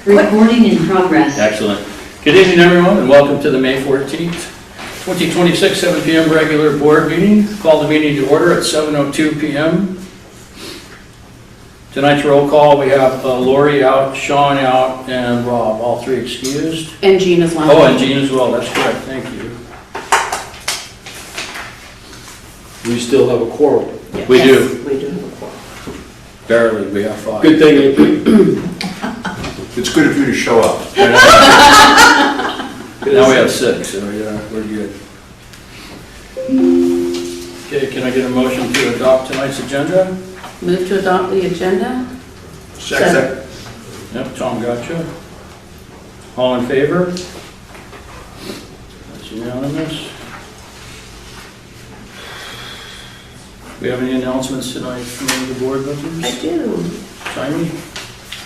Recording in progress. Excellent. Good evening, everyone, and welcome to the May 14th, 2026, 7 p.m. regular board meeting. Call the meeting to order at 7:02 p.m. Tonight's roll call, we have Lori out, Sean out, and Rob, all three excused. And Jean as well. Oh, and Jean as well, that's correct, thank you. We still have a quorum. Yes. We do. We do have a quorum. Barely, we have 5. Good thing, April. It's good of you to show up. Now we have 6, so yeah, we're good. Okay, can I get a motion to adopt tonight's agenda? Move to adopt the agenda. Second. Yep, Tom, gotcha. All in favor? That's unanimous. We have any announcements tonight from any of the board members? I do. Simon?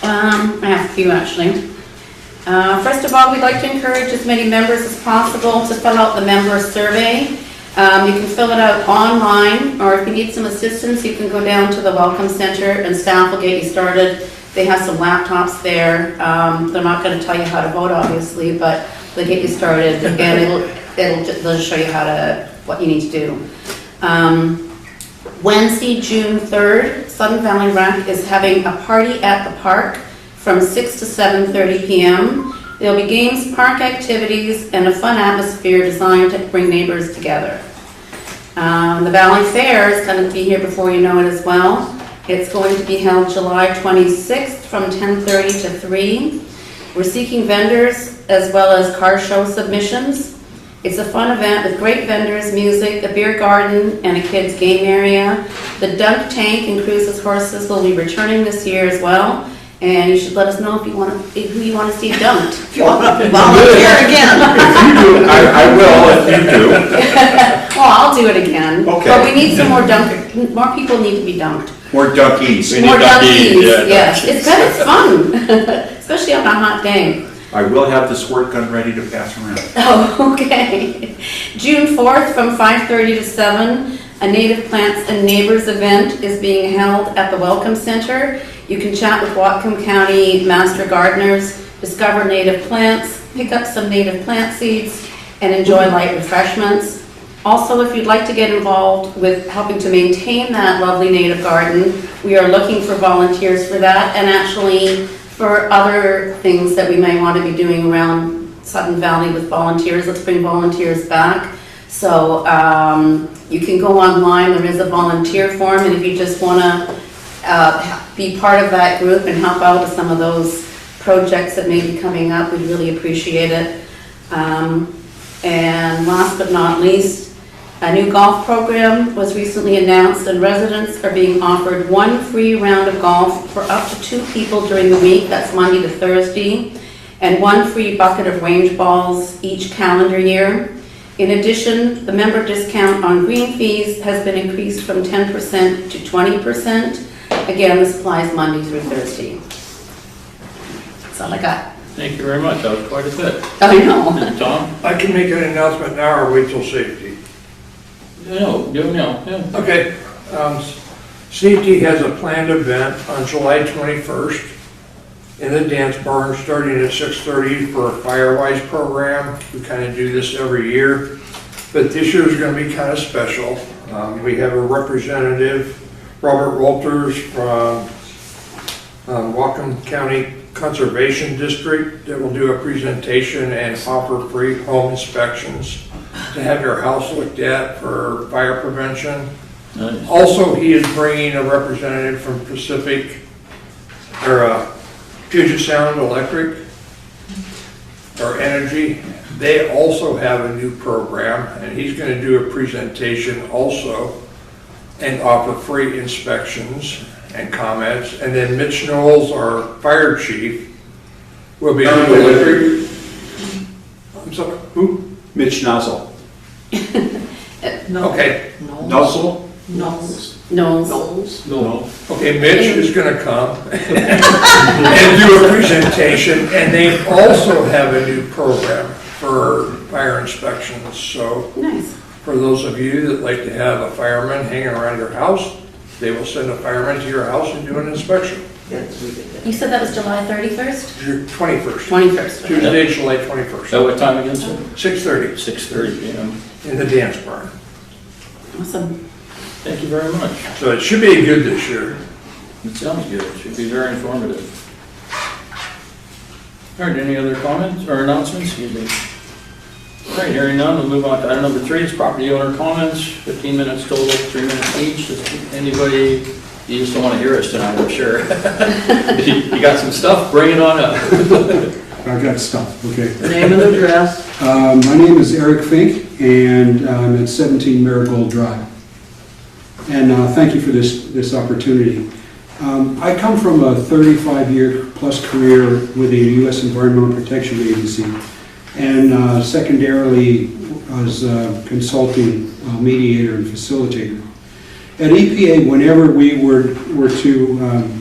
I have a few actually. First of all, we'd like to encourage as many members as possible to fill out the member survey. You can fill it out online, or if you need some assistance, you can go down to the Welcome Center and staff will get you started. They have some laptops there. They're not going to tell you how to vote, obviously, but they'll get you started, and they'll show you what you need to do. Wednesday, June 3rd, Sudden Valley Rec is having a party at the park from 6 to 7:30 p.m. There'll be games, park activities, and a fun atmosphere designed to bring neighbors together. The Valley Fair is going to be here before you know it as well. It's going to be held July 26th from 10:30 to 3. We're seeking vendors as well as car show submissions. It's a fun event with great vendors, music, a beer garden, and a kids game area. The dunk tank and cruises horses will be returning this year as well. And you should let us know if you want to, who you want to see dunked. If you want to volunteer again. If you do, I will if you do. Well, I'll do it again. Okay. But we need some more people need to be dunked. More dunkies. We need More dunkies, dunkies, yeah, yes. dunkies. It's good, it's fun. Especially on a hot day. I will have the squirt gun ready to pass around. Oh, okay. June 4th from 5:30 to 7, a Native Plants and Neighbors event is being held at the Welcome Center. You can chat with Whatcom County Master Gardeners, discover native plants, pick up some native plant seeds, and enjoy light refreshments. Also, if you'd like to get involved with helping to maintain that lovely native garden, we are looking for volunteers for that, and actually for other things that we may want to be doing around Sutton Valley with volunteers. Let's bring volunteers back. So you can go online, there is a volunteer form, and if you just want to be part of that group and help out with some of those projects that may be coming up, we'd really appreciate it. And last but not least, a new golf program was recently announced, and residents are being offered 1 free round of golf for up to 2 people during the week, that's Monday to Thursday, and 1 free bucket of range balls each calendar year. In addition, the member discount on green fees has been increased from 10% to 20%. Again, this applies Monday through Thursday. That's all I got. Thank you very much, that was quite a bit. I know. And Tom? I can make an announcement now or wait till safety. No, yeah. Okay, safety has a planned event on July 21st in the dance barn starting at 6:30 for a Firewise program. We kind of do this every year, but this year is going to be kind of special. We have a representative, Robert Walters from Whatcom County Conservation District, that will do a presentation and offer free home inspections to have your house looked at for fire prevention. Nice. Also, he is bringing a representative from Puget Sound Electric or Energy. They also have a new program, and he's going to do a presentation also and offer free inspections and comments. And then Mitch Knowles, our fire chief, will be delivering. I'm sorry, who? Mitch Nozzle. No. Okay, Nozzle? Knowles. No. okay, Mitch is going to come and do a presentation, and they also have a new program for fire inspections. So Nice. for those of you that like to have a fireman hanging around your house, they will send a fireman to your house and do an inspection. You said that was July 31st? 21st, 21st. Tuesday, July 21st, So what time again, sir? 6:30 6:30 PM. in the dance barn. Awesome. Thank you very much. So it should be good this year. It sounds good. It should be very informative. All right, any other comments or announcements? Excuse me. All right, hearing none, we'll move on to item number 3, is property owner comments, 15 minutes total, 3 minutes each. Does anybody, you just don't want to hear us tonight, I'm sure. You got some stuff, bring it on up. I got stuff, okay. Name and address. My name is Eric Fink, and I'm at 17 Marigold Drive. And thank you for this opportunity. I come from a 35-year plus career with the U.S. Environmental Protection Agency, and secondarily as a consulting mediator and facilitator. At EPA, whenever we were to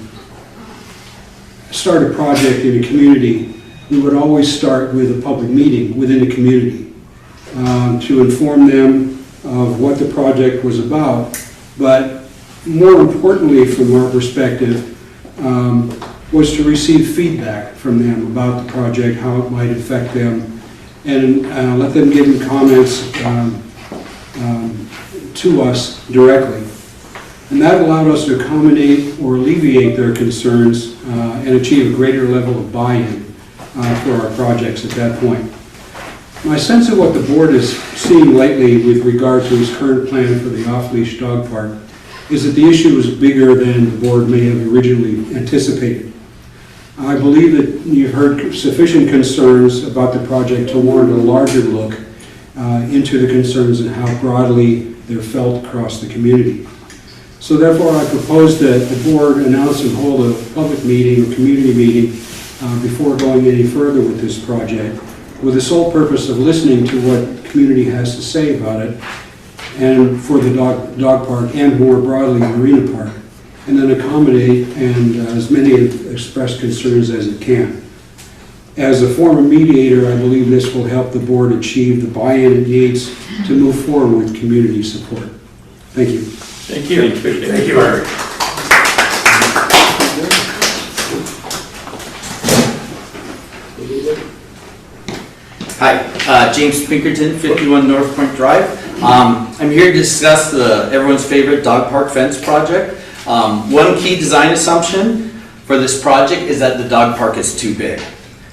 start a project in a community, we would always start with a public meeting within the community to inform them of what the project was about. But more importantly, from our perspective, was to receive feedback from them about the project, how it might affect them, and let them give them comments to us directly. And that allowed us to accommodate or alleviate their concerns and achieve a greater level of buy-in for our projects at that point. My sense of what the board is seeing lately with regard to its current plan for the off-leash dog park is that the issue is bigger than the board may have originally anticipated. I believe that you've heard sufficient concerns about the project to warrant a larger look into the concerns and how broadly they're felt across the community. So therefore, I propose that the board announce and hold a public meeting or community meeting before going any further with this project, with the sole purpose of listening to what the community has to say about it, and for the dog park and more broadly Marina Park, and then accommodate and as many have expressed concerns as it can. As a former mediator, I believe this will help the board achieve the buy-in it needs to move forward with community support. Thank you. Thank you. Thank you, Eric. Hi, James Pinkerton, 51 North Point Drive. I'm here to discuss everyone's favorite dog park fence project. One key design assumption for this project is that the dog park is too big.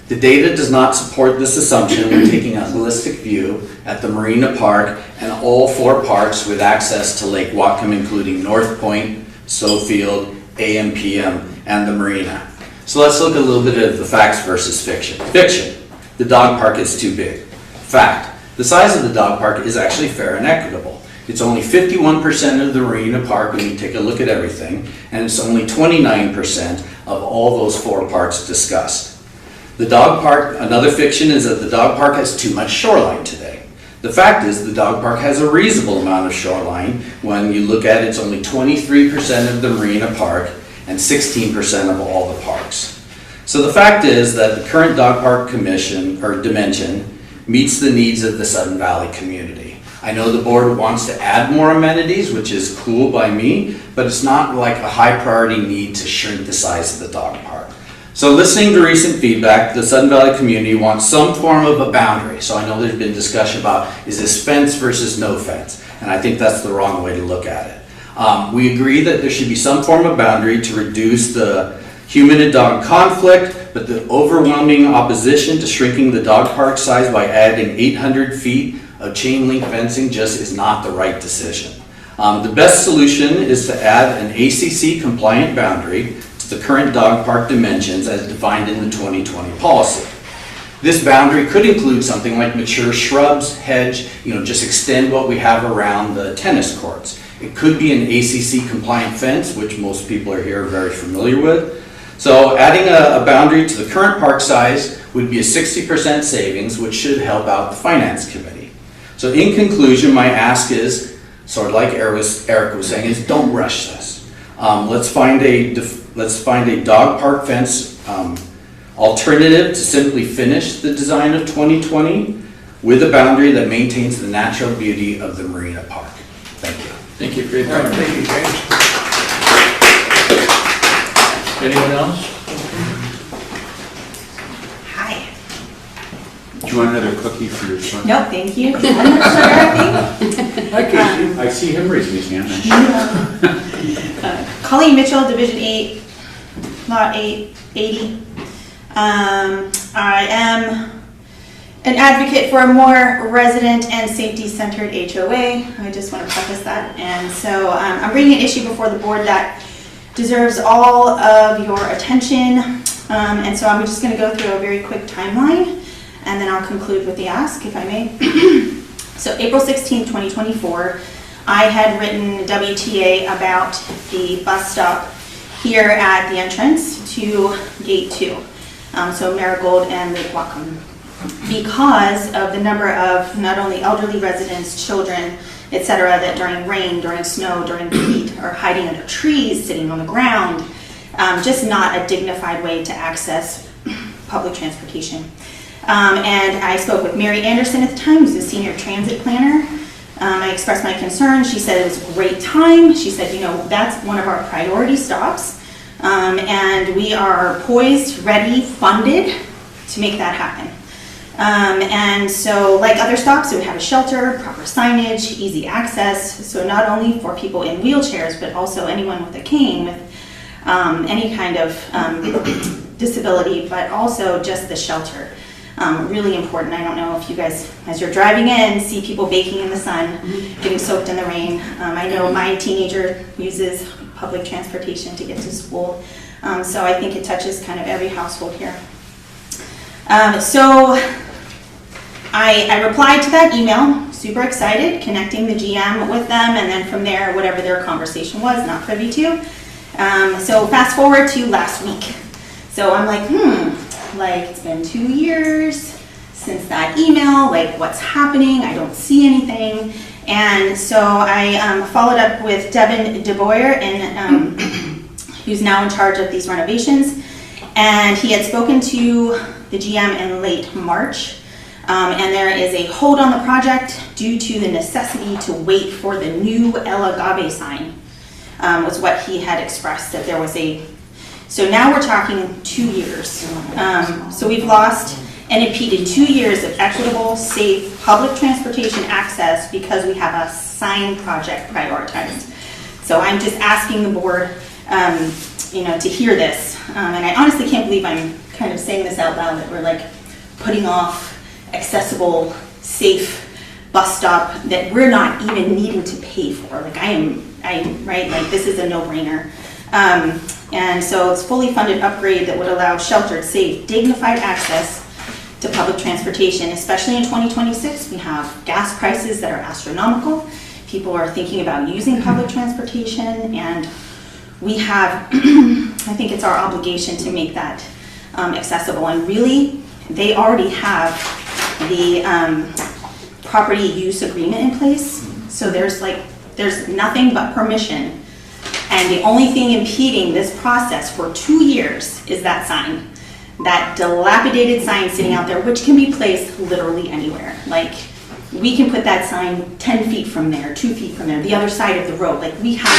The data does not support this assumption when taking a holistic view at the Marina Park and all 4 parks with access to Lake Whatcom, including North Point, Sofield, AM/PM, and the Marina. So let's look at a little bit of the facts versus fiction. Fiction. The dog park is too big. Fact, the size of the dog park is actually fair and equitable. It's only 51% of the Marina Park when you take a look at everything, and it's only 29% of all those 4 parks discussed. The dog park, another fiction is that the dog park has too much shoreline today. The fact is the dog park has a reasonable amount of shoreline. When you look at it, it's only 23% of the Marina Park and 16% of all the parks. So the fact is that the current dog park commission or dimension meets the needs of the Sudden Valley community. I know the board wants to add more amenities, which is cool by me, but it's not like a high priority need to shrink the size of the dog park. So listening to recent feedback, the Sudden Valley community wants some form of a boundary. So I know there's been discussion about, is this fence versus no fence? And I think that's the wrong way to look at it. We agree that there should be some form of boundary to reduce the human and dog conflict, but the overwhelming opposition to shrinking the dog park size by adding 800 feet of chain link fencing just is not the right decision. The best solution is to add an ACC compliant boundary to the current dog park dimensions as defined in the 2020 policy. This boundary could include something like mature shrubs, hedge, just extend what we have around the tennis courts. It could be an ACC compliant fence, which most people are here very familiar with. So adding a boundary to the current park size would be a 60% savings, which should help out the finance committee. So in conclusion, my ask is, sort of like Eric was saying, is don't rush this. Let's find a dog park fence alternative to simply finish the design of 2020 with a boundary that maintains the natural beauty of the Marina Park. Thank you. Thank you for your All right, time. thank you, James. Anyone else? Hi. Do you want another cookie for your son? No, thank you. I'm not sure, I think. Hi, Casey. I see him raising his hand. Colleen Mitchell, Division 8, Lot 880. I am an advocate for a more resident and safety-centered HOA. I just want to preface that. And so I'm bringing an issue before the board that deserves all of your attention. And so I'm just going to go through a very quick timeline, and then I'll conclude with the ask, if I may. So April 16, 2024, I had written WTA about the bus stop here at the entrance to Gate 2, so Marigold and Lake Whatcom, because of the number of not only elderly residents, children, etc., that during rain, during snow, during heat are hiding under trees, sitting on the ground, just not a dignified way to access public transportation. And I spoke with Mary Anderson at the time, who's the senior transit planner. I expressed my concern. She said it was a great time. She said, you know, that's one of our priority stops. And we are poised, ready, funded to make that happen. And so like other stops, it would have a shelter, proper signage, easy access. So not only for people in wheelchairs, but also anyone with a cane, with any kind of disability, but also just the shelter. Really important. I don't know if you guys, as you're driving in, see people baking in the sun, getting soaked in the rain. I know my teenager uses public transportation to get to school. So I think it touches kind of every household here. So I replied to that email, super excited, connecting the GM with them, and then from there, whatever their conversation was, not privy to. So fast forward to last week. So I'm like, like it's been 2 years since that email, like what's happening? I don't see anything. And so I followed up with Devin DeBoyer, who's now in charge of these renovations. And he had spoken to the GM in late March. And there is a hold on the project due to the necessity to wait for the new El Agave sign, was what he had expressed, that there was a. So now we're talking 2 years. So we've lost and impeded 2 years of equitable, safe public transportation access because we have a sign project prioritized. So I'm just asking the board, to hear this. And I honestly can't believe I'm kind of saying this out loud, that we're like putting off accessible, safe bus stop that we're not even needing to pay for. Like this is a no-brainer. And so it's fully funded upgrade that would allow sheltered, safe, dignified access to public transportation, especially in 2026. We have gas prices that are astronomical. People are thinking about using public transportation, and we have, I think it's our obligation to make that accessible. And really, they already have the property use agreement in place. So there's nothing but permission. And the only thing impeding this process for 2 years is that sign, that dilapidated sign sitting out there, which can be placed literally anywhere. Like, we can put that sign 10 feet from there, 2 feet from there, the other side of the road. Like, we have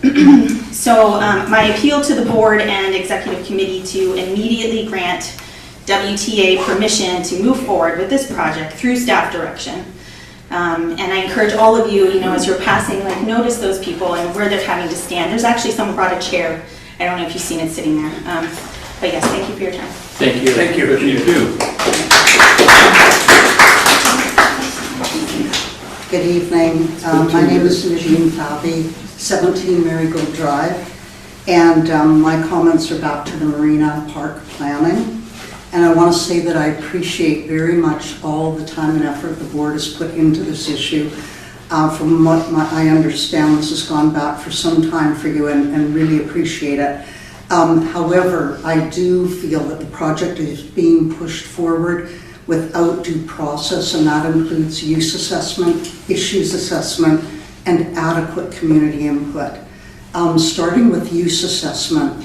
another option. So my appeal to the board and executive committee to immediately grant WTA permission to move forward with this project through staff direction. And I encourage all of you, as you're passing, notice those people and where they're having to stand. There's actually someone brought a chair. I don't know if you've seen it sitting there. But yes, thank you for your time. Thank you. Thank you. You too. Good evening. My name is Eugene Falvey, 17 Marigold Drive, and my comments are back to the Marina Park planning. And I want to say that I appreciate very much all the time and effort the board has put into this issue. From what I understand, this has gone back for some time for you, and really appreciate it. However, I do feel that the project is being pushed forward without due process, and that includes use assessment, issues assessment, and adequate community input. Starting with use assessment,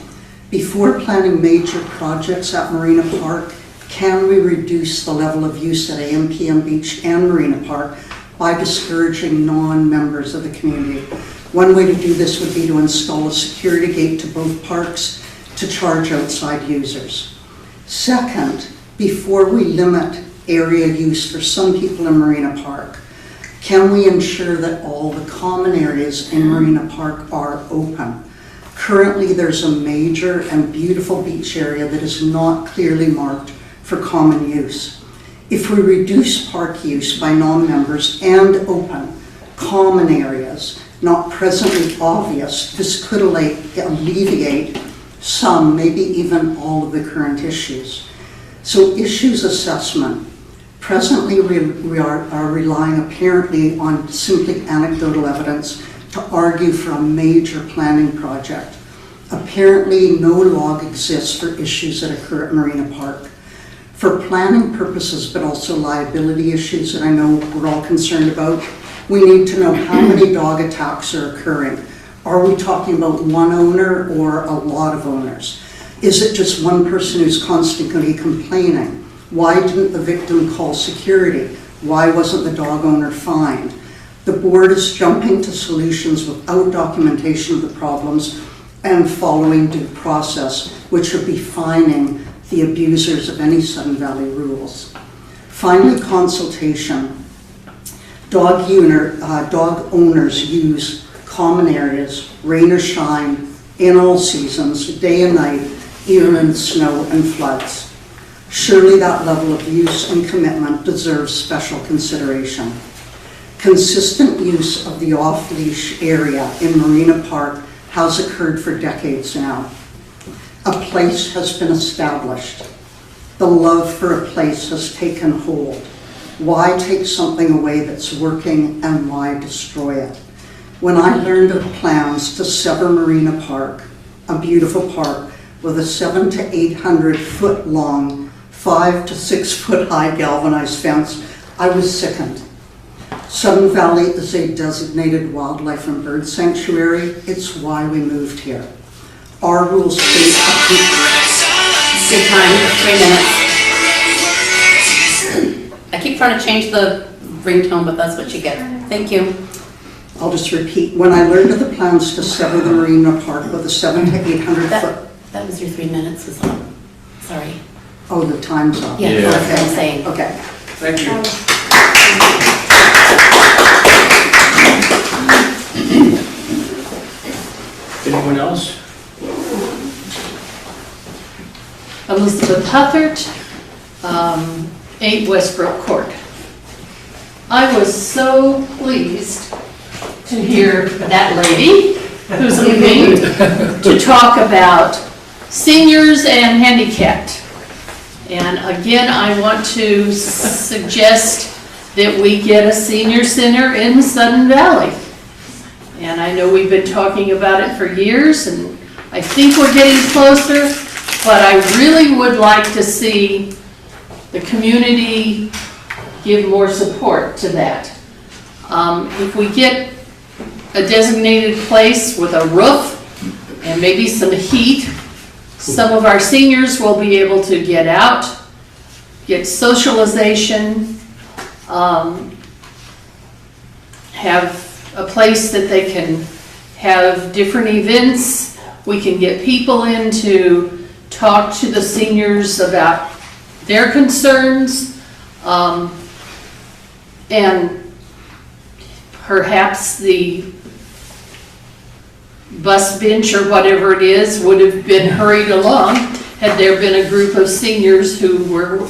before planning major projects at Marina Park, can we reduce the level of use at AMPM Beach and Marina Park by discouraging non-members of the community One way to do this would be to install a security gate to both parks to charge outside users. Second, before we limit area use for some people in Marina Park, can we ensure that all the common areas in Marina Park are open? Currently, there's a major and beautiful beach area that is not clearly marked for common use. If we reduce park use by non-members and open common areas, not presently obvious, this could alleviate some, maybe even all of the current issues. So issues assessment. Presently, we are relying apparently on simply anecdotal evidence to argue for a major planning project. Apparently, no log exists for issues that occur at Marina Park. For planning purposes, but also liability issues that I know we're all concerned about, we need to know how many dog attacks are occurring. Are we talking about one owner or a lot of owners? Is it just one person who's constantly complaining? Why didn't the victim call security? Why wasn't the dog owner fined? The board is jumping to solutions without documentation of the problems and following due process, which would be fining the abusers of any Sudden Valley rules. Finally, consultation. Dog owners use common areas, rain or shine, in all seasons, day and night, even in snow and floods. Surely that level of use and commitment deserves special consideration. Consistent use of the off-leash area in Marina Park has occurred for decades now. A place has been established. The love for a place has taken hold. Why take something away that's working and why destroy it? When I learned of plans to sever Marina Park, a beautiful park with a 700 to 800 foot long, 5 to 6 foot high galvanized fence, I was sickened. Sudden Valley is a designated wildlife and bird sanctuary. It's why we moved here. Our rules state Good time, 3 minutes. I keep trying to change the ringtone, but that's what you get. Thank you. I'll just repeat. When I learned of the plans to sever the Marina Park with a 700 to 800 foot... That was your 3 minutes, is up. Sorry. Oh, the time's up. Yeah, that's what I'm saying. Okay. Thank you. Anyone else? Elizabeth Huffert, 8 Westbrook Court. I was so pleased to hear that lady who's leaving to talk about seniors and handicapped. And again, I want to suggest that we get a senior center in Sudden Valley. And I know we've been talking about it for years, and I think we're getting closer, but I really would like to see the community give more support to that. If we get a designated place with a roof and maybe some heat, some of our seniors will be able to get out, get socialization, have a place that they can have different events. We can get people in to talk to the seniors about their concerns, and perhaps the bus bench or whatever it is would have been hurried along had there been a group of seniors who were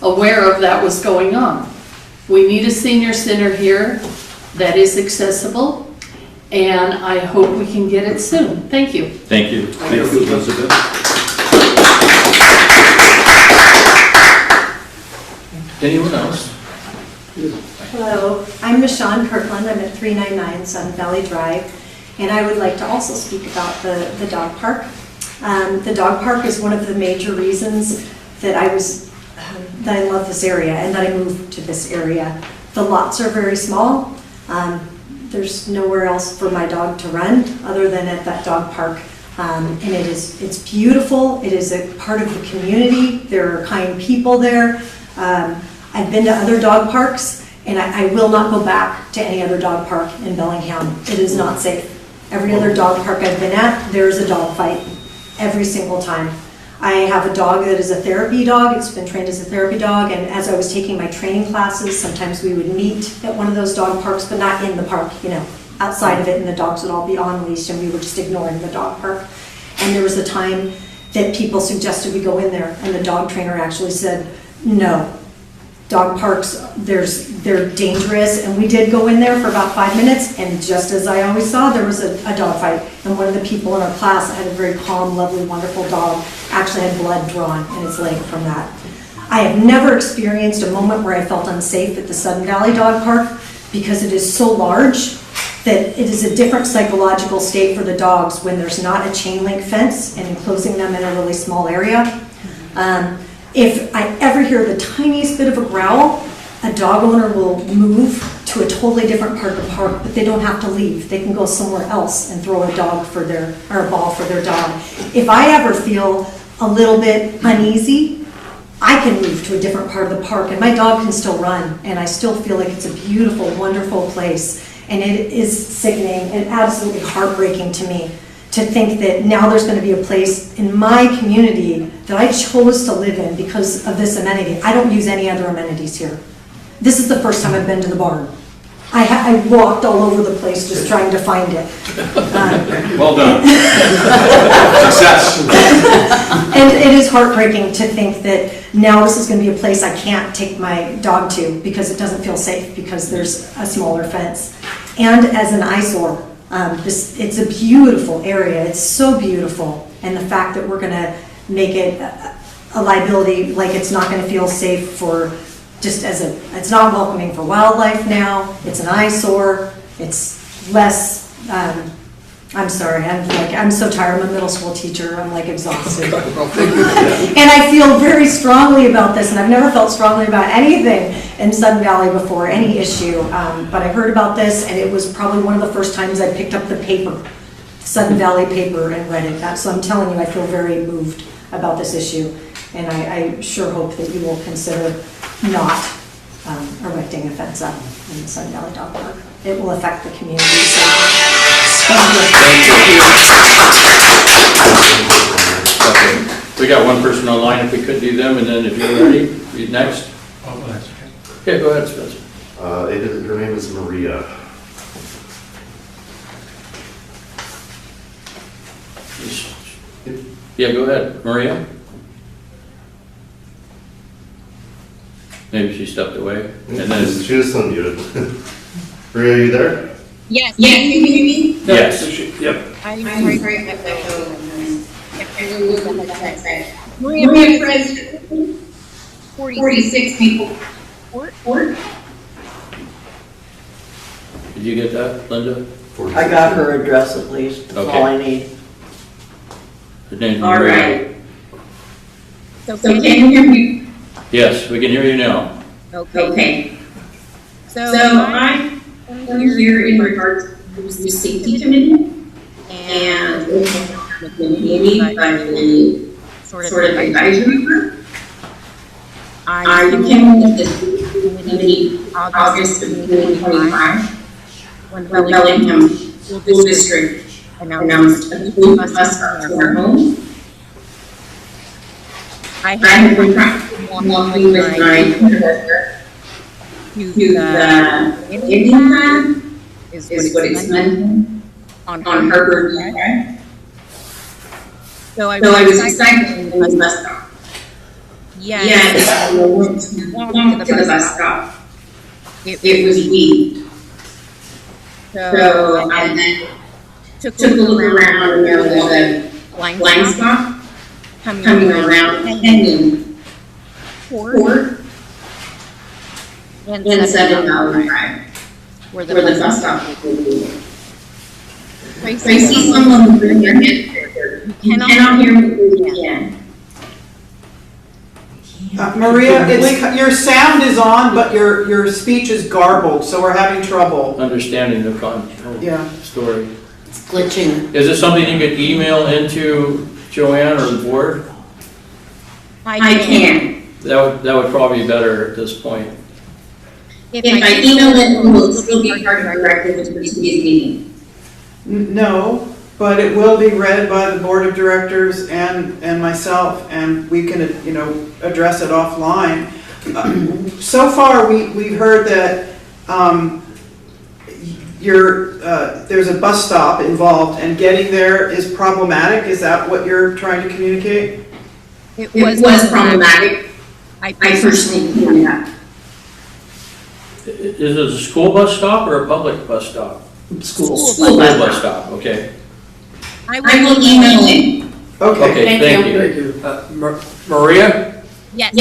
aware of that was going on. We need a senior center here that is accessible, and I hope we can get it soon. Thank you. Thank you. Thank you, Elizabeth. Anyone else? Hello, I'm Michonne Kirkland. I'm at 399 Sun Valley Drive, and I would like to also speak about the dog park. The dog park is one of the major reasons that I love this area and that I moved to this area. The lots are very small. There's nowhere else for my dog to run other than at that dog park. And it's beautiful. It is a part of the community. There are kind people there. I've been to other dog parks, and I will not go back to any other dog park in Bellingham. It is not safe. Every other dog park I've been at, there's a dog fight every single time. I have a dog that is a therapy dog. It's been trained as a therapy dog, and as I was taking my training classes, sometimes we would meet at one of those dog parks, but not in the park, you know, outside of it, and the dogs would all be on leash, and we were just ignoring the dog park. And there was a time that people suggested we go in there, and the dog trainer actually said, no, dog parks, they're dangerous. And we did go in there for about 5 minutes, and just as I always saw, there was a dog fight. And one of the people in our class that had a very calm, lovely, wonderful dog actually had blood drawn in its leg from that. I have never experienced a moment where I felt unsafe at the Sudden Valley Dog Park, because it is so large that it is a different psychological state for the dogs when there's not a chain link fence and enclosing them in a really small area. If I ever hear the tiniest bit of a growl, a dog owner will move to a totally different part of the park, but they don't have to leave. They can go somewhere else and throw a ball for their dog. If I ever feel a little bit uneasy, I can move to a different part of the park, and my dog can still run, and I still feel like it's a beautiful, wonderful place. And it is sickening and absolutely heartbreaking to me to think that now there's going to be a place in my community that I chose to live in because of this amenity. I don't use any other amenities here. This is the first time I've been to the barn. I walked all over the place just trying to find it. Well done. Success. And it is heartbreaking to think that now this is going to be a place I can't take my dog to because it doesn't feel safe because there's a smaller fence. And as an eyesore, it's a beautiful area. It's so beautiful. And the fact that we're going to make it a liability, like it's not going to feel safe for it's not welcoming for wildlife now. It's an eyesore. It's less, I'm sorry, I'm so tired. I'm a middle school teacher. I'm like exhausted. And I feel very strongly about this, and I've never felt strongly about anything in Sudden Valley before, any issue. But I heard about this, and it was probably one of the first times I picked up the paper, Sudden Valley paper, and read it. So I'm telling you, I feel very moved about this issue. And I sure hope that you will consider not erecting a fence up in the Sudden Valley Dog Park. It will affect the community. Okay, we got one person online, if we could do them, and then if you're ready, read next. Oh, that's okay. Okay, go ahead, Spencer. Her name is Maria. Yeah, go ahead, Maria. Maybe she stepped away, and then. She was unmuted. Maria, are you there? Yes. Yes, can you hear me? Yes. Yep. I'm sorry. Maria Perez, 46 people. Did you get that, Linda? I got her address at least, that's all I need. Her name's All Maria. right. So can you hear me? Yes, we can hear you now. Okay. So I'm here in regards to the safety committee, and it's been by the sort of advisory group. I became on this committee August of 2025 when Bellingham School District announced a blue bus stop to our home. I have been walking with my kindergartner to the Indian plan, is what it's meant on Harvard Drive. So I was excited when the bus stop. Yes, I went to walk to the bus stop. It was weed. So I then took a look around, and there was a blind spot coming around Canyon Court and 7 Drive, where the bus stop will be. If I see someone bring their head, you cannot hear me again. Maria, your sound is on, but your speech is garbled, so we're having trouble. Understanding the story. It's glitching. Is it something you could email into Joanne or the board? I can. That would probably be better at this point. If I email it, it will still be part of the record of today's meeting. No, but it will be read by the board of directors and myself, and we can, address it offline. So far, we've heard that there's a bus stop involved, and getting there is problematic. Is that what you're trying to communicate? It was problematic. I personally pointed out. Is it a school bus stop or a public bus stop? School Bus stop, okay. I will email it. Okay. Okay, Thank thank you. you. Maria, Yes.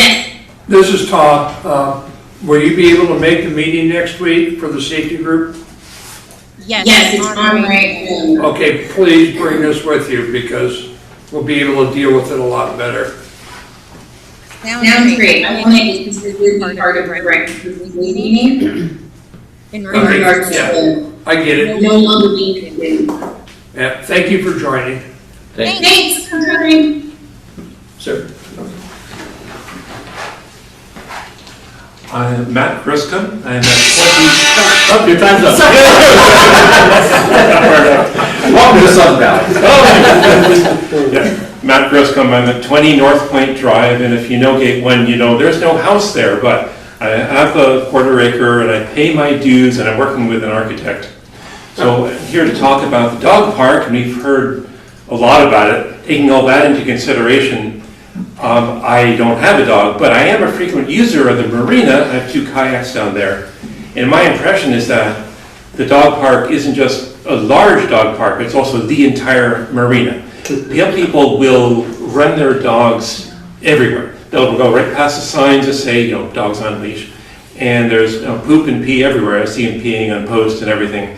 this is Tom. Will you be able to make the meeting next week for the safety group? Yes, it's on right. Okay, please bring this with you because we'll be able to deal with it a lot better. Sounds great. I wanted to be part of the breakfast meeting in regards to I get it. no longer being committed. Yeah, thank you for joining. Thank you. Thanks for coming. Sir. I'm Matt Griscom. I'm at 20. Oh, your time's up. Welcome to Sun Valley. Yeah, Matt Griscom. I'm at 20 North Point Drive, and if you know Gate 1, you know there's no house there, but I have a quarter acre, and I pay my dues, and I'm working with an architect. So I'm here to talk about the dog park, and we've heard a lot about it. Taking all that into consideration, I don't have a dog, but I am a frequent user of the marina. I have 2 kayaks down there. And my impression is that the dog park isn't just a large dog park, it's also the entire marina. Young people will run their dogs everywhere. They'll go right past the signs that say, dogs on leash. And there's poop and pee everywhere. I see them peeing on posts and everything.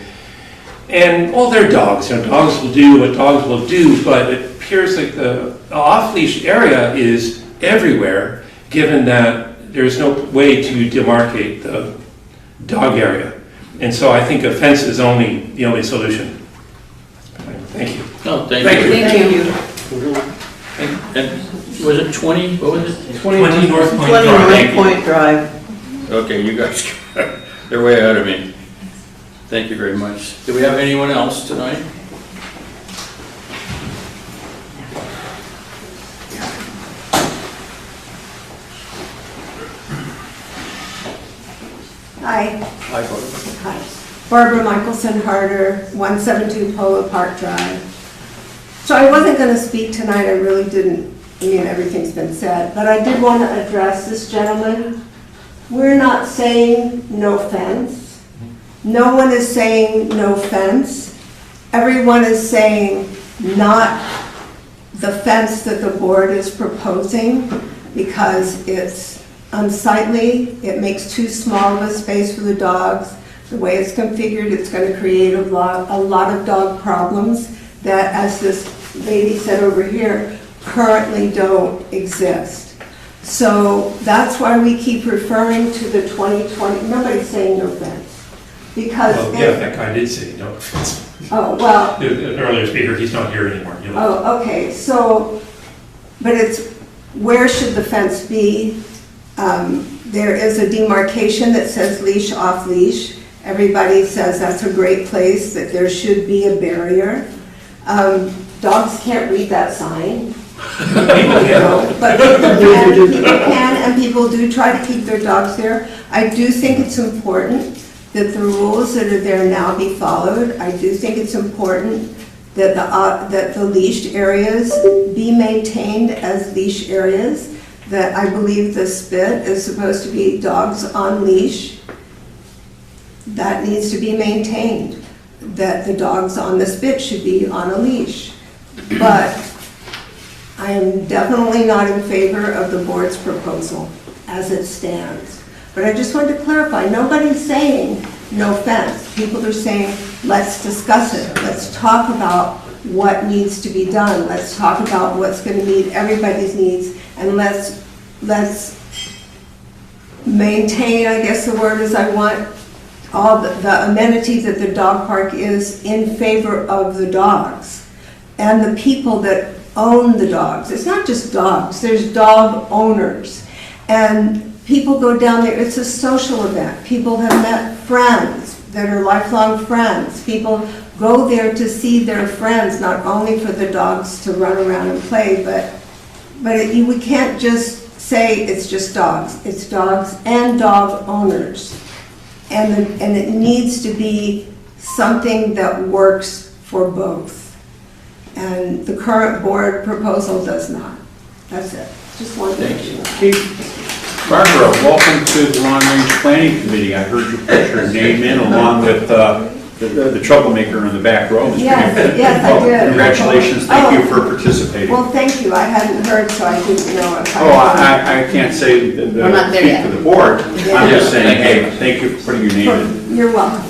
And all their dogs, dogs will do what dogs will do, but it appears like the off-leash area is everywhere, given that there's no way to demarcate the dog area. And so I think a fence is the only solution. Thank you. No, thank you. Thank you. And was it 20, what was it? 20 North Point 20 Drive. North Point Drive. Okay, you guys, they're way ahead of me. Thank you very much. Do we have anyone else tonight? Hi. Hi, Barbara. Hi. Barbara Michelson Harder, 172 Polo Park Drive. So I wasn't going to speak tonight, I really didn't. Everything's been said, but I did want to address this gentleman. We're not saying no fence. No one is saying no fence. Everyone is saying not the fence that the board is proposing because it's unsightly, it makes too small of a space for the dogs. The way it's configured, it's going to create a lot of dog problems that, as this lady said over here, currently don't exist. So that's why we keep referring to the 2020, nobody's saying no fence. Because that guy did say no. Oh, well. An earlier speaker, he's not here anymore. Oh, okay, so, but it's, where should the fence be? There is a demarcation that says leash, off leash. Everybody says that's a great place, that there should be a barrier. Dogs can't read that sign. But people can, and people do try to keep their dogs there. I do think it's important that the rules that are there now be followed. I do think it's important that the leashed areas be maintained as leash areas, that I believe the spit is supposed to be dogs on leash. That needs to be maintained, that the dogs on the spit should be on a leash. But I am definitely not in favor of the board's proposal as it stands. But I just wanted to clarify, nobody's saying no fence. People are saying, let's discuss it. Let's talk about what needs to be done. Let's talk about what's going to meet everybody's needs, and let's maintain, I guess the word is, I want all the amenities that the dog park is in favor of the dogs and the people that own the dogs. It's not just dogs, there's dog owners. And people go down there, it's a social event. People have met friends that are lifelong friends. People go there to see their friends, not only for the dogs to run around and play, but we can't just say it's just dogs. It's dogs and dog owners. And it needs to be something that works for both. And the current board proposal does not. That's it. Just one thing. Thank you. Barbara, welcome to the Long Range Planning Committee. I heard you put your name in along with the troublemaker in the back row. Yes, I did. Congratulations, thank you for participating. Well, thank you. I hadn't heard, so I didn't know if I... Oh, I can't say We're not there speak yet. for the board. Yeah. I'm just saying, hey, thank you for putting your name in. You're welcome.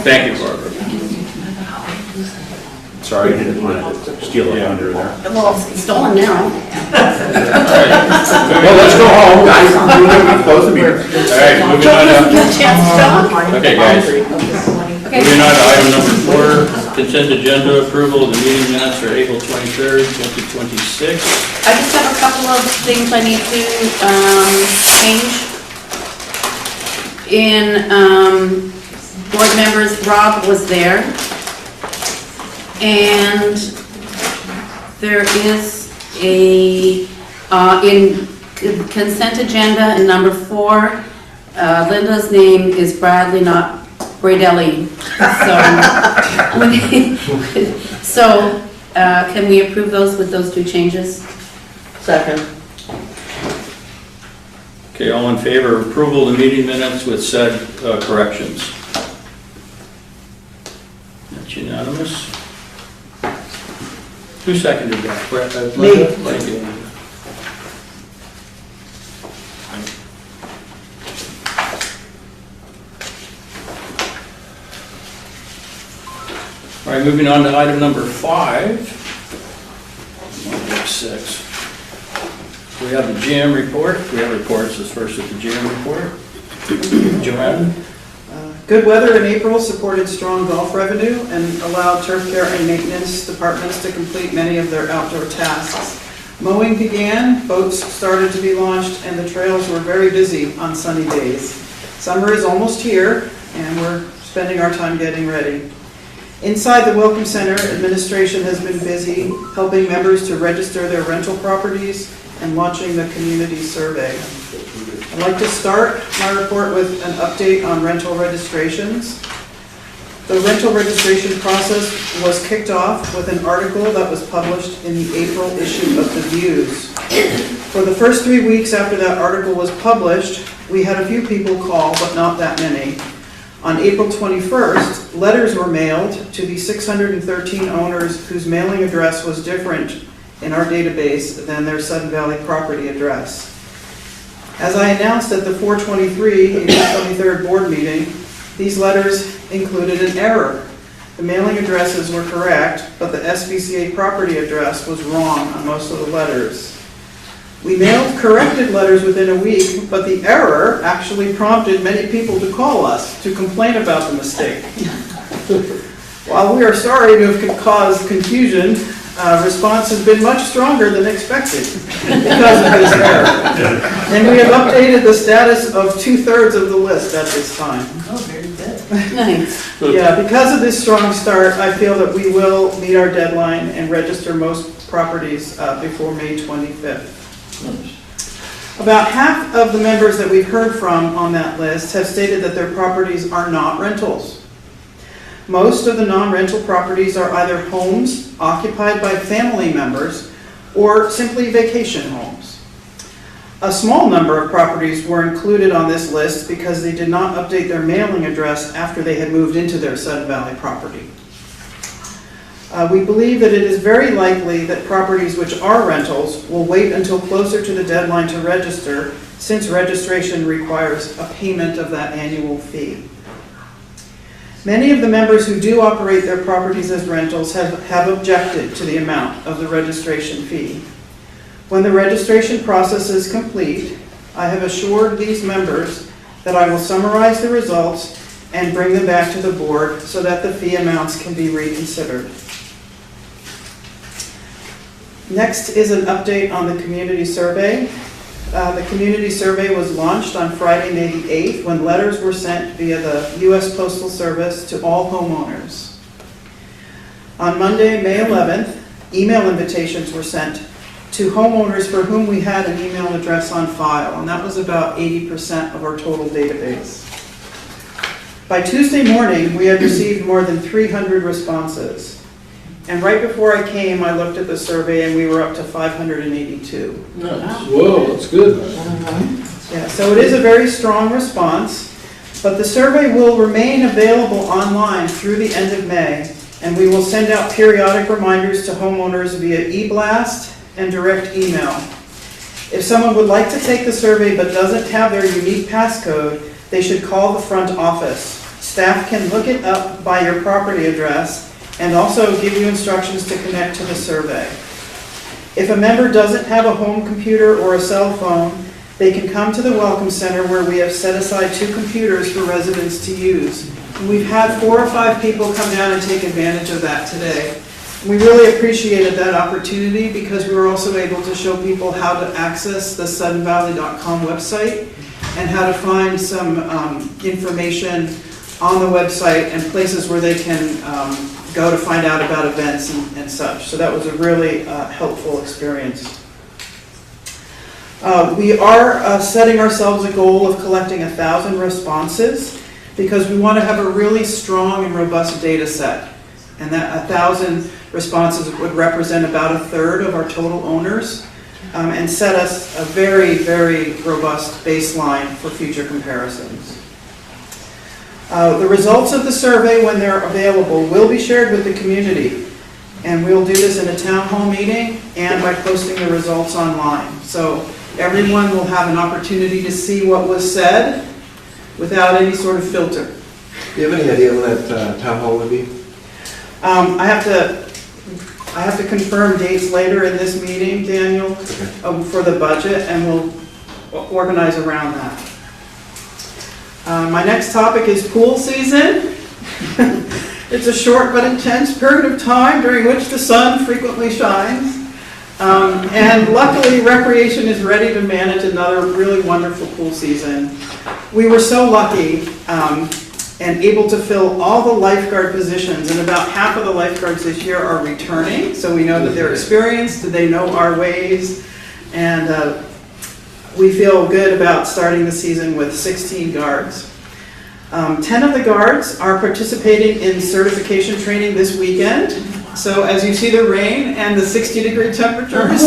Thank you, Barbara. Sorry, I didn't want to steal a thunder there. Well, it's stolen now. Well, let's go home, guys. We're going to close the meeting. All right, moving on Get a up. chance to talk. Okay, guys. Okay. Moving on to item number 4, consent agenda approval of the meeting minutes for April 23rd, 2026. I just have a couple of things I need to change. In board members, Rob was there. And there is a, in consent agenda in number 4, Linda's name is Bradley, not Bradelli. So, can we approve those with those 2 changes? Second. Okay, all in favor of approval of the meeting minutes with said corrections? That's unanimous. Who seconded that? Me. Thank you. All right, moving on to item number 5. 6. We have the GM report. We have reports. Let's first with the GM report. Joanne? Good weather in April supported strong golf revenue and allowed turf care and maintenance departments to complete many of their outdoor tasks. Mowing began, boats started to be launched, and the trails were very busy on sunny days. Summer is almost here, and we're spending our time getting ready. Inside the Welcome Center, administration has been busy helping members to register their rental properties and launching the community survey. I'd like to start my report with an update on rental registrations. The rental registration process was kicked off with an article that was published in the April issue of the Views. For the first 3 weeks after that article was published, we had a few people call, but not that many. On April 21st, letters were mailed to the 613 owners whose mailing address was different in our database than their Sudden Valley property address. As I announced at the 4/23 April 23rd board meeting, these letters included an error. The mailing addresses were correct, but the SVCA property address was wrong on most of the letters. We mailed corrected letters within a week, but the error actually prompted many people to call us to complain about the mistake. While we are sorry to have caused confusion, response has been much stronger than expected because of this error. And we have updated the status of 2/3 of the list at this time. Oh, very good. Nice. Yeah, because of this strong start, I feel that we will meet our deadline and register most properties before May 25th. About half of the members that we've heard from on that list have stated that their properties are not rentals. Most of the non-rental properties are either homes occupied by family members or simply vacation homes. A small number of properties were included on this list because they did not update their mailing address after they had moved into their Sudden Valley property. We believe that it is very likely that properties which are rentals will wait until closer to the deadline to register, since registration requires a payment of that annual fee. Many of the members who do operate their properties as rentals have objected to the amount of the registration fee. When the registration process is complete, I have assured these members that I will summarize the results and bring them back to the board so that the fee amounts can be reconsidered. Next is an update on the community survey. The community survey was launched on Friday, May the 8th, when letters were sent via the U.S. Postal Service to all homeowners. On Monday, May 11th, email invitations were sent to homeowners for whom we had an email address on file, and that was about 80% of our total database. By Tuesday morning, we had received more than 300 responses. And right before I came, I looked at the survey and we were up to 582. Whoa, that's good. Yeah, so it is a very strong response, but the survey will remain available online through the end of May, and we will send out periodic reminders to homeowners via e-blast and direct email. If someone would like to take the survey but doesn't have their unique passcode, they should call the front office. Staff can look it up by your property address and also give you instructions to connect to the survey. If a member doesn't have a home computer or a cell phone, they can come to the Welcome Center where we have set aside 2 computers for residents to use. And we've had 4 or 5 people come down and take advantage of that today. We really appreciated that opportunity because we were also able to show people how to access the suddenvalley.com website and how to find some information on the website and places where they can go to find out about events and such. So that was a really helpful experience. We are setting ourselves a goal of collecting 1,000 responses because we want to have a really strong and robust data set. And that 1,000 responses would represent about 1/3 of our total owners and set us a very, very robust baseline for future comparisons. The results of the survey, when they're available, will be shared with the community. And we'll do this in a town hall meeting and by posting the results online. So everyone will have an opportunity to see what was said without any sort of filter. Do you have any idea when that town hall would be? I have to confirm dates later in this meeting, Daniel, for the budget, and we'll organize around that. My next topic is pool season. It's a short but intense period of time during which the sun frequently shines. And luckily, Recreation is ready to manage another really wonderful pool season. We were so lucky and able to fill all the lifeguard positions, and about half of the lifeguards this year are returning, so we know that they're experienced, they know our ways, and we feel good about starting the season with 16 guards. 10 of the guards are participating in certification training this weekend. So as you see the rain and the 60-degree temperatures,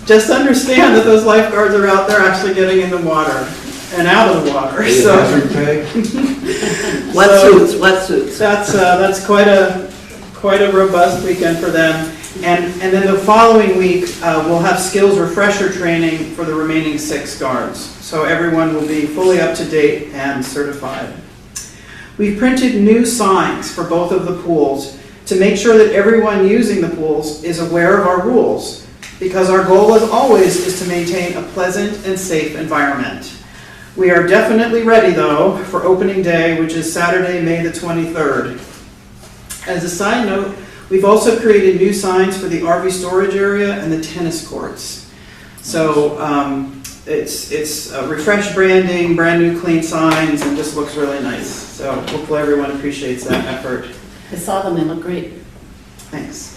just understand that those lifeguards are out there actually getting in the water and out of the water. So, wetsuits. That's quite a robust weekend for them. And then the following week, we'll have skills refresher training for the remaining 6 guards. So everyone will be fully up to date and certified. We've printed new signs for both of the pools to make sure that everyone using the pools is aware of our rules, because our goal, as always, is to maintain a pleasant and safe environment. We are definitely ready, though, for opening day, which is Saturday, May the 23rd. As a side note, we've also created new signs for the RV storage area and the tennis courts. So it's refreshed branding, brand new clean signs, and just looks really nice. So hopefully everyone appreciates that effort. I saw them, they look great. Thanks.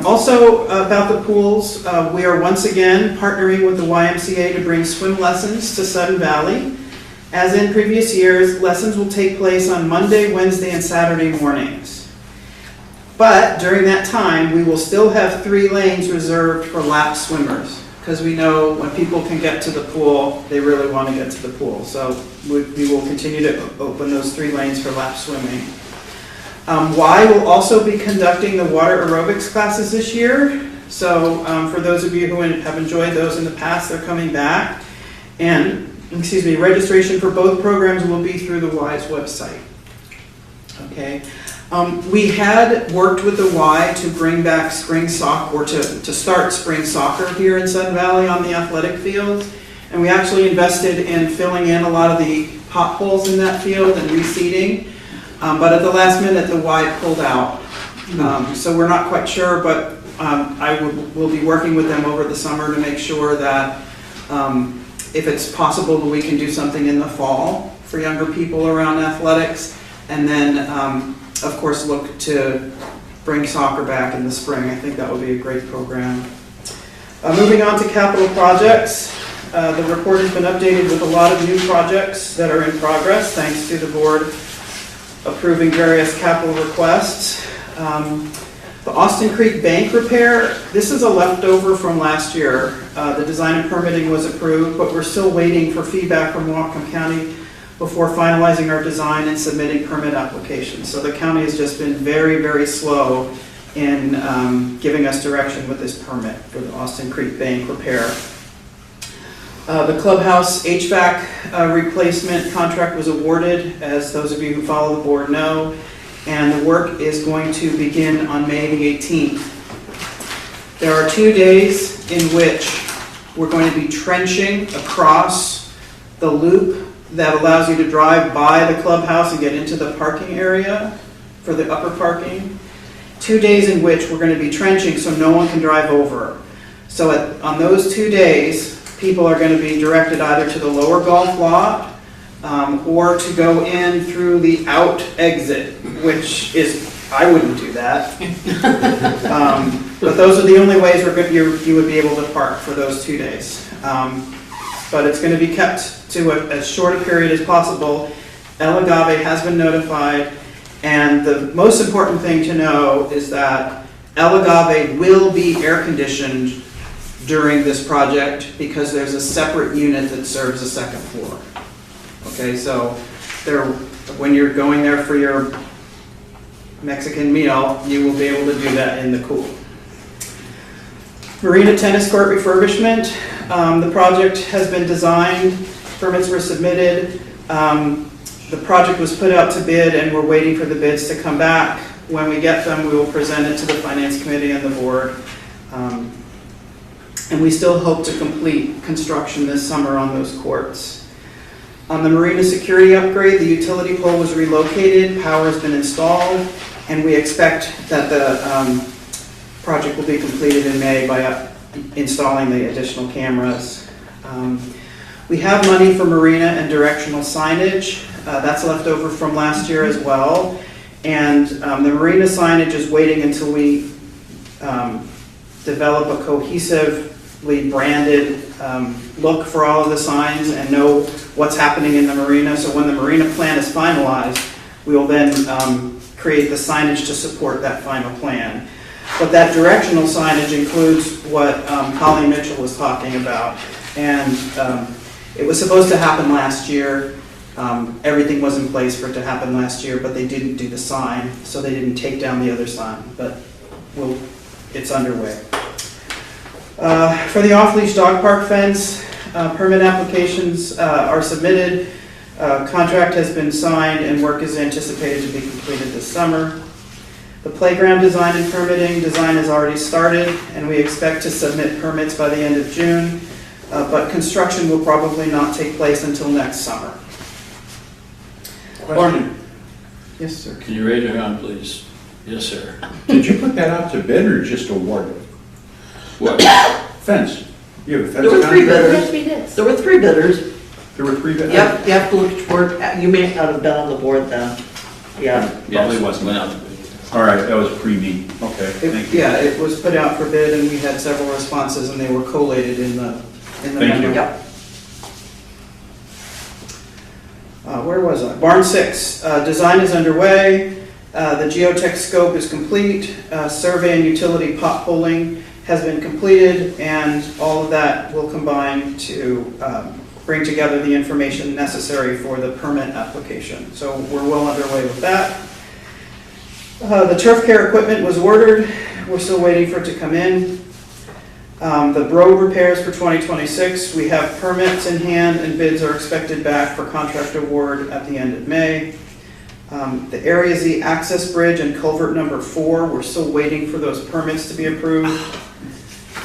Also about the pools, we are once again partnering with the YMCA to bring swim lessons to Sudden Valley. As in previous years, lessons will take place on Monday, Wednesday, and Saturday mornings. But during that time, we will still have 3 lanes reserved for lap swimmers, because we know when people can get to the pool, they really want to get to the pool. So we will continue to open those 3 lanes for lap swimming. Y will also be conducting the water aerobics classes this year. So for those of you who have enjoyed those in the past, they're coming back. And, registration for both programs will be through the Y's website. Okay. We had worked with the Y to bring back spring soccer, or to start spring soccer here in Sudden Valley on the athletic field. And we actually invested in filling in a lot of the potholes in that field and reseeding. But at the last minute, the Y pulled out. So we're not quite sure, but we'll be working with them over the summer to make sure that if it's possible, we can do something in the fall for younger people around athletics. And then of course, look to bring soccer back in the spring. I think that would be a great program. Moving on to capital projects. The report has been updated with a lot of new projects that are in progress, thanks to the board approving various capital requests. The Austin Creek Bank repair, this is a leftover from last year. The design and permitting was approved, but we're still waiting for feedback from Whatcom County before finalizing our design and submitting permit applications. So the county has just been very, very slow in giving us direction with this permit for the Austin Creek Bank repair. The clubhouse HVAC replacement contract was awarded, as those of you who follow the board know, and the work is going to begin on May the 18th. There are 2 days in which we're going to be trenching across the loop that allows you to drive by the clubhouse and get into the parking area for the upper parking. 2 days in which we're going to be trenching so no one can drive over. So on those 2 days, people are going to be directed either to the lower golf lot or to go in through the out exit, which is, I wouldn't do that. But those are the only ways you would be able to park for those 2 days. But it's going to be kept to as short a period as possible. El Agave has been notified, and the most important thing to know is that El Agave will be air conditioned during this project because there's a separate unit that serves the second floor. Okay, so when you're going there for your Mexican meal, you will be able to do that in the cool. Marina tennis court refurbishment. The project has been designed, permits were submitted. The project was put out to bid and we're waiting for the bids to come back. When we get them, we will present it to the finance committee and the board. And we still hope to complete construction this summer on those courts. On the marina security upgrade, the utility pole was relocated, power has been installed, and we expect that the project will be completed in May by installing the additional cameras. We have money for marina and directional signage. That's left over from last year as well. And the marina signage is waiting until we develop a cohesively branded look for all of the signs and know what's happening in the marina. So when the marina plan is finalized, we will then create the signage to support that final plan. But that directional signage includes what Colleen Mitchell was talking about. And it was supposed to happen last year. Everything was in place for it to happen last year, but they didn't do the sign, so they didn't take down the other sign. But it's underway. For the off-leash dog park fence, permit applications are submitted. Contract has been signed and work is anticipated to be completed this summer. The playground design and permitting, design has already started and we expect to submit permits by the end of June, but construction will probably not take place until next summer. Question. Yes, sir. Can you raise your hand, please? Yes, sir. Did you put that out to bid or just award it? What? Fence. You have a fence There were three contract? bidders. There were 3 bidders. There were 3 bidders? Yep, you have to look toward, you may not have been on the board then. Yeah. Probably wasn't. All right, that was pre-me. Okay, thank you. Yeah, it was put out for bid and we had several responses and they were collated in the memo. Yep. Where was I? Barn 6, design is underway. The geotech scope is complete. Survey and utility potholing has been completed, and all of that will combine to bring together the information necessary for the permit application. So we're well underway with that. The turf care equipment was ordered. We're still waiting for it to come in. The road repairs for 2026, we have permits in hand and bids are expected back for contract award at the end of May. The Area Z access bridge and culvert number 4, we're still waiting for those permits to be approved.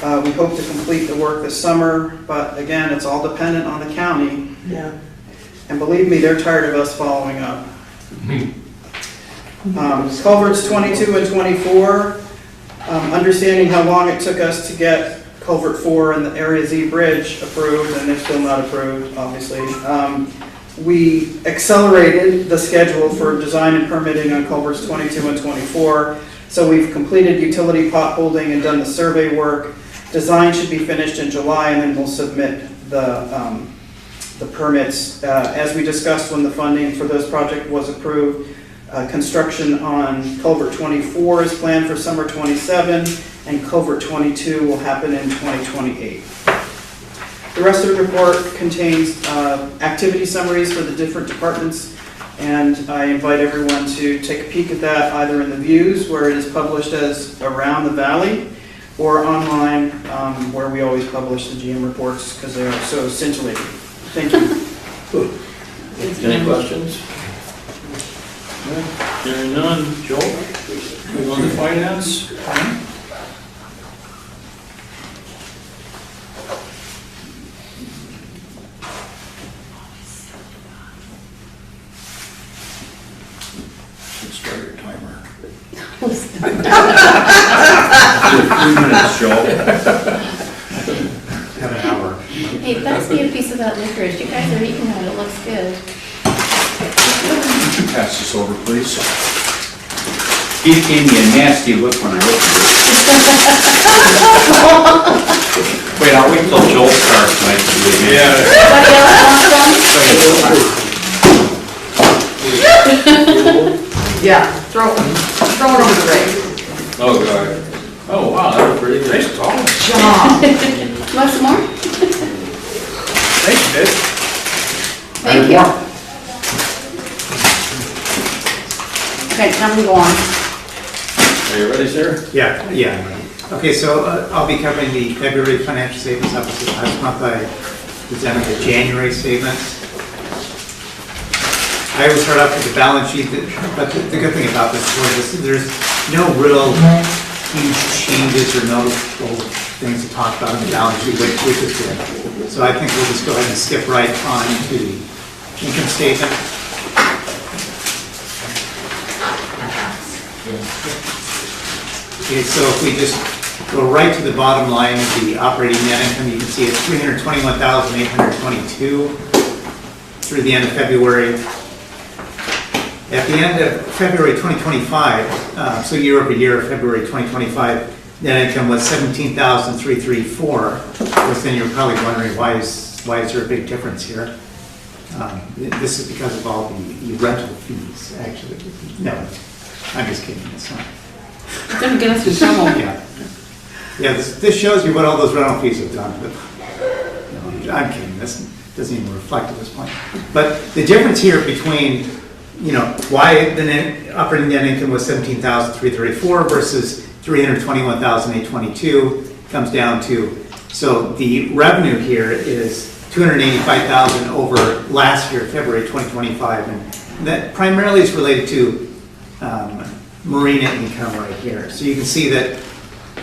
We hope to complete the work this summer, but again, it's all dependent on the county. Yeah. And believe me, they're tired of us following up. Culverts 22 and 24, understanding how long it took us to get culvert 4 and the Area Z bridge approved, and they're still not approved, obviously. We accelerated the schedule for design and permitting on culverts 22 and 24. So we've completed utility pot holding and done the survey work. Design should be finished in July, and then we'll submit the permits. As we discussed when the funding for this project was approved, construction on culvert 24 is planned for summer 27, and culvert 22 will happen in 2028. The rest of the report contains activity summaries for the different departments, and I invite everyone to take a peek at that either in the views where it is published as Around the Valley, or online where we always publish the GM reports because they are so scintillating. Thank you. Any questions? Hearing none. Joel, move on to finance. Should start your timer. 3 minutes, Joel. Have an hour. Hey, pass me a piece of that licorice. You guys are eating that. It looks good. Would you pass this over, please? He gave me a nasty look when I opened it. Wait, I'll wait till Joel starts. Yeah. Anybody else want some? Yeah, throw it over the rail. Oh, God. Oh, wow, that was pretty good. Nice job. Want some more? Thanks, Dave. Thank you. Okay, time to go on. Are you ready, sir? Yeah. Okay, so I'll be covering the February financial statements. Obviously, last month I presented the January statements. I always start off with the balance sheet, but the good thing about this is there's no real huge changes or notable things to talk about in the balance sheet, which is good. So I think we'll just go ahead and skip right on to the income statement. Okay, so if we just go right to the bottom line of the operating net income, you can see it's $321,822 through the end of February. At the end of February 2025, so year over year, February 2025, net income was $17,334. Of course, then you're probably wondering why is there a big difference here? This is because of all the rental fees, actually. No, I'm just kidding. It's not. Don't get us in trouble. Yeah. This shows you what all those rental fees have done. But no, I'm kidding. This doesn't even reflect at this point. But the difference here between why the operating net income was $17,334 versus $321,822 comes down to, so the revenue here is $285,000 over last year, February 2025, and that primarily is related to marina income right here. So you can see that,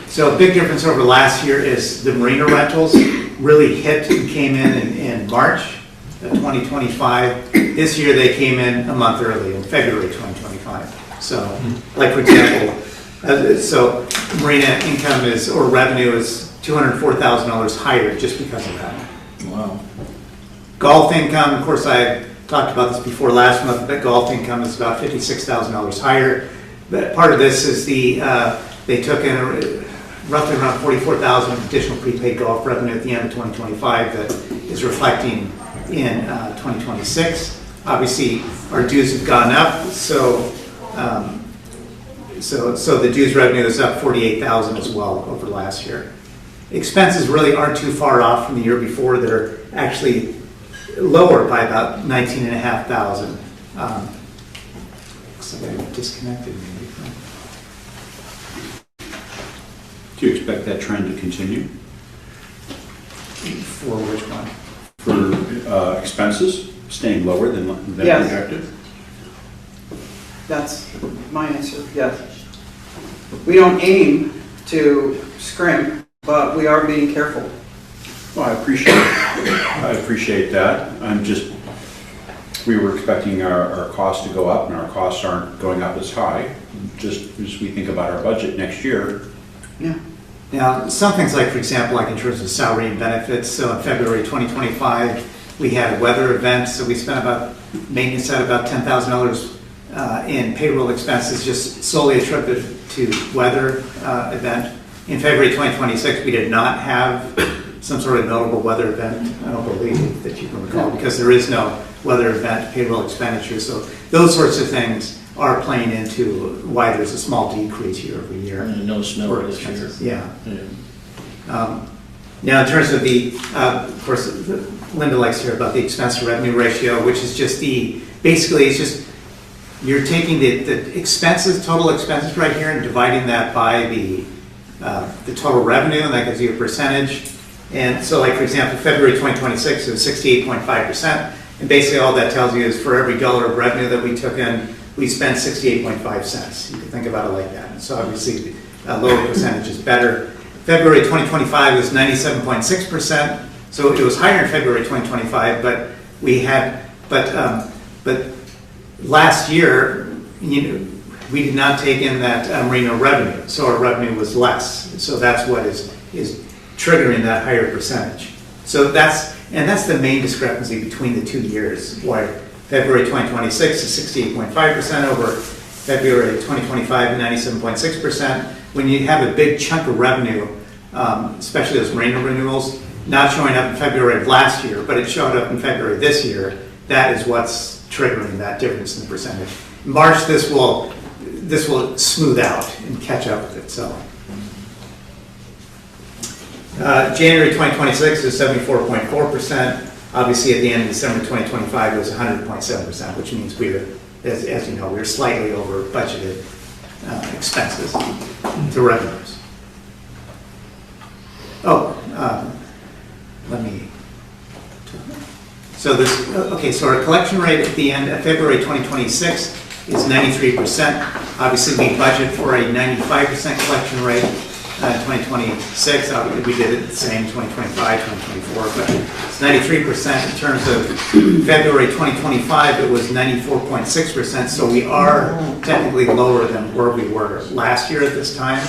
so a big difference over last year is the marina rentals really hit and came in March of 2025. This year they came in a month early, in February 2025. So, like for example, so marina income or revenue is $204,000 higher just because of that. Wow. Golf income, of course, I talked about this before last month, but golf income is about $56,000 higher. But part of this is they took in roughly around $44,000 additional prepaid golf revenue at the end of 2025 that is reflecting in 2026. Obviously, our dues have gone up, so the dues revenue is up $48,000 as well over last year. Expenses really aren't too far off from the year before. They're actually lower by about $19,500. Looks like I disconnected maybe. Do you expect that trend to continue? For which one? For expenses staying lower than Yes. projected? That's my answer, yes. We don't aim to scrimp, but we are being careful. Well, I appreciate that. We were expecting our costs to go up, and our costs aren't going up as high. Just as we think about our budget next year. Yeah. Now, some things like, for example, like in terms of salary and benefits, so in February 2025, We had a weather event, so we spent maintenance at about $10,000 in payroll expenses just solely attributed to weather event. In February 2026, we did not have some sort of notable weather event, I don't believe that you can recall, because there is no weather event payroll expenditure. So those sorts of things are playing into why there's a small decrease year over year. And no snow this year. Yeah. Now, in terms of the, of course, Linda likes to hear about the expense to revenue ratio, which is just basically it's just, you're taking the expenses, total expenses right here and dividing that by the total revenue, and that gives you a percentage. And so, like, for example, February 2026 it was 68.5%, and basically all that tells you is for every dollar of revenue that we took in, we spent 68.5 cents. You can think about it like that. And so obviously a lower percentage is better. February 2025 was 97.6%, so it was higher in February 2025, but last year, we did not take in that marina revenue, so our revenue was less. So that's what is triggering that higher percentage. So that's the main discrepancy between the 2 years, why February 2026 is 68.5% over February 2025, 97.6%. When you have a big chunk of revenue, especially those marina renewals, not showing up in February of last year, but it showed up in February this year, that is what's triggering that difference in the percentage. In March, this will smooth out and catch up with itself. January 2026 is 74.4%. Obviously, at the end of December 2025, it was 100.7%, which means as you know, we were slightly over budgeted expenses to revenues. So our collection rate at the end of February 2026 is 93%. Obviously, we budget for a 95% collection rate in 2026. We did it the same 2025, 2024, but it's 93%. In terms of February 2025, it was 94.6%, so we are technically lower than where we were last year at this time.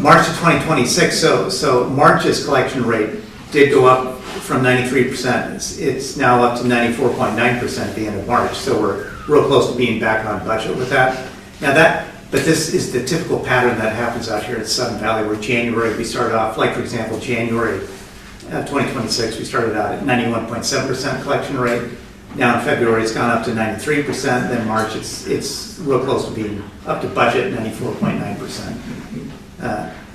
March of 2026, so March's collection rate did go up from 93%. It's now up to 94.9% at the end of March, so we're real close to being back on budget with that. But this is the typical pattern that happens out here at Sun Valley, where January we started off, like for example, January 2026, we started out at 91.7% collection rate. Now in February it's gone up to 93%, then March it's real close to being up to budget, 94.9%.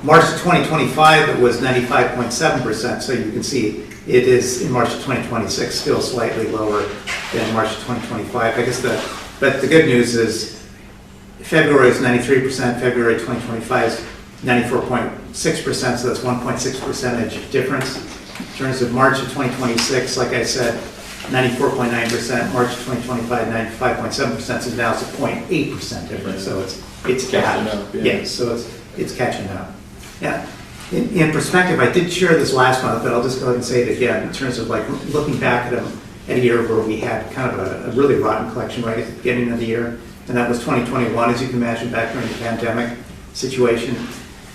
March of 2025 it was 95.7%, so you can see it is in March of 2026 still slightly lower than March of 2025. I guess but the good news is February is 93%, February 2025 is 94.6%, so that's 1.6 percentage difference. In terms of March of 2026, like I said, 94.9%, March of 2025, 95.7%, so now it's a 0.8% difference, so it's catching up. Yeah, so it's catching up. Yeah. In perspective, I did share this last month, but I'll just go ahead and say it again, in terms of like looking back at a year where we had kind of a really rotten collection rate at the beginning of the year, and that was 2021, as you can imagine, back during the pandemic situation.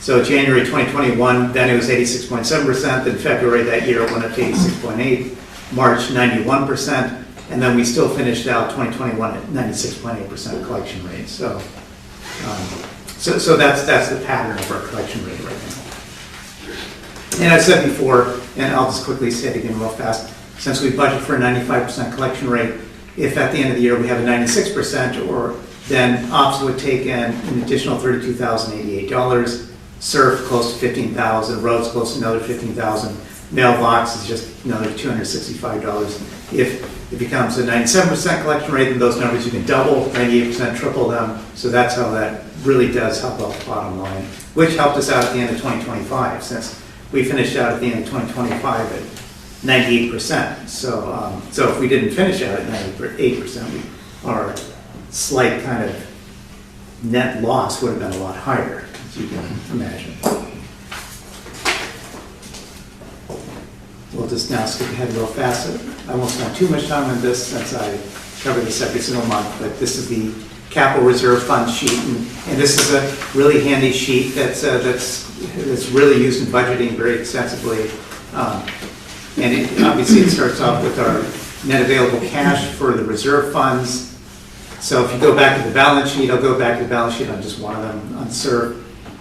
So January 2021, then it was 86.7%, then February that year it went up to 86.8%, March 91%, and then we still finished out 2021 at 96.8% collection rate. So that's the pattern of our collection rate right now. And I said before, and I'll just quickly say it again real fast, since we budget for a 95% collection rate, if at the end of the year we have a 96%, then ops would take in an additional $32,088, surf close to $15,000, roads close to another $15,000, mailbox is just another $265. If it becomes a 97% collection rate, then those numbers you can double, 98%, triple them. So that's how that really does help out the bottom line, which helped us out at the end of 2025, since we finished out at the end of 2025 at 98%. So if we didn't finish out at 98%, our slight kind of net loss would have been a lot higher, as you can imagine. We'll just now skip ahead real fast. I won't spend too much time on this since I covered this every single month, but this is the capital reserve fund sheet, and this is a really handy sheet that's really used in budgeting very extensively. And obviously it starts off with our net available cash for the reserve funds. So if you go back to the balance sheet, I'll go back to the balance sheet on just one of them, on SURF.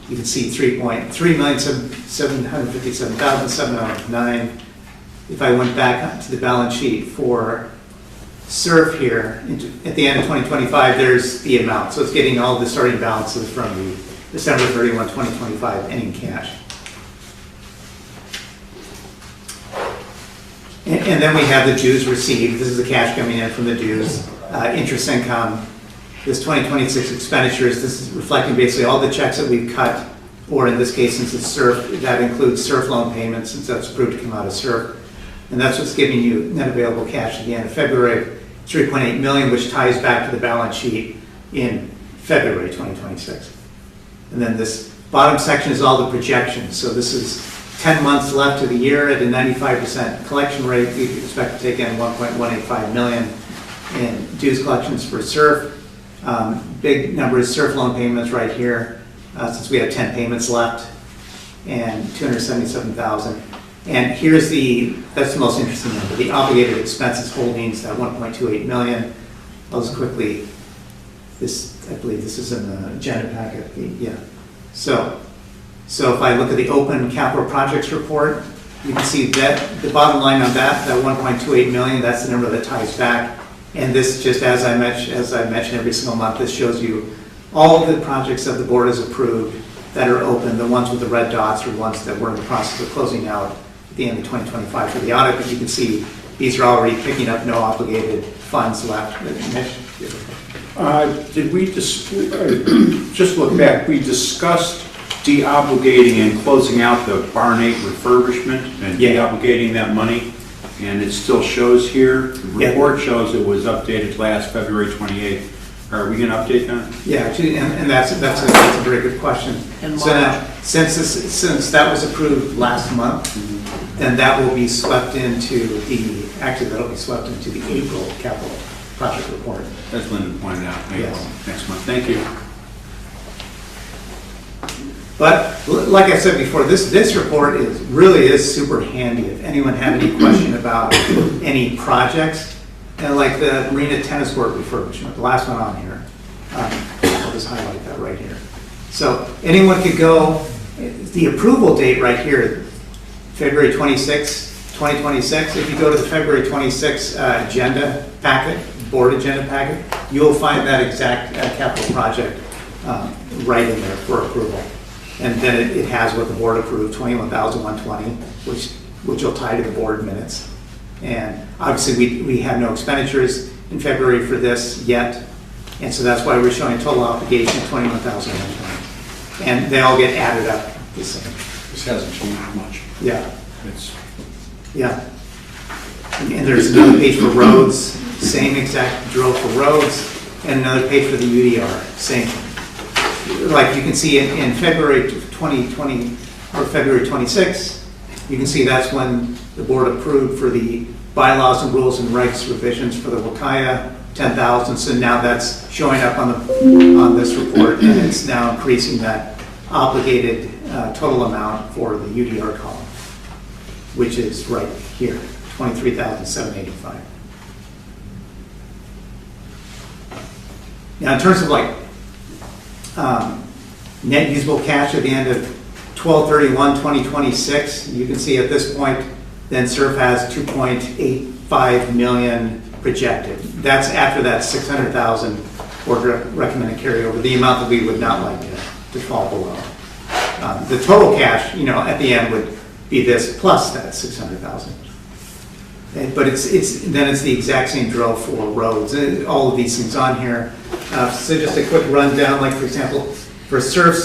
You can see 3,757,709. If I went back to the balance sheet for SURF here, at the end of 2025, there's the amount. So it's getting all the starting balances from the December 31, 2025 ending cash. And then we have the dues received. This is the cash coming in from the dues, interest income. This 2026 expenditures, this is reflecting basically all the checks that we've cut, or in this case, since it's SURF, that includes SURF loan payments, since that's approved to come out of SURF. And that's what's giving you net available cash at the end of February, 3.8 million, which ties back to the balance sheet in February 2026. And then this bottom section is all the projections. So this is 10 months left of the year at a 95% collection rate. We expect to take in 1.185 million in dues collections for SURF. Big number is SURF loan payments right here, since we have 10 payments left, and 277,000. And here's that's the most interesting number, the obligated expenses holdings, that 1.28 million. I'll just quickly, I believe this is in the agenda packet, yeah. So if I look at the open capital projects report, you can see that the bottom line on that 1.28 million, that's the number that ties back. And this, just as I mention every single month, this shows you all of the projects that the board has approved that are open, the ones with the red dots are ones that we're in the process of closing out at the end of 2025 for the audit. But you can see these are already picking up no obligated funds left. Did we just look back, we discussed de-obligating and closing out the Barn 8 refurbishment and de-obligating that money, and it still shows here. The report shows it was updated last February 28th. Are we going to update that? Yeah, actually, and that's a very good question. So now, since that was approved last month, then that will be swept into that'll be swept into the April capital project report. As Linda pointed out, yes. Next month. Thank you. But like I said before, this report really is super handy if anyone had any question about any projects. And like the Marina Tennis Court refurbishment, the last one on here. I'll just highlight that right here. So anyone could go, the approval date right here, February 26, 2026. If you go to the February 26 agenda packet, board agenda packet, you'll find that exact capital project right in there for approval. And then it has what the board approved, 21,120, which will tie to the board minutes. And obviously we have no expenditures in February for this yet. And so that's why we're showing a total obligation of 21,120. And they all get added up the same. This hasn't changed much. Yeah. And there's another page for roads, same exact drill for roads, and another page for the UDR, same. Like you can see in February 2020, or February 26, you can see that's when the board approved for the bylaws and rules and regs revisions for the Wakaya 10,000. So now that's showing up on this report, and it's now increasing that obligated total amount for the UDR column, which is right here, 23,785. Now, in terms of net usable cash at the end of 12/31/2026, you can see at this point, then SURF has 2.85 million projected. That's after that 600,000 board recommended carryover, the amount that we would not like to fall below. The total cash, at the end would be this plus that 600,000. But it's the exact same drill for roads. All of these things on here. So just a quick rundown, like for example, for SURF,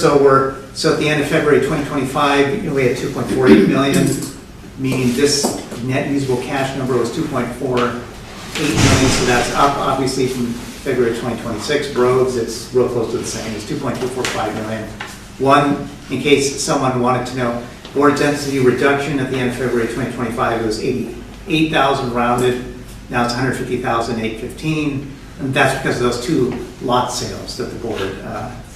so at the end of February 2025, we had 2.48 million, meaning this net usable cash number was 2.48 million, so that's up obviously from February 2026. Roads, it's real close to the same, it's 2.245 million. One, in case someone wanted to know, board density reduction at the end of February 2025, it was 88,000 rounded, now it's 150,815, and that's because of those two lot sales that the board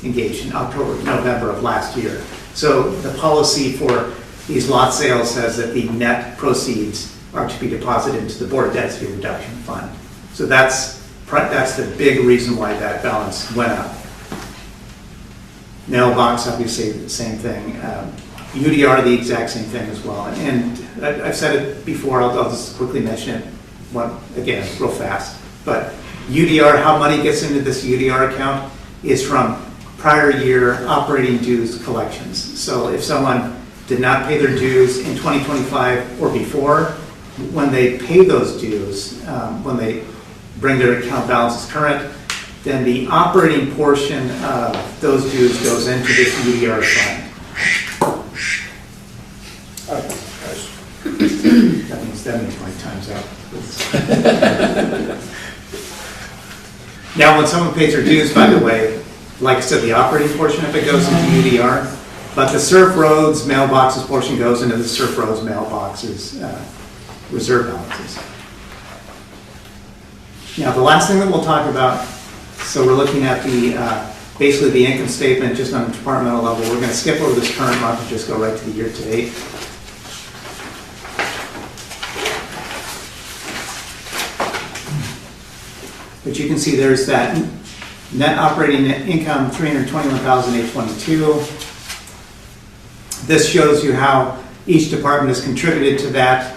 engaged in November of last year. So the policy for these lot sales says that the net proceeds are to be deposited into the Board Density Reduction Fund. So that's the big reason why that balance went up. Mailbox, obviously, the same thing. UDR, the exact same thing as well. And I've said it before, I'll just quickly mention it again, real fast. But UDR, how money gets into this UDR account is from prior year operating dues collections. So if someone did not pay their dues in 2025 or before, when they pay those dues, when they bring their account balances current, then the operating portion of those dues goes into this UDR fund. That means my time's up. Now, when someone pays their dues, by the way, like I said, the operating portion of it goes into UDR, but the Surf Roads mailboxes portion goes into the Surf Roads mailboxes reserve balances. Now, the last thing that we'll talk about, so we're looking at basically the income statement just on a departmental level. We're going to skip over this current month and just go right to the year to date. But you can see there's that net operating income, $321,822. This shows you how each department has contributed to that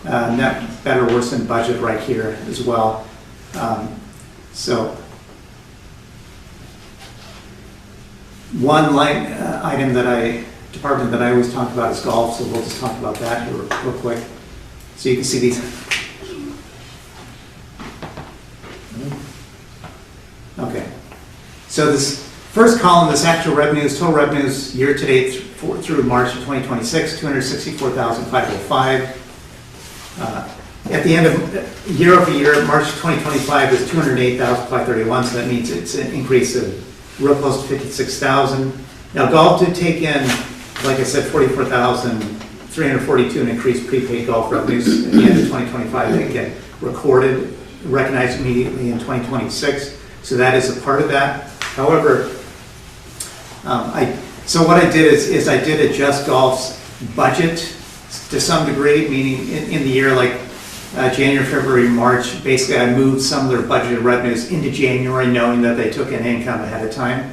net better, worse than budget right here as well. So one line item department that I always talk about is golf, so we'll just talk about that here real quick. So you can see these. Okay, so this first column, this actual revenues, total revenues year to date through March of 2026, $264,505. At the end of year over year, March 2025 is $208,531, so that means it's an increase of real close to 56,000. Now golf did take in, like I said, 44,342 in increased prepaid golf revenues at the end of 2025. They get recorded, recognized immediately in 2026. So that is a part of that. However, so what I did is I did adjust golf's budget to some degree, meaning in the year like January, February, March, basically I moved some of their budgeted revenues into January knowing that they took in income ahead of time.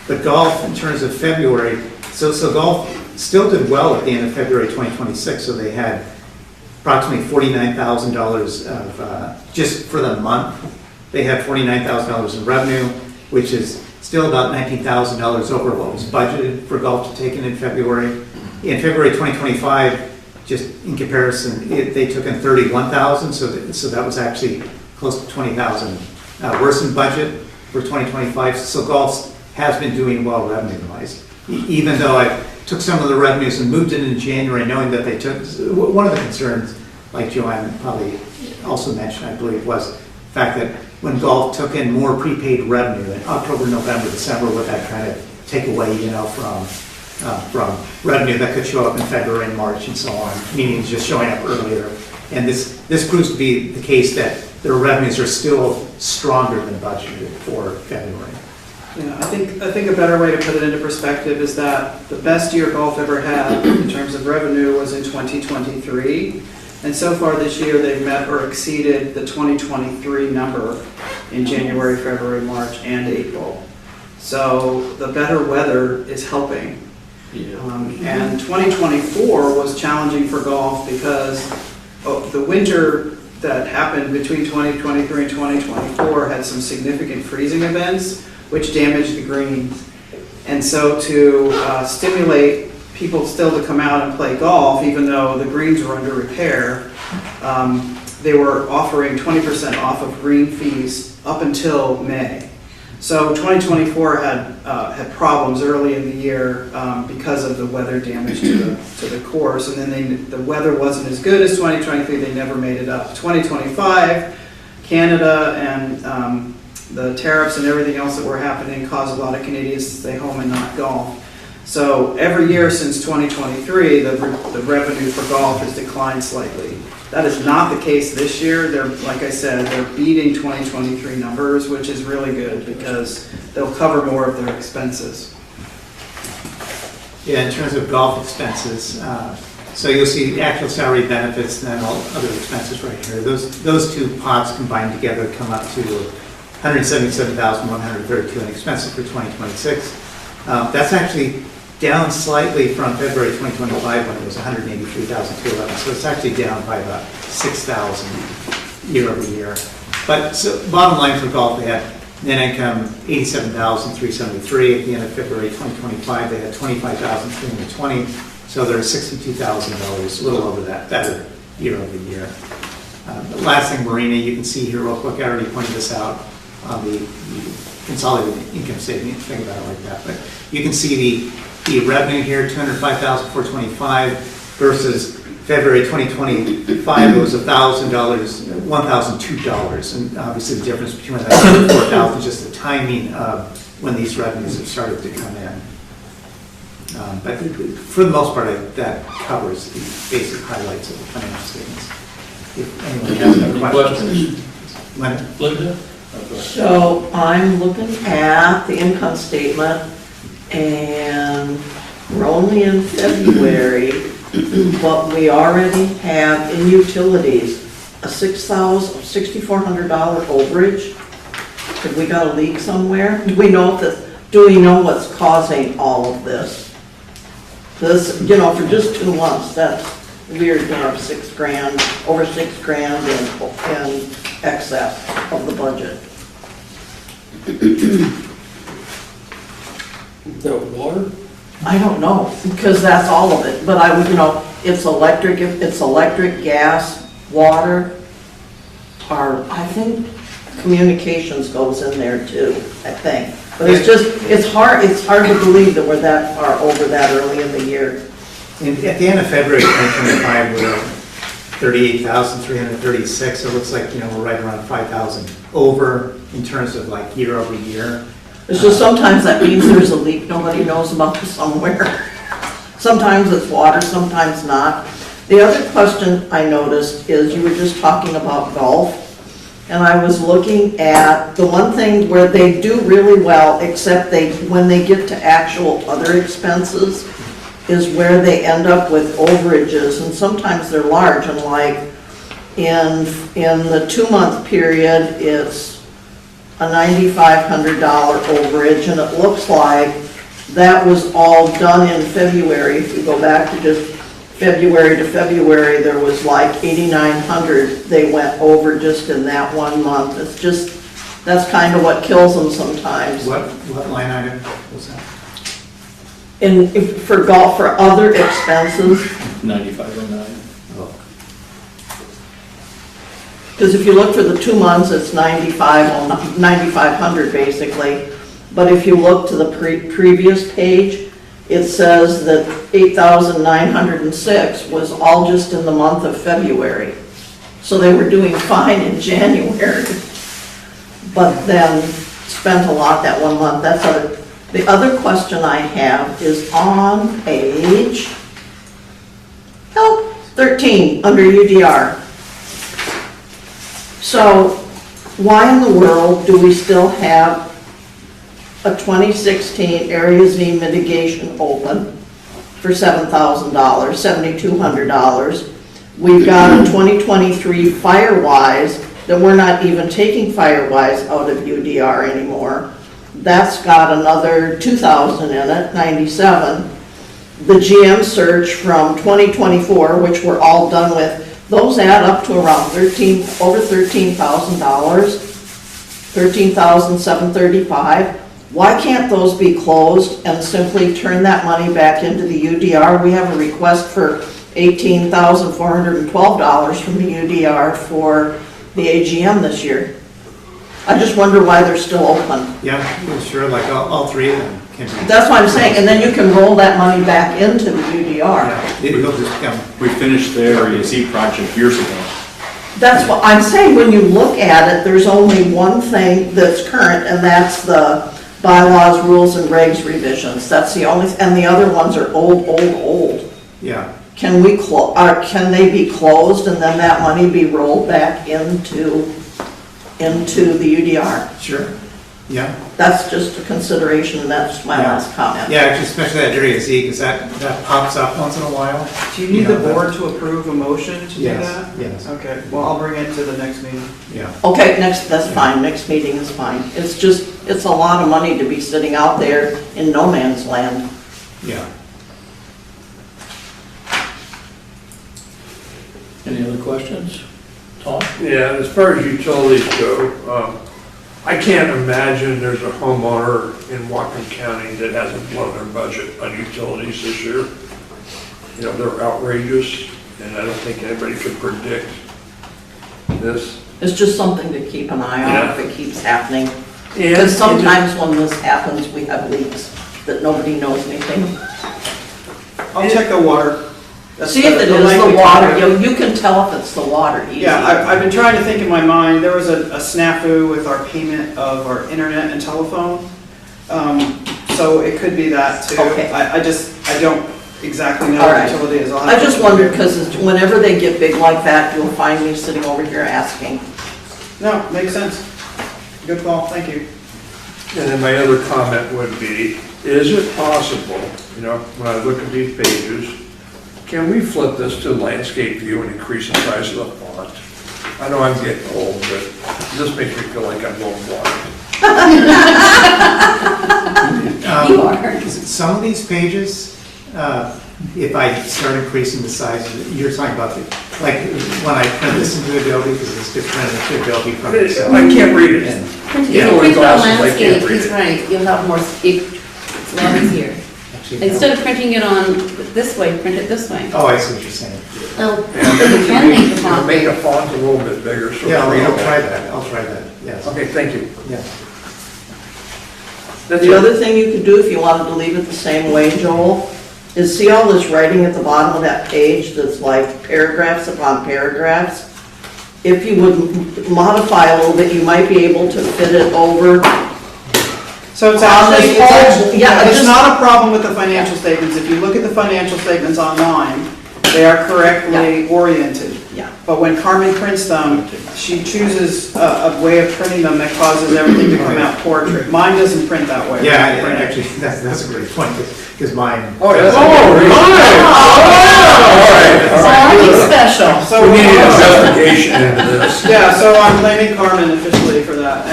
But golf, in terms of February, so golf still did well at the end of February 2026, so they had approximately $49,000 of, just for the month, they had $49,000 in revenue, which is still about $19,000 over what was budgeted for golf to take in February. In February 2025, just in comparison, they took in $31,000, so that was actually close to $20,000 worse than budget for 2025. So golf has been doing well revenue-wise, even though I took some of the revenues and moved it into January, knowing that they took. One of the concerns, like Joanne probably also mentioned, I believe, was the fact that when golf took in more prepaid revenue in October, November, December, would that kind of take away, from revenue that could show up in February and March and so on, meaning just showing up earlier. And this proves to be the case that their revenues are still stronger than budgeted for February. Yeah, I think a better way to put it into perspective is that the best year golf ever had in terms of revenue was in 2023. And so far this year, they've met or exceeded the 2023 number in January, February, March, and April. So the better weather is helping. And 2024 was challenging for golf because the winter that happened between 2023 and 2024 had some significant freezing events, which damaged the greens. And so to stimulate people still to come out and play golf, even though the greens were under repair, they were offering 20% off of green fees up until May. So 2024 had problems early in the year because of the weather damage to the course, and then the weather wasn't as good as 2023. They never made it up. 2025, Canada and the tariffs and everything else that were happening caused a lot of Canadians to stay home and not golf. So every year since 2023, the revenue for golf has declined slightly. That is not the case this year. Like I said, they're beating 2023 numbers, which is really good because they'll cover more of their expenses. Yeah, in terms of golf expenses, So you'll see actual salary benefits and then all other expenses right here. Those two pots combined together come up to $177,132 in expenses for 2026. That's actually down slightly from February 2025 when it was $183,211. So it's actually down by about $6,000 year over year. But so bottom line for golf, they had net income $87,373. At the end of February 2025, they had $25,320. So they're $62,000, a little over that, better year over year. The last thing, Marina, you can see here real quick, I already pointed this out on the consolidated income statement, think about it like that. But you can see the revenue here, $205,425 versus February 2025, it was $1,002. And obviously the difference between that and $4,000 is just the timing of when these revenues have started to come in. But for the most part, that covers the basic highlights of the financial statements. If anyone has any questions. Linda? So I'm looking at the income statement, and we're only in February, but we already have in utilities a $6,400 overage. Have we got a leak somewhere? Do we know what's causing all of this? This, for just 2 months, that's weird to have $6,000, over $6,000 in excess of the budget. The water? I don't know, because that's all of it, but it's electric, gas, water, I think communications goes in there too, I think. But it's hard to believe that we're that far over that early in the year. At the end of February 2025, we're $38,336, so it looks like, we're right around 5,000 over in terms of like year over year. It's just sometimes that means there's a leak nobody knows about somewhere. Sometimes it's water, sometimes not. The other question I noticed is you were just talking about golf, and I was looking at the one thing where they do really well, except when they get to actual other expenses, is where they end up with overages, and sometimes they're large, and like in the 2-month period, it's a $9,500 overage, and it looks like that was all done in February. If you go back to just February to February, there was like $8,900 they went over just in that 1 month. It's just, that's kind of what kills them sometimes. What line item was that? For golf, for other expenses. 9509. Because if you look for the 2 months, it's $9,500 basically. But if you look to the previous page, it says that $8,906 was all just in the month of February. So they were doing fine in January, but then spent a lot that 1 month. The other question I have is on page 13 under UDR. So why in the world do we still have a 2016 Area Z mitigation open for $7,000, $7,200? We've got a 2023 Firewise that we're not even taking Firewise out of UDR anymore. That's got another $2,000 in it, $97,000. The GM search from 2024, which we're all done with, those add up to around over $13,000, $13,735. Why can't those be closed and simply turn that money back into the UDR? We have a request for $18,412 from the UDR for the AGM this year. I just wonder why they're still open. Yeah, sure, like all three of them can be. That's what I'm saying, and then you can roll that money back into the UDR. Yeah, it'll just come. We finished the Area Z project years ago. That's what I'm saying, when you look at it, there's only one thing that's current, and that's the bylaws, rules, and regs revisions. That's the only, and the other ones are old. Yeah. Can they be closed and then that money be rolled back into the UDR? Sure. Yeah. That's just a consideration, and that's my Yeah. last comment. Yeah, actually, especially that area Z, because that pops up once in a while. Do you need the board to approve a motion to do Yes, that? yes. Okay, well, I'll bring it to the next meeting. Yeah. Okay, that's fine, next meeting is fine. It's just, it's a lot of money to be sitting out there in no man's land. Yeah. Any other questions? Tom? Yeah, as far as utilities go, I can't imagine there's a homeowner in Whatcom County that hasn't blown their budget on utilities this year. You know, they're outrageous, and I don't think anybody could predict this. It's just something to keep an eye on if it keeps happening. And- Because sometimes when this happens, we have leaks that nobody knows anything. I'll check the water. That's See if it is likely the water, cause. you can tell if it's the water easy. Yeah, I've been trying to think in my mind, there was a snafu with our payment of our internet and telephone. So it could be that too. Okay. I don't exactly know All what right. utility is. I just wondered, because whenever they get big like that, you'll find me sitting over here asking. No, makes sense. Good call, thank you. And then my other comment would be, is it possible, you know, when I look at these pages, can we flip this to landscape view and increase the size of the font? I know I'm getting old, but this makes me feel like I'm going blind. You are. Some of these pages, if I start increasing the size, you're talking about the, like, when I print this into Adobe, because it's different into Adobe from Excel. I can't read it. Print Yeah, it with on glasses, I landscape, can't read he's it. right, you'll have more, it's a lot easier. Instead of printing it on this way, print it this way. Oh, I see what you're saying. Oh, you can make the font Make the bigger. font a little bit bigger. So Yeah, it's I'll readable. try that, I'll try that, yes. Okay, thank you. Yeah. That's The it. other thing you could do, if you wanted to leave it the same way, Joel, is see all this writing at the bottom of that page that's like paragraphs upon paragraphs? If you would modify a little bit, you might be able to fit it over. So it's On actually, this whole- yeah, it's just- not a problem with the financial statements. If you look at the financial statements online, they are correctly oriented. Yeah. But when Carmen prints them, she chooses a way of printing them that causes everything to come out portrait. Mine doesn't print that way. Yeah, actually, that's a great point, because mine. Oh, yeah. Something special. So We need an investigation into this. Yeah, so I'm blaming Carmen officially for that.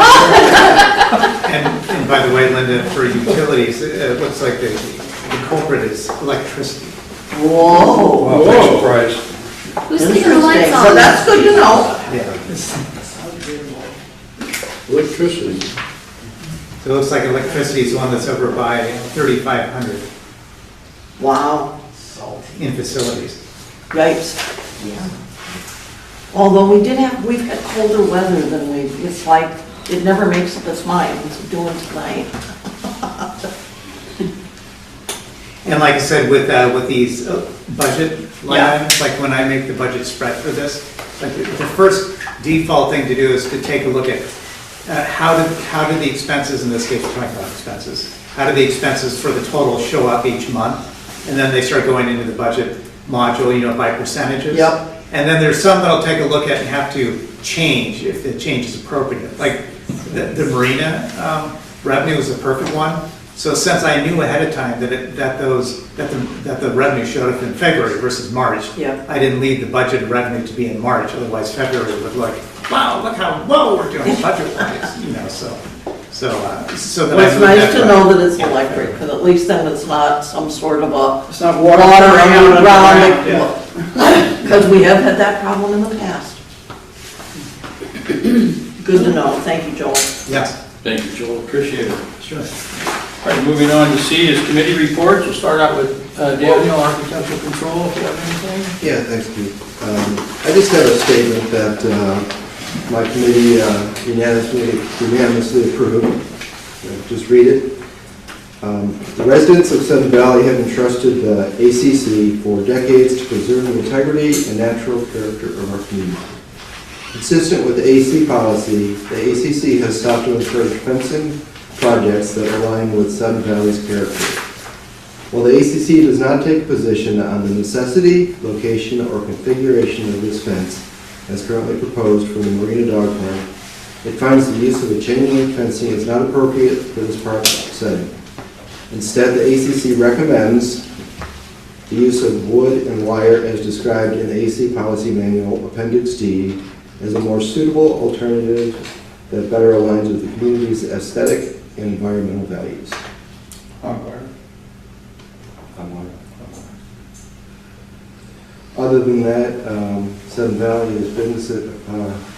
And by the way, Linda, for utilities, it looks like the culprit is electricity. Whoa. Wow, big surprise. Who's keeping the lights Interesting, on? so that's good to know. Yeah. Electricity. So it looks like electricity is the one that's over by 3,500 Wow, in facilities. yikes. Although we've had colder weather than it's like, it never makes up its mind, it's doing tonight. And like I said, with these budget line Yeah. items, like when I make the budget spread for this, like the first default thing to do is to take a look at how did the expenses, in this case, we're talking about expenses, how do the expenses for the total show up each month? And then they start going into the budget module, you know, by percentages. Yep. And then there's some that I'll take a look at and have to change if the change is appropriate. Like the marina revenue is a perfect one. So since I knew ahead of time that the revenue showed up in February versus March, Yep. I didn't leave the budgeted revenue to be in March. Otherwise, February would look, wow, look how well we're doing budget-wise, you know. So that Well, I it's moved nice that to back. know that it's electric, because at least then it's not some sort of a It's not water water underground. yeah. Because we have had that problem in the past. Good to know, thank you, Joel. Yes. Thank you, Joel, appreciate it. Sure. All right, moving on to C is committee reports. We'll start out with Daniel, Architectural Control, if you have anything. Yeah, thanks, Keith. I just have a statement that my committee unanimously approved. Just read it. The residents of Sun Valley have entrusted the ACC for decades to preserve the integrity and natural character of our community. Consistent with the AC policy, the ACC has sought to encourage fencing projects that align with Sun Valley's character. While the ACC does not take a position on the necessity, location, or configuration of this fence as currently proposed for the Marina Dog Park, It finds the use of a chain link fencing is not appropriate for this park setting. Instead, the ACC recommends the use of wood and wire as described in the AC Policy Manual Appendix D as a more suitable alternative that better aligns with the community's aesthetic and environmental values. Other than that, Seven Valley is business,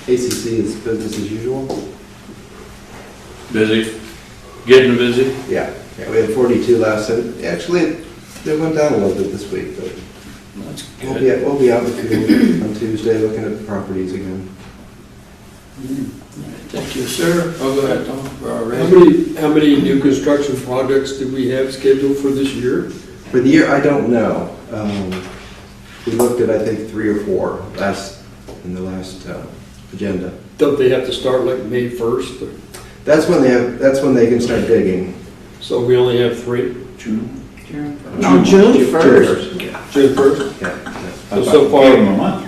ACC is business as usual. Busy? Getting busy? Yeah, we had 42 last time. Actually, it went down a little bit this week, but That's we'll good. be out in the field on Tuesday looking at the properties again. Thank you, sir. Oh, go ahead, Tom. How many new construction projects do we have scheduled for this year? For the year, I don't know. We looked at, I think, 3 or 4 in the last agenda. Don't they have to start like May 1st? That's when they can start digging. So we only have 3? June. No, June 1st. June 1st? Yeah. So far, Give them a month.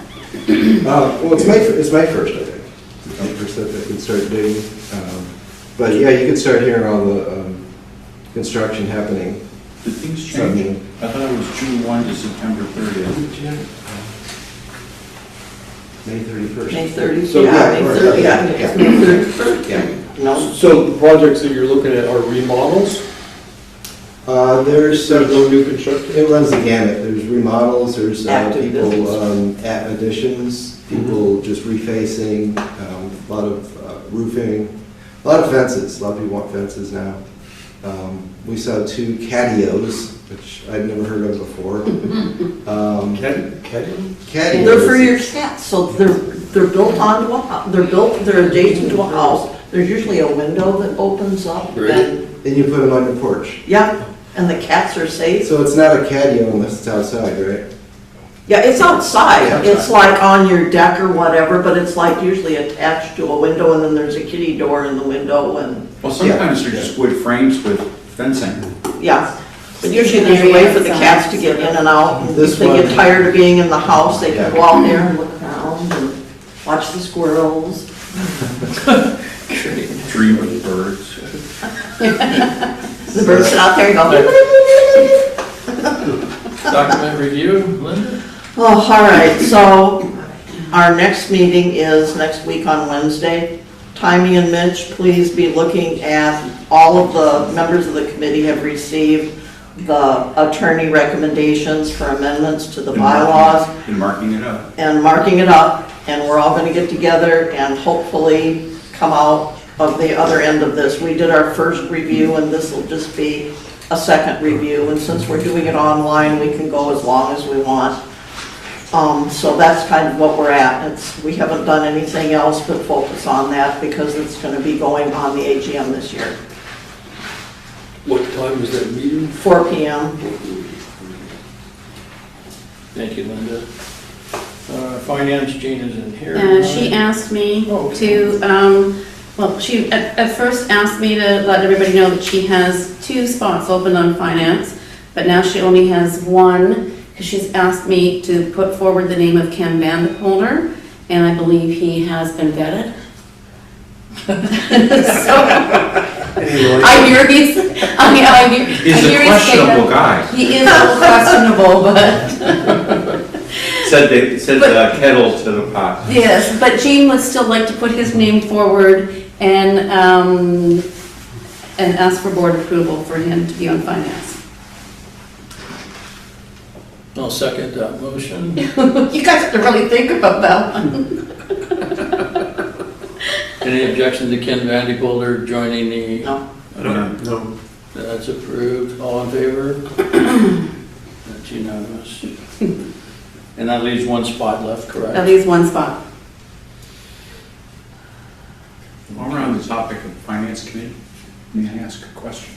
Well, it's May 1st, I think. It's May 1st that they can start digging. But yeah, you can start hearing all the construction happening. Did things change? I thought it was June 1 to September 30th. May 31st. May 30th, So, yeah, yeah, May 30th, yeah, it's May 31st. Yeah. No, so the projects that you're looking at are remodels? There's no new construction? It runs the gamut. There's remodels, there's Active people business. at additions, people just refacing, a lot of roofing, a lot of fences. A lot of people want fences now. We saw 2 catios, which I'd never heard of before. Catios. they're for your cats, so they're built onto a house, they're adjacent to a house. There's usually a window that opens up and, And you put them on your porch. yeah, and the cats are safe. So it's not a catio unless it's outside, right? Yeah, it's outside. It's like on your deck or whatever, but it's like usually attached to a window and then there's a kitty door in the window and, Well, sometimes they're just wood frames with fencing. yeah. But usually there's a way for the cats to get in and out. And if they get tired of being in the house, they can go out there and look around and watch the squirrels. Dream with birds. The birds sit out there and go. Document review, Linda? Oh, all right, so our next meeting is next week on Wednesday. Timing and Mitch, please be looking at, all of the members of the committee have received the attorney recommendations for amendments to the bylaws And marking it up. and marking it up, and we're all gonna get together and hopefully come out of the other end of this. We did our first review and this will just be a second review, and since we're doing it online, we can go as long as we want. So that's kind of what we're at. We haven't done anything else but focus on that because it's gonna be going on the AGM this year. What time is that meeting? 4 p.m. Thank you, Linda. Finance, Jean is in here. She asked me to, well, she at first asked me to let everybody know that she has 2 spots open on finance, but now she only has 1, because she's asked me to put forward the name of Ken Vanderpoler, and I believe he has been vetted. I hear he's He's a questionable guy. He is a little questionable, but. Said kettle to the pot. Yes, but Jean would still like to put his name forward and ask for board approval for him to be on finance. I'll second that motion. You guys have to really think about that one. Any objection to Ken Vanderpoler joining the? No. No. That's approved. All in favor? That's unanimous. And that leaves 1 spot left, correct? That leaves 1 spot. While we're on the topic of finance committee, may I ask a question?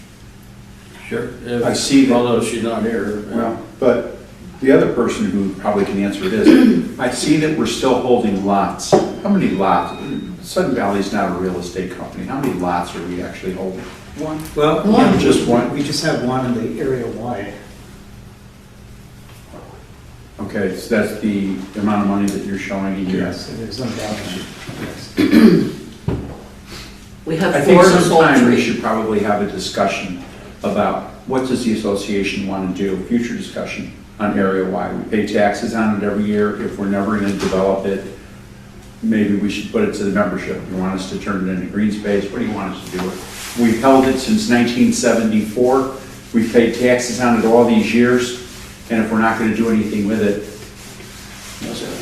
Sure. I see that. Although she's not here. Well, but the other person who probably can answer it is, I see that we're still holding lots. How many lots? Sudden Valley's not a real estate company. How many lots are we actually holding? 1. Well, One. Just one? We just have 1 in the area wide. Okay, so that's the amount of money that you're showing a year? Yes, it is undoubtedly. Yes. We have I think 4 sold sometime we 3. should probably have a discussion about what does the association want to do, future discussion on area-wide. We pay taxes on it every year. If we're never going to develop it, maybe we should put it to the membership. You want us to turn it into green space? What do you want us to do with it? We've held it since 1974. We've paid taxes on it all these years, and if we're not going to do anything with it,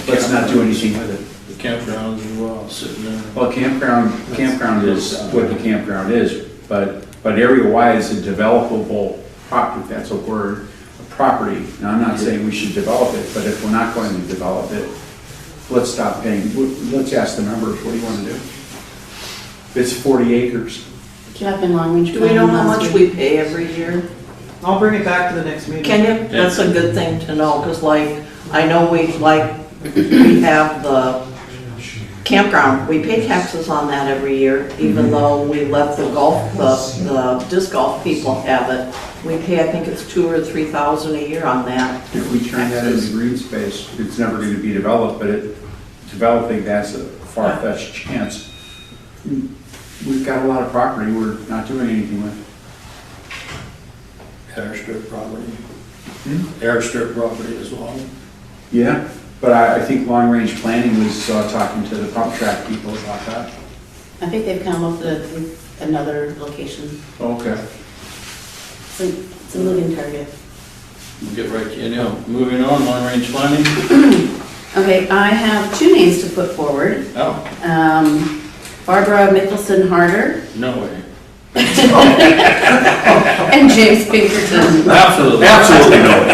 let's not do anything with it. The campgrounds as well, sitting there. Well, campground is what the campground is, but area-wide is a developable property, if that's a word, a property. Now, I'm not saying we should develop it, but if we're not going to develop it, let's stop paying. Let's ask the members, what do you want to do? It's 40 acres. Jeff in long range. Do we know how much we pay every year? I'll bring it back to the next meeting. Can you? That's a good thing to know, because like, I know we have the campground, we pay taxes on that every year, even though we let the disc golf people have it. We pay, I think it's $2,000 or $3,000 a year on that. If we turn that into green space, it's never going to be developed, but developing that's a far-fetched chance. We've got a lot of property we're not doing anything with. Airstrip property. Airstrip property as well. Yeah, but I think long-range planning was talking to the pump track people about that. I think they've come up with another location. Okay. It's a moving target. We'll get right to you now. Moving on, long-range planning. Okay, I have 2 names to put forward. Oh. Barbara Mickelson Harder No way. and James Pinkerton. Absolutely. Absolutely no way.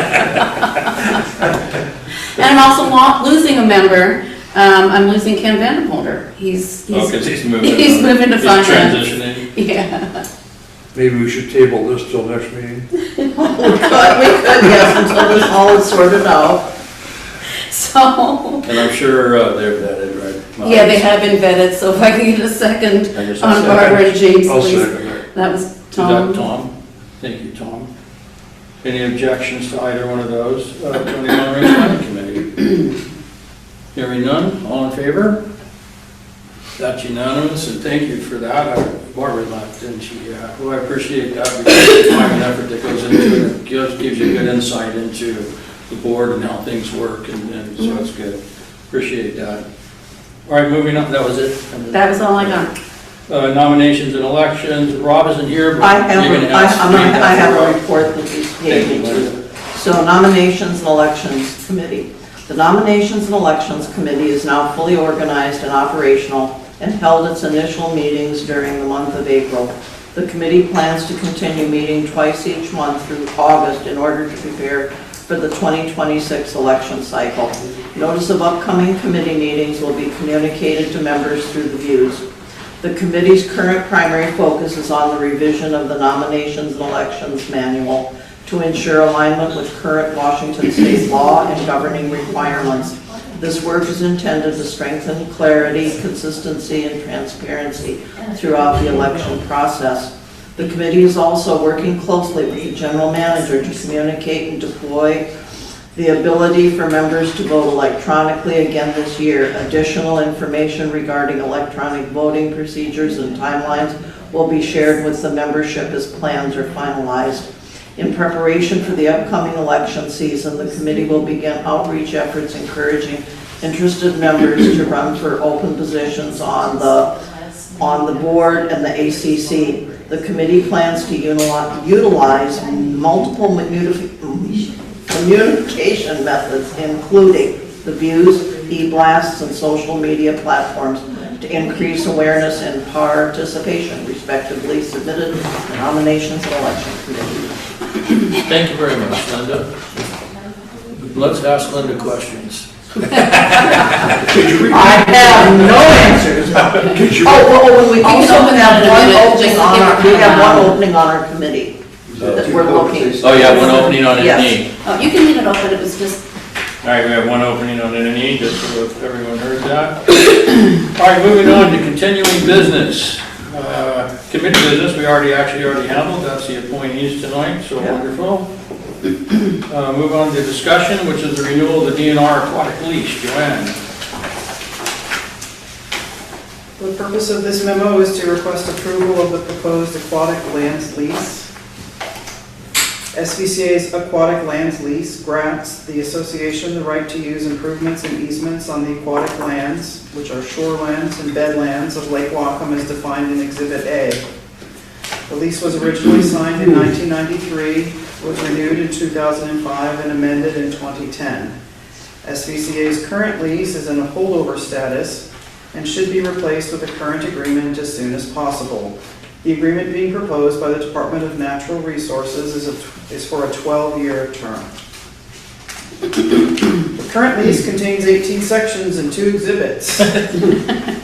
And I'm also losing a member. I'm losing Ken Vanderpolder. He's moving. He's moving to finance. He's transitioning. Yeah. Maybe we should table this till next meeting. We could, yes, until this all is sorted out. So. And I'm sure they're vetted, right? Yeah, they have been vetted, so if I can get a second on Barbara and James, I'll please. second it. That was Is Tom. that Tom? Thank you, Tom. Any objections to either one of those from the long-range planning committee? Hearing none, all in favor? That's unanimous, and thank you for that. Barbara left, didn't she? Yeah. Well, I appreciate that because the time and effort that goes into it gives you good insight into the board and how things work, and so it's good. Appreciate that. All right, moving on. That was it. That was all I got. Nominations and elections. Rob isn't here, but I you're going to ask me that. have a report that he's gave me to. So nominations and elections committee. The nominations and elections committee is now fully organized and operational and held its initial meetings during the month of April. The committee plans to continue meeting twice each month through August in order to prepare for the 2026 election cycle. Notice of upcoming committee meetings will be communicated to members through the views. The committee's current primary focus is on the revision of the nominations and elections manual to ensure alignment with current Washington state law and governing requirements. This work is intended to strengthen clarity, consistency, and transparency throughout the election process. The committee is also working closely with the general manager to communicate and deploy the ability for members to vote electronically again this year. Additional information regarding electronic voting procedures and timelines will be shared with the membership as plans are finalized. In preparation for the upcoming election season, the committee will begin outreach efforts encouraging interested members to run for open positions on the board and the ACC. The committee plans to utilize multiple communication methods, including the views, e-blasts, and social media platforms to increase awareness and participation, respectively, submitted to the nominations and election committee. Thank you very much, Linda. Let's ask Linda questions. I have no answers. When we also have one opening on our committee that we're looking. Oh, yeah, one opening on Yes. NNE. Oh, you can leave it open, it was just, All right, we have one opening on NNE, just so if everyone heard that. All right, moving on to continuing business. Committee business, we already handled, that's the appointees tonight, so wonderful. Move on to discussion, which is the renewal of the DNR Aquatic Lease. Joanne. The purpose of this memo is to request approval of the proposed aquatic lands lease. SVCA's aquatic lands lease grants the association the right to use improvements and easements on the aquatic lands, which are shorelands and bedlands of Lake Wacom as defined in Exhibit A. The lease was originally signed in 1993, was renewed in 2005, and amended in 2010. SVCA's current lease is in a holdover status and should be replaced with a current agreement as soon as possible. The agreement being proposed by the Department of Natural Resources is for a 12-year term. The current lease contains 18 sections and 2 exhibits.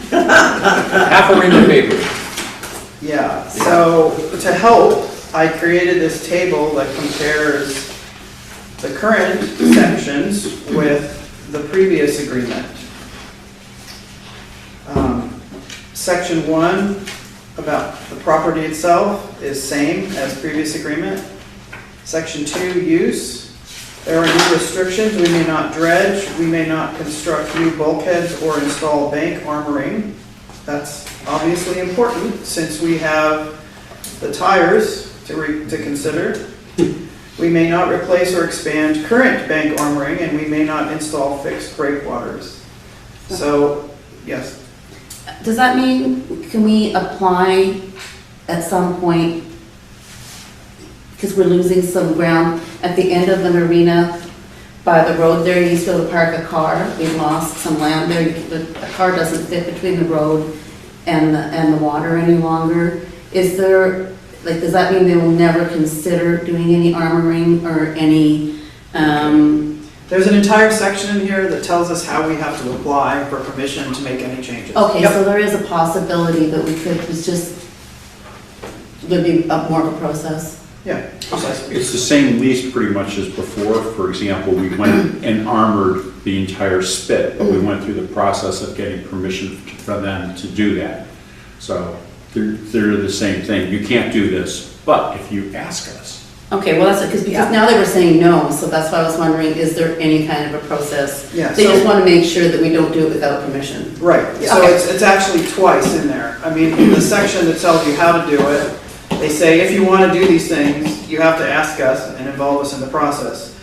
Half a ream of paper. Yeah, so to help, I created this table that compares the current sections with the previous agreement. Section 1 about the property itself is same as previous agreement. Section 2, use. There are new restrictions. We may not dredge, we may not construct new bulkheads or install bank armoring. That's obviously important since we have the tires to consider. We may not replace or expand current bank armoring, and we may not install fixed breakwaters. So, yes. Does that mean, can we apply at some point, because we're losing some ground at the end of the marina by the road there, you used to be able to park a car, we lost some land there, the car doesn't fit between the road and the water any longer. Is there, like, does that mean they will never consider doing any armoring or any, There's an entire section in here that tells us how we have to apply for permission to make any changes. okay, Yep. so there is a possibility that we could, it's just, would be more of a process? Yeah, precisely. It's the same lease pretty much as before. For example, we went and armored the entire spit, but we went through the process of getting permission for them to do that. So they're the same thing. You can't do this, but if you ask us. Okay, well, that's it, because now they were saying no, so that's why I was wondering, is there any kind of a process? Yeah, They so- just want to make sure that we don't do it without permission. Right, so Okay. it's actually twice in there. I mean, in the section that tells you how to do it, they say if you want to do these things, you have to ask us and involve us in the process.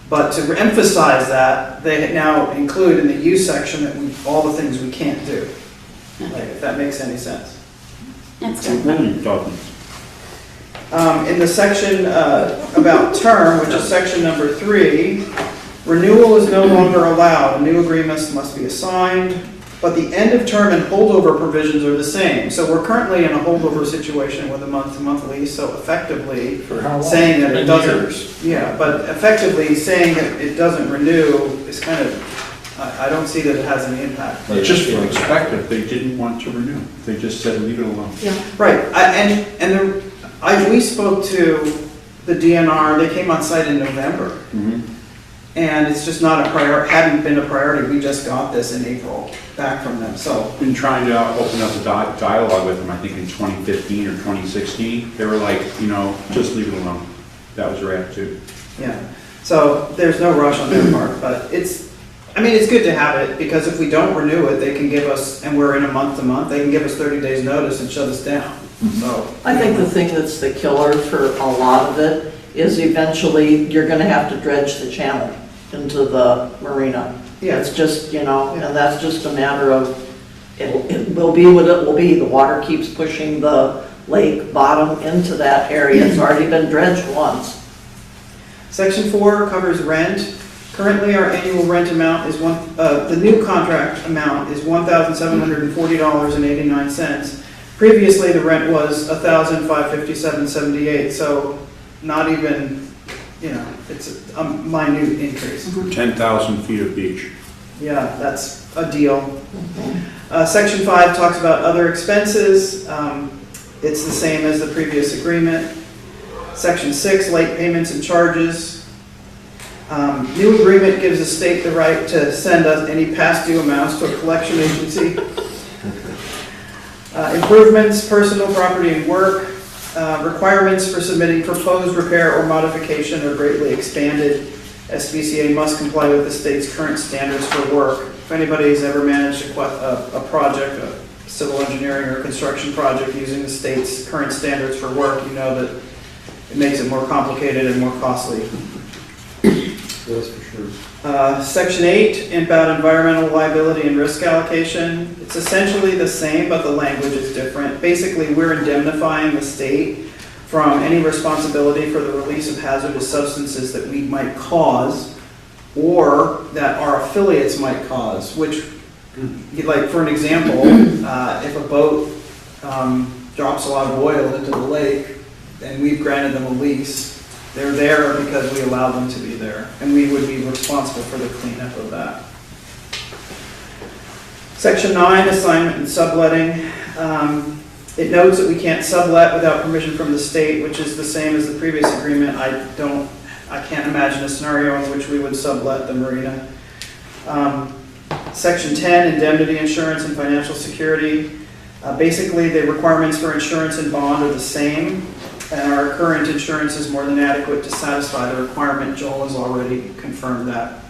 But to emphasize that, they now include in the use section that all the things we can't do. Like, if that makes any sense. That's It really doesn't. In the section about term, which is section number 3, renewal is no longer allowed. New agreements must be assigned, but the end of term and holdover provisions are the same. So we're currently in a holdover situation with a month-to-month lease, so effectively saying that it 10 years. doesn't, yeah, but effectively saying that it doesn't renew is kind of, I don't see that it has any impact. It's just expected. They didn't want to renew. They just said leave it alone. Right, we spoke to the DNR, they came on site in November. And it's just not hadn't been a priority, we just got this in April, back from them, so. Been trying to open up a dialogue with them, I think in 2015 or 2016. They were like, just leave it alone. That was their attitude. Yeah, so there's no rush on their part, but it's good to have it, because if we don't renew it, they can give us, and we're in a month-to-month, they can give us 30 days notice and shut us down, so. I think the thing that's the killer for a lot of it is eventually you're gonna have to dredge the channel into the marina. Yeah. It's just, and that's just a matter of, it will be what it will be. The water keeps pushing the lake bottom into that area. It's already been dredged once. Section 4 covers rent. Currently, our annual rent amount is the new contract amount is $1,740.89. Previously, the rent was $1,557.78, so not even, it's a minute increase. 10,000 feet of beach. Yeah, that's a deal. Section 5 talks about other expenses. It's the same as the previous agreement. Section 6, late payments and charges. New agreement gives the state the right to send us any past due amounts to a collection agency. Improvements, personal property and work. Requirements for submitting proposed repair or modification are greatly expanded. SVCA must comply with the state's current standards for work. If anybody's ever managed a project, civil engineering or construction project using the state's current standards for work, you know that it makes it more complicated and more costly. That's for sure. Section 8, about environmental liability and risk allocation. It's essentially the same, but the language is different. Basically, we're indemnifying the state from any responsibility for the release of hazardous substances that we might cause or that our affiliates might cause, which, like for an example, if a boat drops a lot of oil into the lake and we've granted them a lease, they're there because we allowed them to be there, and we would be responsible for the cleanup of that. Section 9, assignment and subletting. It notes that we can't sublet without permission from the state, which is the same as the previous agreement. I can't imagine a scenario in which we would sublet the marina. Section 10, indemnity insurance and financial security. Basically, the requirements for insurance and bond are the same, and our current insurance is more than adequate to satisfy the requirement. Joel has already confirmed that.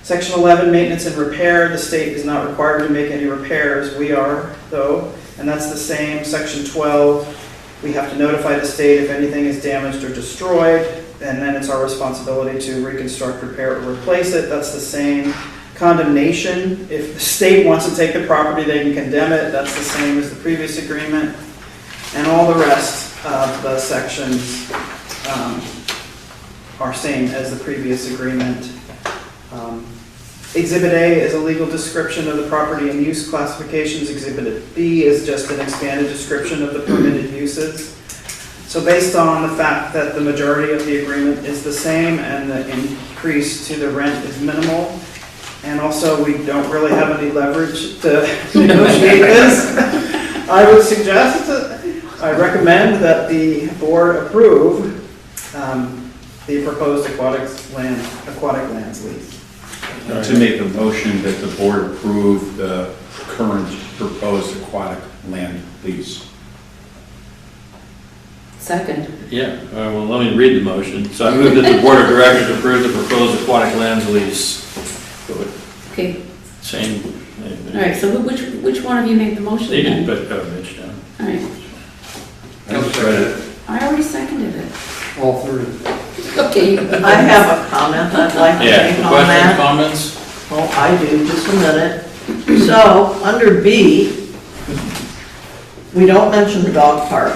Section 11, maintenance and repair. The state is not required to make any repairs. We are, though, and that's the same. Section 12, we have to notify the state if anything is damaged or destroyed, and then it's our responsibility to reconstruct, repair, or replace it. That's the same. Condemnation, if the state wants to take the property, they can condemn it. That's the same as the previous agreement. And all the rest of the sections are same as the previous agreement. Exhibit A is a legal description of the property and use classifications. Exhibit B is just an expanded description of the permitted uses. So based on the fact that the majority of the agreement is the same and the increase to the rent is minimal, and also we don't really have any leverage to negotiate this, I would suggest, I recommend that the board approve the proposed aquatic lands lease. To make a motion that the board approve the current proposed aquatic land lease. Second. Yeah, well, let me read the motion. So I move that the board of directors approve the proposed aquatic lands lease. Okay. Same. All right, so which one of you made the motion? They didn't then? put Mitch down. All right. I just read it. I already seconded it. All three. Okay. I have a comment I'd like to Yeah, make on questions, that. comments? Oh, I do, just a minute. So, under B, we don't mention the dog park.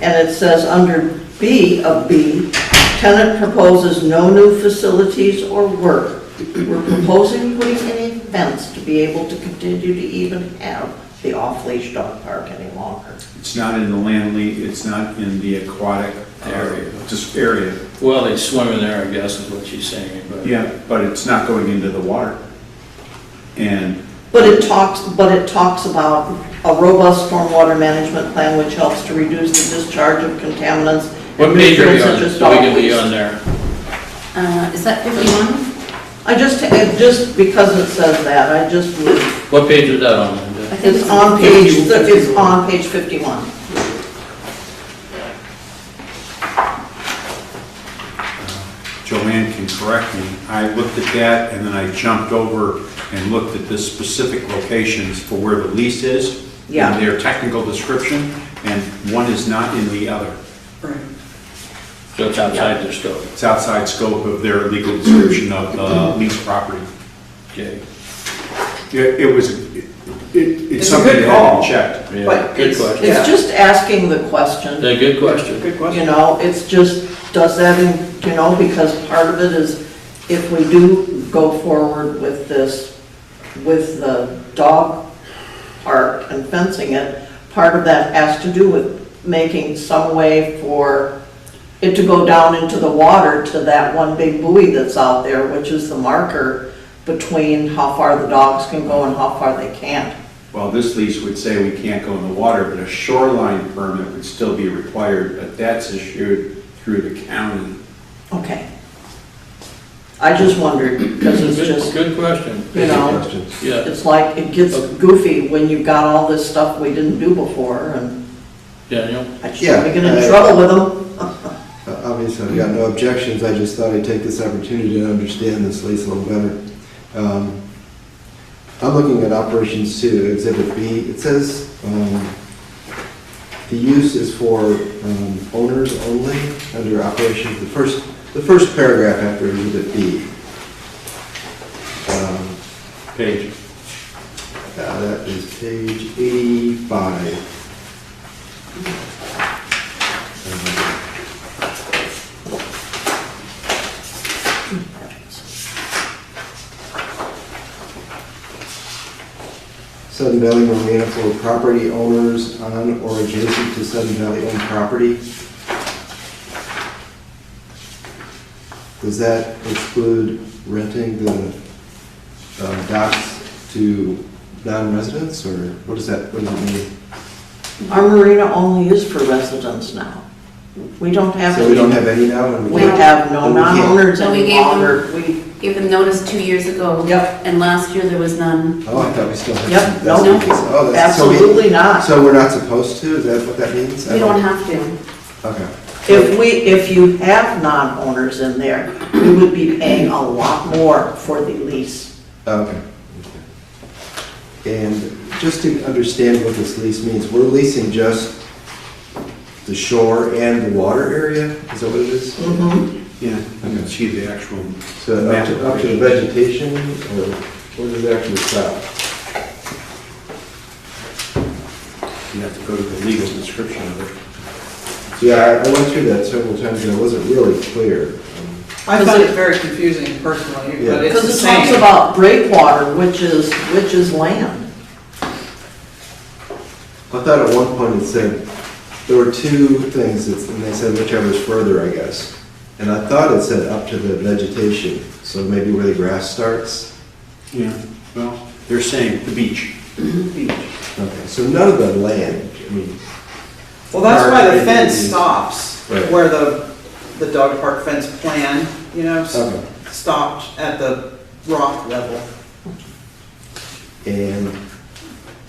And it says under B of B, tenant proposes no new facilities or work. We're proposing putting in a fence to be able to continue to even have the off-leash dog park any longer. It's not in the land lease, it's not in the aquatic area, just area. Well, they swim in there, I guess, is what she's saying, but. Yeah, but it's not going into the water. And But it talks about a robust stormwater management plan which helps to reduce the discharge of contaminants. What page are you on? Such as So we can dog be waste. on there. Is that 51? Just because it says that, I just would. What page is that on? Linda? I think It's on page 51. Joanne can correct me, I looked at that and then I jumped over and looked at the specific locations for where the lease is. Yeah. And their technical description, and one is not in the other. So it's outside their scope. It's outside scope of their legal description of the leased property. Okay. It's something good that had to call. be checked. Yeah, But good it's question. it's just asking the question. Yeah, good question. Good question. You know, it's just, does that, because part of it is, if we do go forward with this, with the dog park and fencing it, part of that has to do with making some way for it to go down into the water to that one big buoy that's out there, which is the marker between how far the dogs can go and how far they can't. Well, this lease would say we can't go in the water, but a shoreline permit would still be required, but that's issued through the county. Okay. I just wondered, because it's just, Good question. you know, Yeah. it's like, it gets goofy when you've got all this stuff we didn't do before, and Daniel? I just want to get in trouble with them. Obviously, I've got no objections, I just thought I'd take this opportunity to understand this lease a little better. I'm looking at operations 2, exhibit B. It says the use is for owners only under operations, the first paragraph after exhibit B. Page. That is page 85. Sudden Valley Marina for property owners on or adjacent to Sudden Valley owned property. Does that exclude renting the docks to non-residents, or what does it mean? Our marina only is for residents now. We don't have. So we don't have any now? We have no non-owners So any longer. We gave them notice 2 years ago. Yep. And last year there was none. Oh, I thought we still had. Yep, some. no, That's the case. Oh, that's- absolutely not. So we're not supposed to? Is that what that means? We don't have to. Okay. If you have non-owners in there, we would be paying a lot more for the lease. Okay. And just to understand what this lease means, we're leasing just the shore and the water area? Is that what it is? Mm-hmm. Yeah, I can see the actual. So up to the vegetation, or where does it actually stop? You have to go to the legal description of it. So yeah, I went through that several times and it wasn't really clear. I found it very confusing personally, Yeah. but it's the Because it same. talks about breakwater, which is land. I thought at one point it said, there were two things, and they said whichever's further, I guess. And I thought it said up to the vegetation, so maybe where the grass starts. Yeah, well, they're saying the beach. Okay, so none of the land, I mean. Well, that's why the Right. fence stops, Right. where the dog park fence plan, you know, Okay. stopped at the rock level. And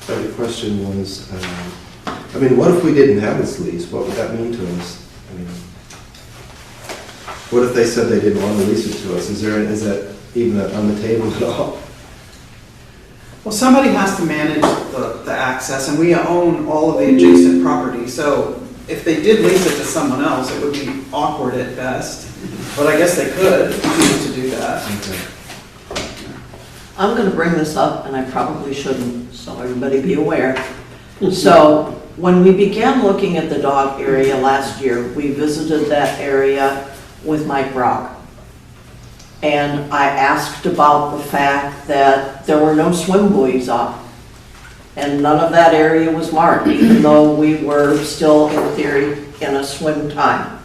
the other question was, I mean, what if we didn't have this lease? What would that mean to us? I mean, what if they said they didn't want to lease it to us? Is that even on the table at all? Well, somebody has to manage the access, and we own all of the adjacent property, so if they did lease it to someone else, it would be awkward at best, but I guess they could choose to do that. I'm gonna bring this up, and I probably shouldn't, so everybody be aware. So, when we began looking at the dog area last year, we visited that area with Mike Brock. And I asked about the fact that there were no swim buoys up. And none of that area was marked, even though we were still, in theory, in a swim time.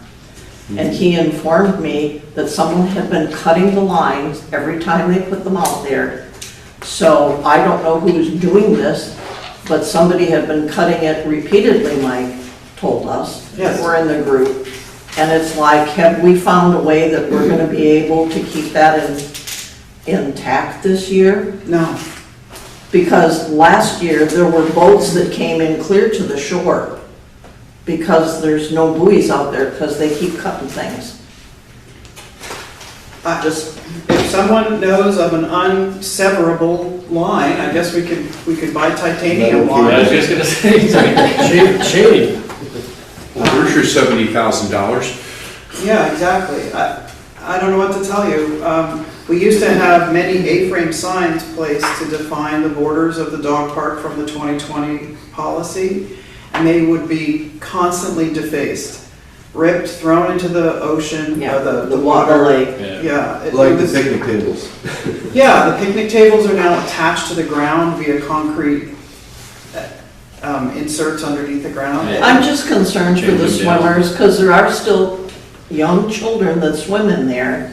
And he informed me that someone had been cutting the lines every time they put them out there. So I don't know who's doing this, but somebody had been cutting it repeatedly, Mike told us. Yes. We're in the group. And it's like, have we found a way that we're gonna be able to keep that intact this year? No. Because last year, there were boats that came in clear to the shore because there's no buoys out there because they keep cutting things. If someone knows of an unseverable line, I guess we could buy titanium I line. was just gonna say, shady. Well, there's your $70,000. Yeah, exactly. I don't know what to tell you. We used to have many A-frame signs placed to define the borders of the dog park from the 2020 policy, and they would be constantly defaced, ripped, thrown into the ocean, or the water. Lake. Yeah. Like the picnic tables. Yeah, the picnic tables are now attached to the ground via concrete inserts underneath the ground. I'm just concerned for the swimmers, because there are still young children that swim in there,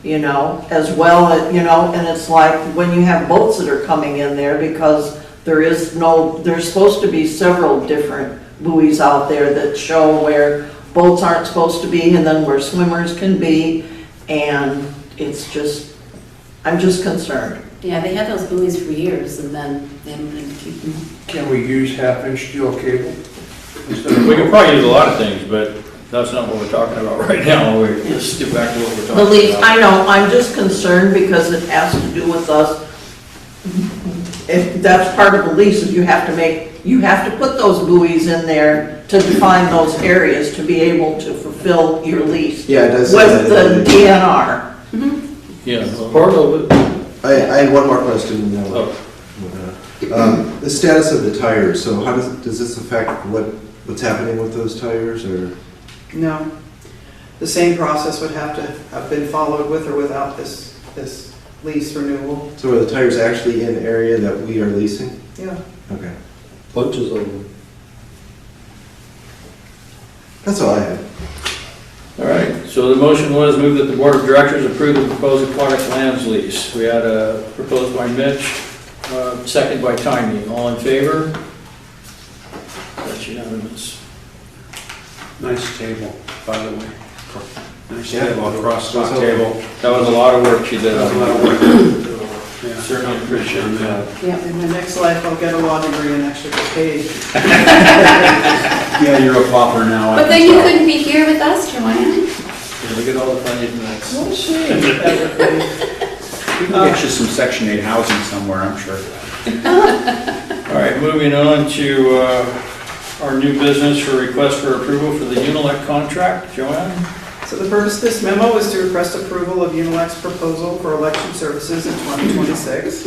you know, as well, and it's like, when you have boats that are coming in there, because there's supposed to be several different buoys out there that show where boats aren't supposed to be, and then where swimmers can be, and it's just, I'm just concerned. Yeah, they had those buoys for years, and then they haven't been keeping them. Can we use half-inch steel cable? We can probably use a lot of things, but that's not what we're talking about right now. We're just skip back to what we're The talking lease, about. I know, I'm just concerned because it has to do with us if that's part of the lease, is you have to put those buoys in there to define those areas to be able to fulfill your lease. Yeah, it does. With the DNR. Yeah. Part of it. I had one more question. The status of the tires, so how does this affect what's happening with those tires, or? No. The same process would have to have been followed with or without this lease renewal. So are the tires actually in the area that we are leasing? Yeah. Okay. Bunches of them. That's all I have. All right, so the motion was move that the board of directors approve the proposed aquatic lands lease. We had a proposed by Mitch, second by Tiny. All in favor? That's unanimous. Nice table, by the way. Nice Yeah. table, cross-stock table. That was a lot of work she did. That was a lot of work. Yeah. Certainly appreciate that. Yeah. In my next life, I'll get a law degree and actually get paid. Yeah, you're a pauper now. But then you couldn't be here with us, Joanne. Look at all the funny things. What a shame that would be. We can get you some Section 8 housing somewhere, I'm sure. All right, moving on to our new business for request for approval for the Unilect contract. Joanne? So the purpose of this memo is to request approval of Unilect's proposal for election services in 2026.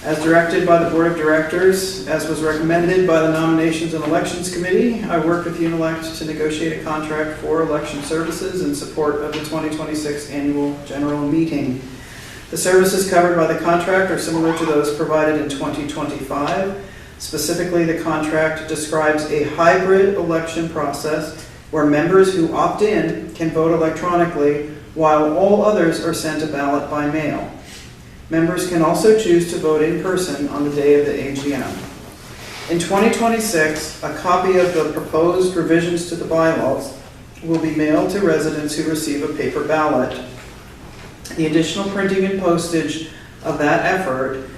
As directed by the Board of Directors, as was recommended by the Nominations and Elections Committee, I worked with Unilect to negotiate a contract for election services in support of the 2026 Annual General Meeting. The services covered by the contract are similar to those provided in 2025. Specifically, the contract describes a hybrid election process where members who opt in can vote electronically while all others are sent a ballot by mail. Members can also choose to vote in person on the day of the AGM. In 2026, a copy of the proposed revisions to the bylaws will be mailed to residents who receive a paper ballot. The additional printing and postage of that effort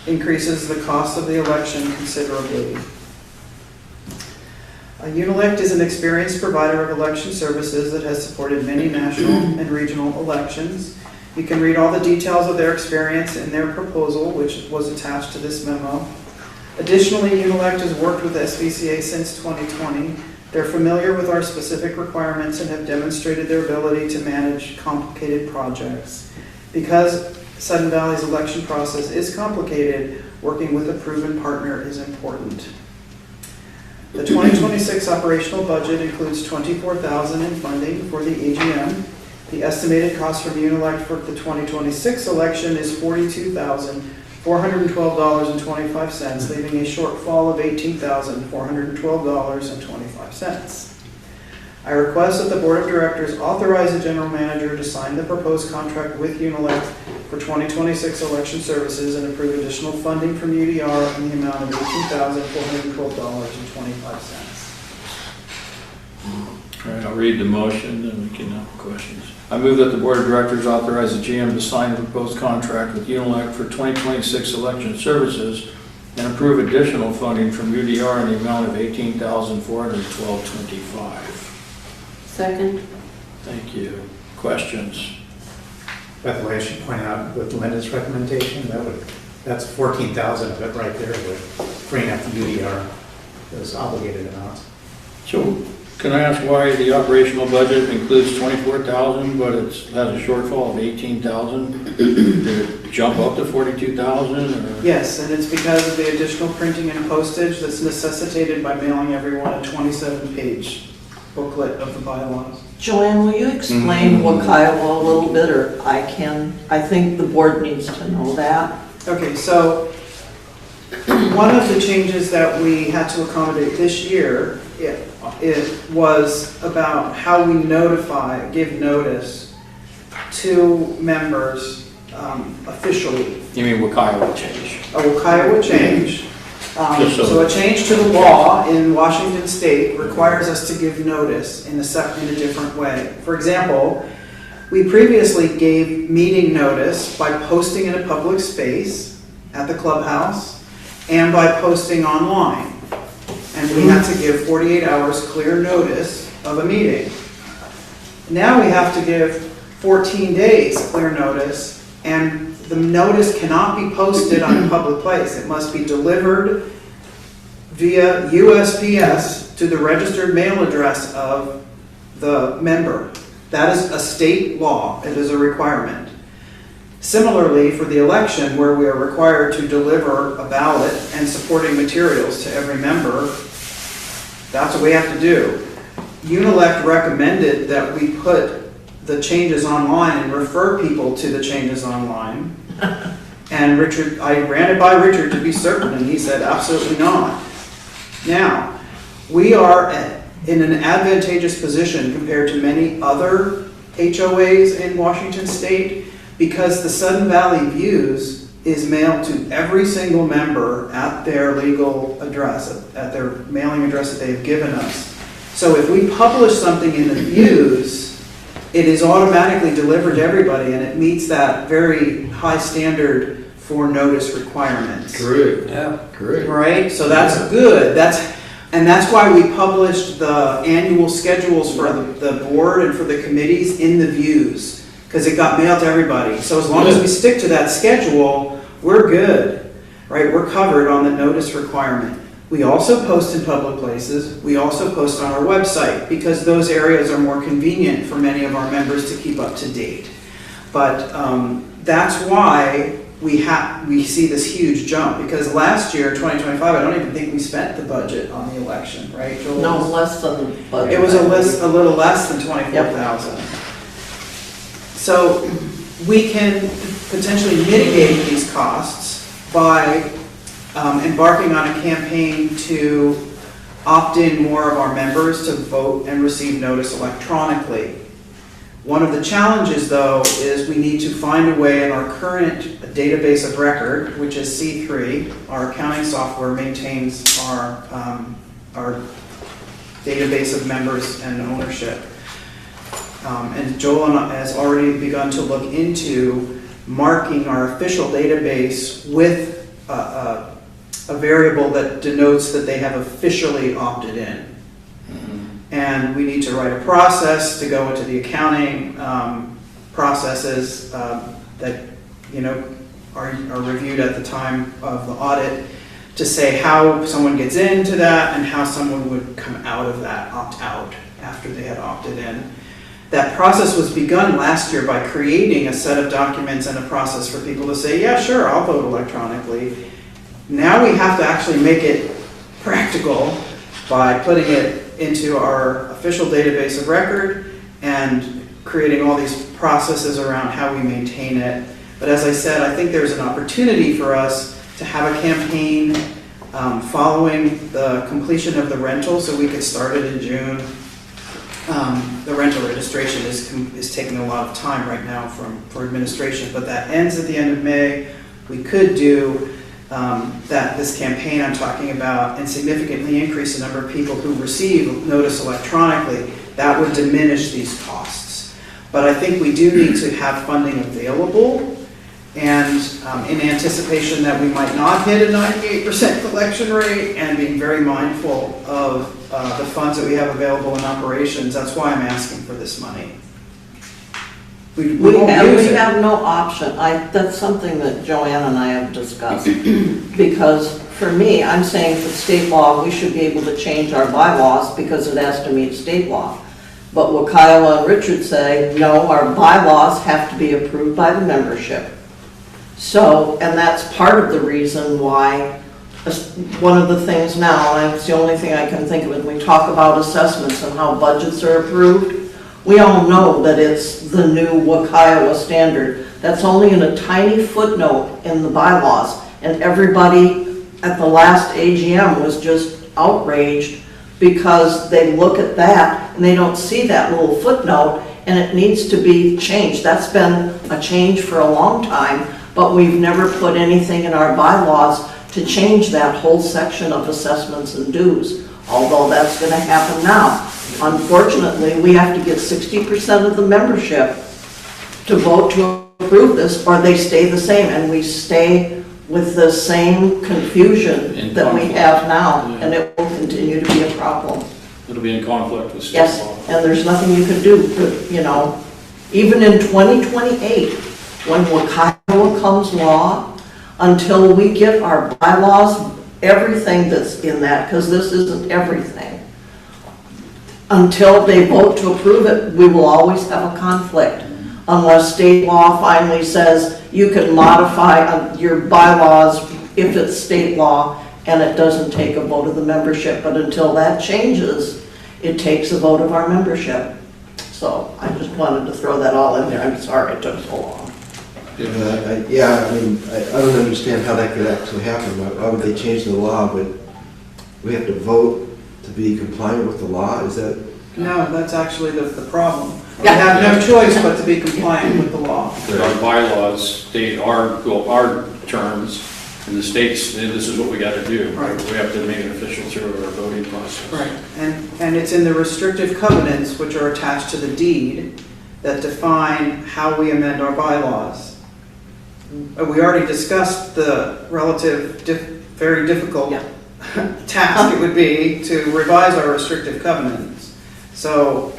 increases the cost of the election considerably. Unilect is an experienced provider of election services that has supported many national and regional elections. You can read all the details of their experience in their proposal, which was attached to this memo. Additionally, Unilect has worked with SVCA since 2020. They're familiar with our specific requirements and have demonstrated their ability to manage complicated projects. Because Sudden Valley's election process is complicated, working with a proven partner is important. The 2026 operational budget includes $24,000 in funding for the AGM. The estimated cost from Unilect for the 2026 election is $42,412.25, leaving a shortfall of $18,412.25. I request that the Board of Directors authorize the General Manager to sign the proposed contract with Unilect for 2026 election services and approve additional funding from UDR in the amount of $18,412.25. All right, I'll read the motion and we can have questions. I move that the Board of Directors authorize the GM to sign the proposed contract with Unilect for 2026 election services and approve additional funding from UDR in the amount of $18,412.25. Second. Thank you. Questions? By the way, I should point out with Linda's recommendation, that's 14,000 of it right there, with freeing up the UDR, those obligated amounts. So can I ask why the operational budget includes 24,000, but it has a shortfall of 18,000? Did it jump up to 42,000? Yes, and it's because of the additional printing and postage that's necessitated by mailing everyone a 27-page booklet of the bylaws. Joanne, will you explain Wakiowa a little bit, or I think the board needs to know that. Okay, so one of the changes that we had to accommodate this year, it was about how we give notice to members officially. You mean Wakiowa change? A Wakiowa change. So a change to the law in Washington State requires us to give notice in a different way. For example, we previously gave meeting notice by posting in a public space at the clubhouse and by posting online. And we had to give 48 hours clear notice of a meeting. Now we have to give 14 days clear notice, and the notice cannot be posted on a public place. It must be delivered via USPS to the registered mail address of the member. That is a state law. It is a requirement. Similarly, for the election, where we are required to deliver a ballot and supporting materials to every member, that's what we have to do. Unilect recommended that we put the changes online and refer people to the changes online. And Richard, I ran it by Richard to be certain, and he said absolutely not. Now, we are in an advantageous position compared to many other HOAs in Washington State, because the Sudden Valley Views is mailed to every single member at their legal address, at their mailing address that they've given us. So if we publish something in the Views, it is automatically delivered to everybody, and it meets that very high standard for notice requirements. Correct. Yeah, correct. Right? So that's good. And that's why we published the annual schedules for the board and for the committees in the Views, because it got mailed to everybody. So as long as we stick to that schedule, we're good, right? We're covered on the notice requirement. We also post in public places. We also post on our website, because those areas are more convenient for many of our members to keep up to date. But that's why we see this huge jump, because last year, 2025, I don't even think we spent the budget on the election, right, Joel? No, less than the budget. It was a little less than 24,000. Yep. So we can potentially mitigate these costs by embarking on a campaign to opt in more of our members to vote and receive notice electronically. One of the challenges, though, is we need to find a way in our current database of record, which is C3, our accounting software maintains our database of members and ownership. And Joel has already begun to look into marking our official database with a variable that denotes that they have officially opted in. And we need to write a process to go into the accounting processes that are reviewed at the time of the audit, to say how someone gets into that and how someone would come out of that, opt out after they had opted in. That process was begun last year by creating a set of documents and a process for people to say, yeah, sure, I'll vote electronically. Now we have to actually make it practical by putting it into our official database of record and creating all these processes around how we maintain it. But as I said, I think there's an opportunity for us to have a campaign following the completion of the rental, so we could start it in June. The rental registration is taking a lot of time right now for administration, but that ends at the end of May. We could do this campaign I'm talking about and significantly increase the number of people who receive notice electronically. That would diminish these costs. But I think we do need to have funding available, and in anticipation that we might not hit a 98% collection rate, and being very mindful of the funds that we have available in operations, that's why I'm asking for this money. We have no option. That's something that Joanne and I have discussed. Because for me, I'm saying for state law, we should be able to change our bylaws because it has to meet state law. But what Kyle and Richard say, no, our bylaws have to be approved by the membership. So, and that's part of the reason why, one of the things now, and it's the only thing I can think of, when we talk about assessments and how budgets are approved, we all know that it's the new Wakiowa standard. That's only in a tiny footnote in the bylaws, and everybody at the last AGM was just outraged because they look at that and they don't see that little footnote, and it needs to be changed. That's been a change for a long time, but we've never put anything in our bylaws to change that whole section of assessments and dues, although that's going to happen now. Unfortunately, we have to get 60% of the membership to vote to approve this, or they stay the same, and we stay with the same confusion that we have now, and it will continue to be a problem. It'll be in conflict with state Yes, law. and there's nothing you can do, even in 2028, when Wakiowa still becomes law until we get our bylaws, everything that's in that, because this isn't everything. Until they vote to approve it, we will always have a conflict unless state law finally says you can modify your bylaws if it's state law and it doesn't take a vote of the membership. But until that changes, it takes a vote of our membership. So I just wanted to throw that all in there. I'm sorry it took so long. Yeah, I mean, I don't understand how that could actually happen. Why would they change the law, but we have to vote to be compliant with the law? Is that? No, that's actually the problem. We have no choice but to be compliant with the law. Our bylaws state our terms, and the states, this is what we got to do. Right. We have to make it official through our voting process. Right, and it's in the restrictive covenants, which are attached to the deed, that define how we amend our bylaws. We already discussed the very difficult task it would be to revise our restrictive covenants. So,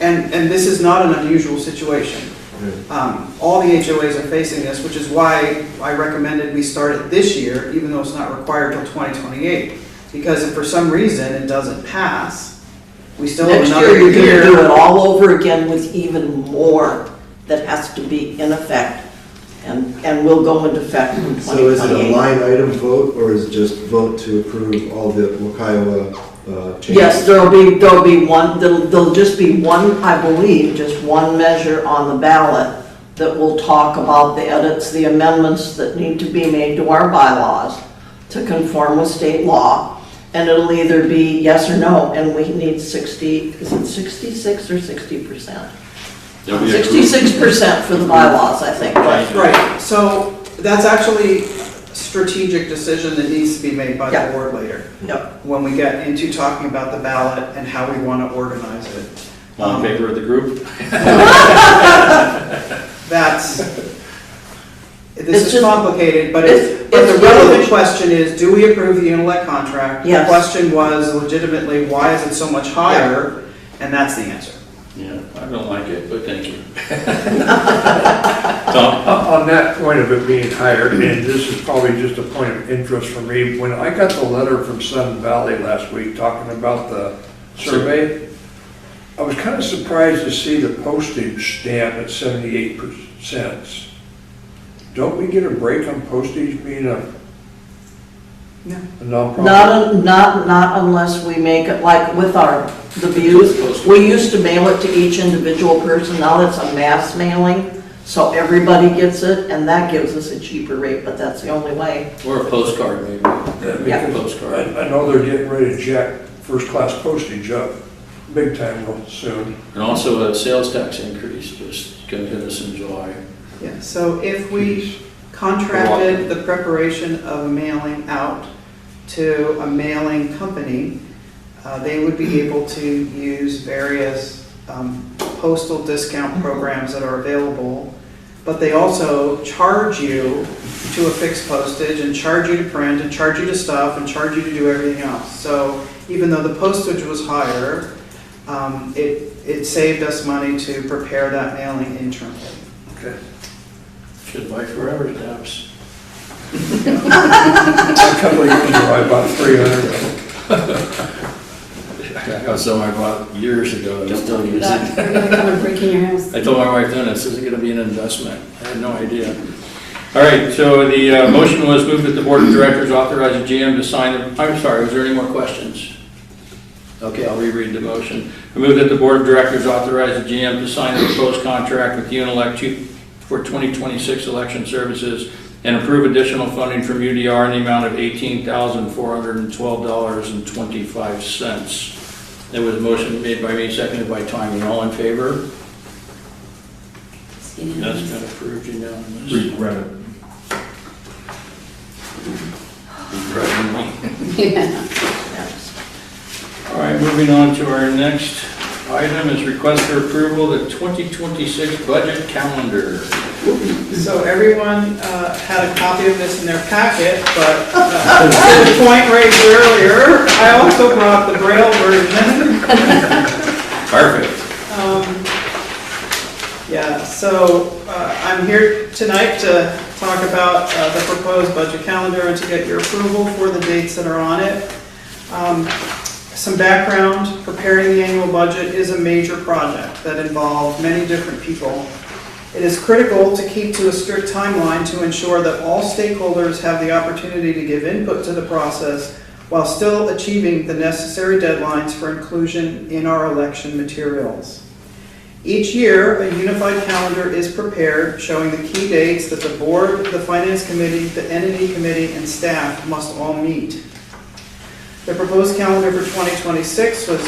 and this is not an unusual situation. All the HOAs are facing this, which is why I recommended we start it this year, even though it's not required till 2028. Because if for some reason it doesn't pass, we still have Next another year, year. you're gonna do it all over again with even more that has to be in effect. And will go into effect in 2028. So is it a line item vote, or is it just vote to approve all the Wakiowa changes? Yes, there'll be one, there'll just be one, I believe, just one measure on the ballot that will talk about the edits, the amendments that need to be made to our bylaws to conform with state law. And it'll either be yes or no, and we need 60, is it 66 or 60%? 66% for the bylaws, I think. Right, so that's actually a strategic decision that needs to be made by the board later. Yep. When we get into talking about the ballot and how we want to organize it. All in favor of the group? This is complicated, but the relevant question is, do we approve the Unilect contract? Yes. The question was legitimately, why is it so much higher? And that's the answer. Yeah, I don't like it, but thank you. On that point of it being higher, and this is probably just a point of interest for me, when I got the letter from Sun Valley last week talking about the survey, I was kind of surprised to see the postage stamp at 78 cents. Don't we get a break on postage being a nonprofit? Not unless we make it like with the views. We used to mail it to each individual person. Now it's a mass mailing, so everybody gets it, and that gives us a cheaper rate, but that's the only way. Or a postcard, maybe. Yeah. A postcard. I know they're getting ready to jack first-class postage up big time real soon. And also a sales tax increase, just going to hit us in July. Yeah, so if we contracted the preparation of mailing out to a mailing company, they would be able to use various postal discount programs that are available, but they also charge you to a fixed postage and charge you to print and charge you to stuff and charge you to do everything else. So even though the postage was higher, it saved us money to prepare that mailing internally. Okay. Should buy forever stamps. A couple of years ago, I bought 300. I got some I bought years ago that I still use That, it. you're gonna come and break in your house. I told my wife then, this isn't going to be an investment. I had no idea. All right, so the motion was moved that the board of directors authorize the GM to sign. I'm sorry, was there any more questions? Okay, I'll reread the motion. I move that the board of directors authorize the GM to sign the proposed contract with Unilect for 2026 election services and approve additional funding from UDR in the amount of $18,412.25. There was a motion made by me, seconded by Tommy. All in favor? That's been approved unanimously. Regret it. Regretting me. Yeah. All right, moving on to our next item is request for approval of the 2026 budget calendar. So everyone had a copy of this in their packet, but to the point raised earlier, I also brought the Braille version. Perfect. Yeah, so I I'm here tonight to talk about the proposed budget calendar and to get your approval for the dates that are on it. Some background, preparing the annual budget is a major project that involves many different people. It is critical to keep to a strict timeline to ensure that all stakeholders have the opportunity to give input to the process while still achieving the necessary deadlines for inclusion in our election materials. Each year, a unified calendar is prepared showing the key dates that the board, the finance committee, the entity committee, and staff must all meet. The proposed calendar for 2026 was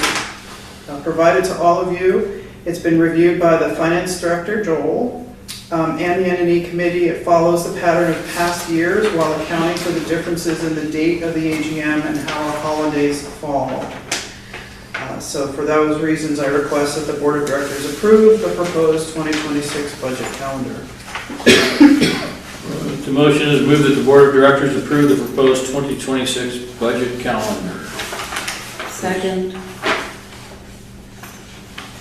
provided to all of you. It's been reviewed by the finance director, Joel, and the entity committee. It follows the pattern of past years while accounting for the differences in the date of the AGM and how our holidays fall. So for those reasons, I request that the board of directors approve the proposed 2026 budget calendar. The motion is moved that the board of directors approve the proposed 2026 budget calendar. Second.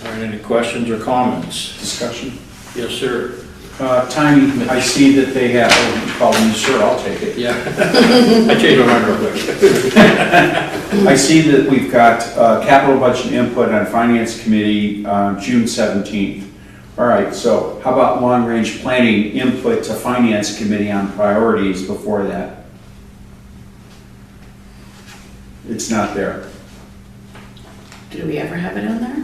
All right, any questions or comments? Discussion? Yes, sir. Tiny, I see that they have, oh, you call me sir, I'll take it. Yeah. I changed my mind real quick. I see that we've got capital budget input on finance committee June 17th. All right, so how about long range planning input to finance committee on priorities before that? It's not there. Did we ever have it in there?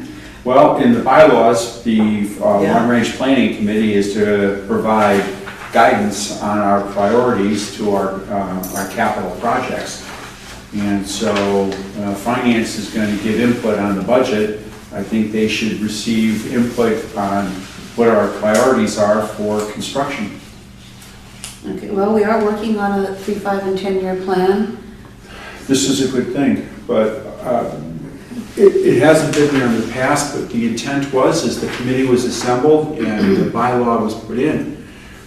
Well, in the bylaws, the long-range planning committee is to provide guidance on our priorities to our capital projects. And so finance is going to give input on the budget. I think they should receive input on what our priorities are for construction. Okay, well, we are working on a 3, 5, and 10-year plan. This is a good thing, but it hasn't been there in the past, but the intent was, as the committee was assembled and the bylaw was put in,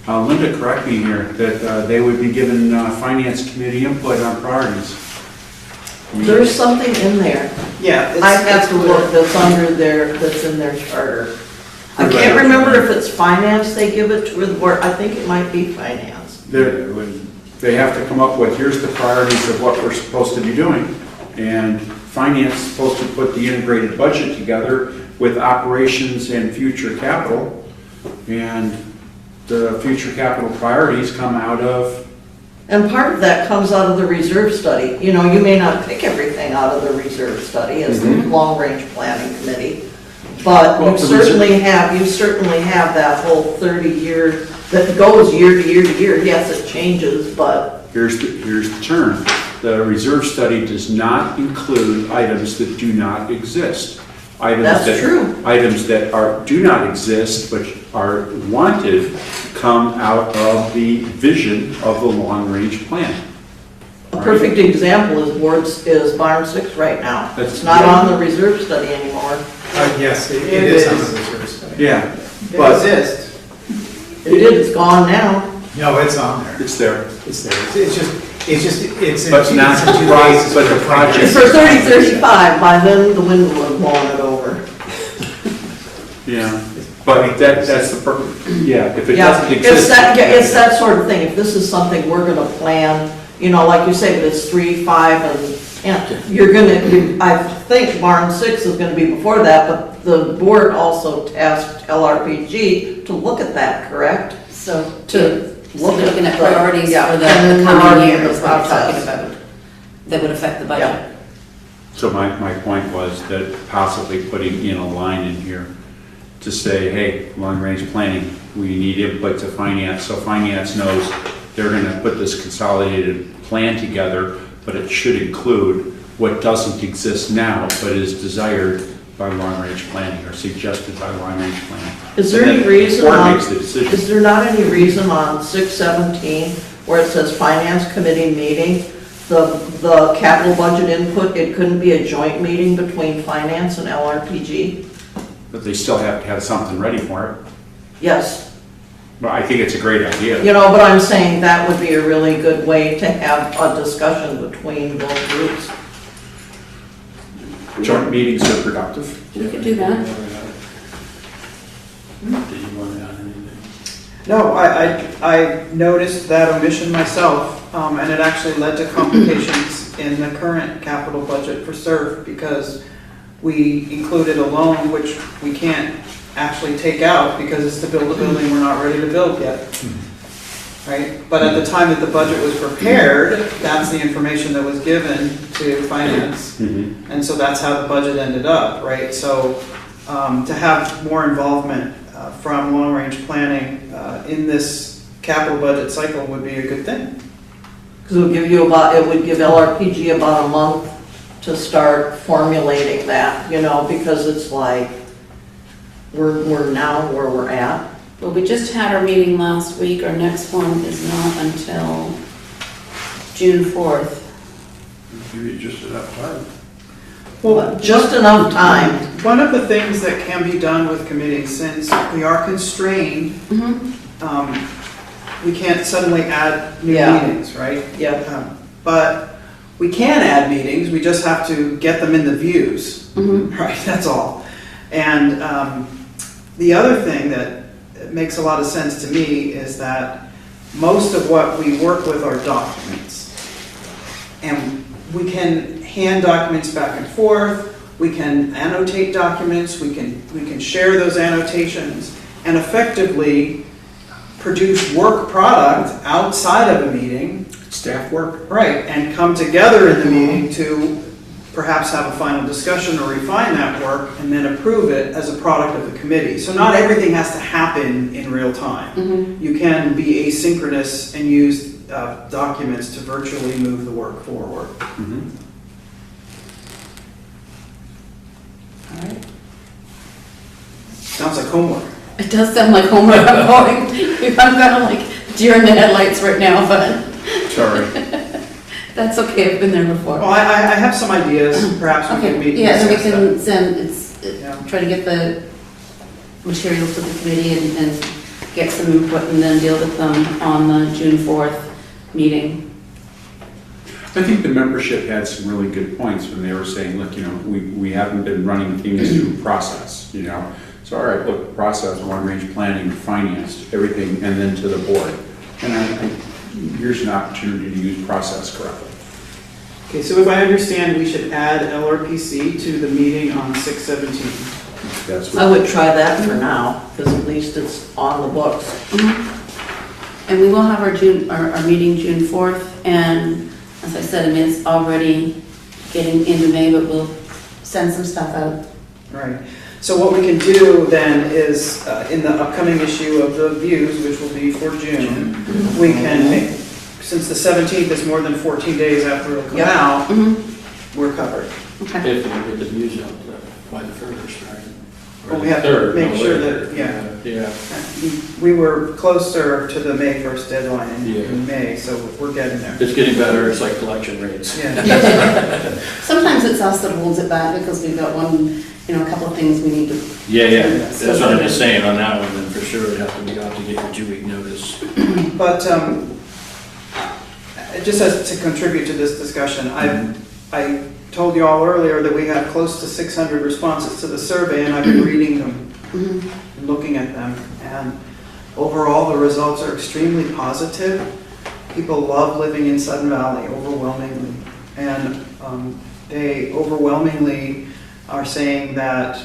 Linda, correct me here, that they would be given finance committee input on priorities. There's something in there. Yeah. I have to look that's under there, that's in their charter. I can't remember if it's finance they give it to, or I think it might be finance. They have to come up with, here's the priorities of what we're supposed to be doing. And finance is supposed to put the integrated budget together with operations and future capital. And the future capital priorities come out of. And part of that comes out of the reserve study. You know, you may not pick everything out of the reserve study as the long-range planning committee, but you certainly have that whole 30-year that goes year to year to year. Yes, it changes, but Here's the turn. The reserve study does not include items that do not exist. Items that do not exist but are wanted come out of the vision of the long-range plan. a perfect example is Barn 6 right now. It's not on the reserve study anymore. Yes, it is on the reserve study. Yeah. It exists. It's gone now. No, it's on there. It's there. It's there. It's But not the project, but the project. It's for 3035, by then the wind will have blown it over. Yeah, but that's the purpose, yeah, if it doesn't exist. It's that sort of thing. If this is something we're gonna plan, you know, like you say, but it's 3, 5, and 10, I think Barn 6 is gonna be before that, but the board also tasked LRPG to look at that, correct? So looking at priorities for the and coming then year is what we're process. talking about, that would affect the budget. So my point was that possibly putting in a line in here to say, hey, long-range planning, we need input to finance, so finance knows they're gonna put this consolidated plan together, but it should include what doesn't exist now, but is desired by long-range planning or suggested by long-range planning. Is there And any then reason the board on, makes the decision. is there not any reason on 617 where it says finance committee meeting, the capital budget input, it couldn't be a joint meeting between finance and LRPG? But they still have to have something ready for it. Yes. But I think it's a great idea. You know, but I'm saying that would be a really good way to have a discussion between both groups. Joint meetings are productive. We could do that. Did you want to add anything? No, I noticed that omission myself, and it actually led to complications in the current capital budget for SURF because we included a loan which we can't actually take out because it's to build a building we're not ready to build yet. Right? But at the time that the budget was prepared, that's the information that was given to finance. And so that's how the budget ended up, right? So to have more involvement from long-range planning in this capital budget cycle would be a good thing. Because it would give LRPG about a month to start formulating that, because it's like, we're now where we're at. Well, we just had our meeting last week. Our next one is not until June 4th. Give you just enough time. Well, just enough time. One of the things that can be done with committees, since we are constrained, we can't suddenly add new meetings, right? Yeah. But we can add meetings, we just have to get them in the views, right? That's all. And the other thing that makes a lot of sense to me is that most of what we work with are documents. And we can hand documents back and forth, we can annotate documents, we can share those annotations, and effectively produce work product outside of a meeting. Staff work. Right, and come together in the meeting to perhaps have a final discussion or refine that work and then approve it as a product of the committee. So not everything has to happen in real time. You can be asynchronous and use documents to virtually move the work forward. All right. Sounds like homework. It does sound like homework. I'm kind of like deer in the headlights right now, but Sorry. that's okay. I've been there before. Well, I have some ideas. Perhaps we can meet. and Yeah, then we discuss that. can send, try to get the materials to the committee and get some input and then deal with them on the June 4th meeting. I think the membership had some really good points when they were saying, look, we haven't been running things through process, So, all right, look, process, long-range planning, finance, everything, and then to the board. And here's an opportunity to use process correctly. Okay, so if I understand, we should add LRPC to the meeting on 6/17. I would try that for now, because at least it's on the books. And we will have our meeting June 4th, and as I said, it's already getting into May, but we'll send some stuff out. Right. So what we can do then is, in the upcoming issue of the Views, which will be for June, we can make, since the 17th is more than 14 days after it'll come out, we're covered. If we get the views out by the 1st, right? Well, we have to make sure that, we were closer to the May 1st deadline in May, so we're getting there. It's getting better, it's like collection rates. Sometimes it's us that holds it back because we've got a couple of things we need to. Yeah, that's what I'm just saying on that one, then for sure it'd have to be out to get your 2-week notice. But just as to contribute to this discussion, I told you all earlier that we had close to 600 responses to the survey, and I've been reading them, and looking at them, and overall the results are extremely positive. People love living in Sudden Valley, overwhelmingly, and they overwhelmingly are saying that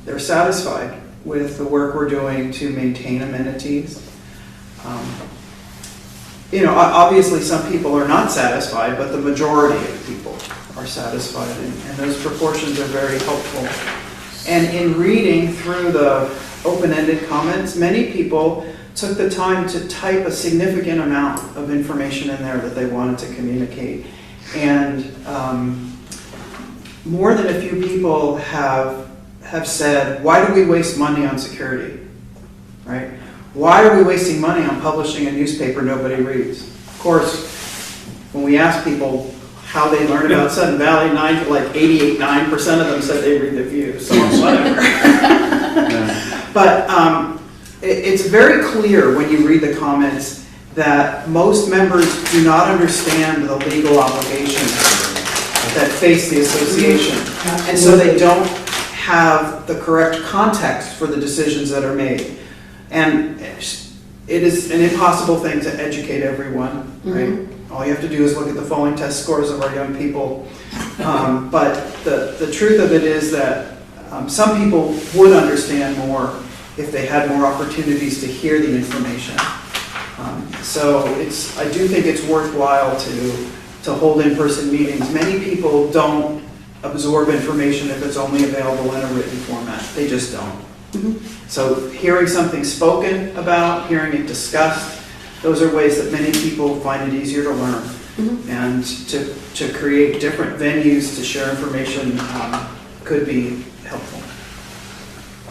they're satisfied with the work we're doing to maintain amenities. Obviously some people are not satisfied, but the majority of people are satisfied, and those proportions are very helpful. And in reading through the open-ended comments, many people took the time to type a significant amount of information in there that they wanted to communicate. And more than a few people have said, why do we waste money on security, right? Why are we wasting money on publishing a newspaper nobody reads? Of course, when we ask people how they learn about Sudden Valley, 89% of them said they read the View, so whatever. But it's very clear when you read the comments that most members do not understand the legal obligations that face the association. And so they don't have the correct context for the decisions that are made. And it is an impossible thing to educate everyone, right? All you have to do is look at the falling test scores of our young people. But the truth of it is that some people would understand more if they had more opportunities to hear the information. So I do think it's worthwhile to hold in-person meetings. Many people don't absorb information if it's only available in a written format. They just don't. So hearing something spoken about, hearing it discussed, those are ways that many people find it easier to learn. And to create different venues to share information could be helpful.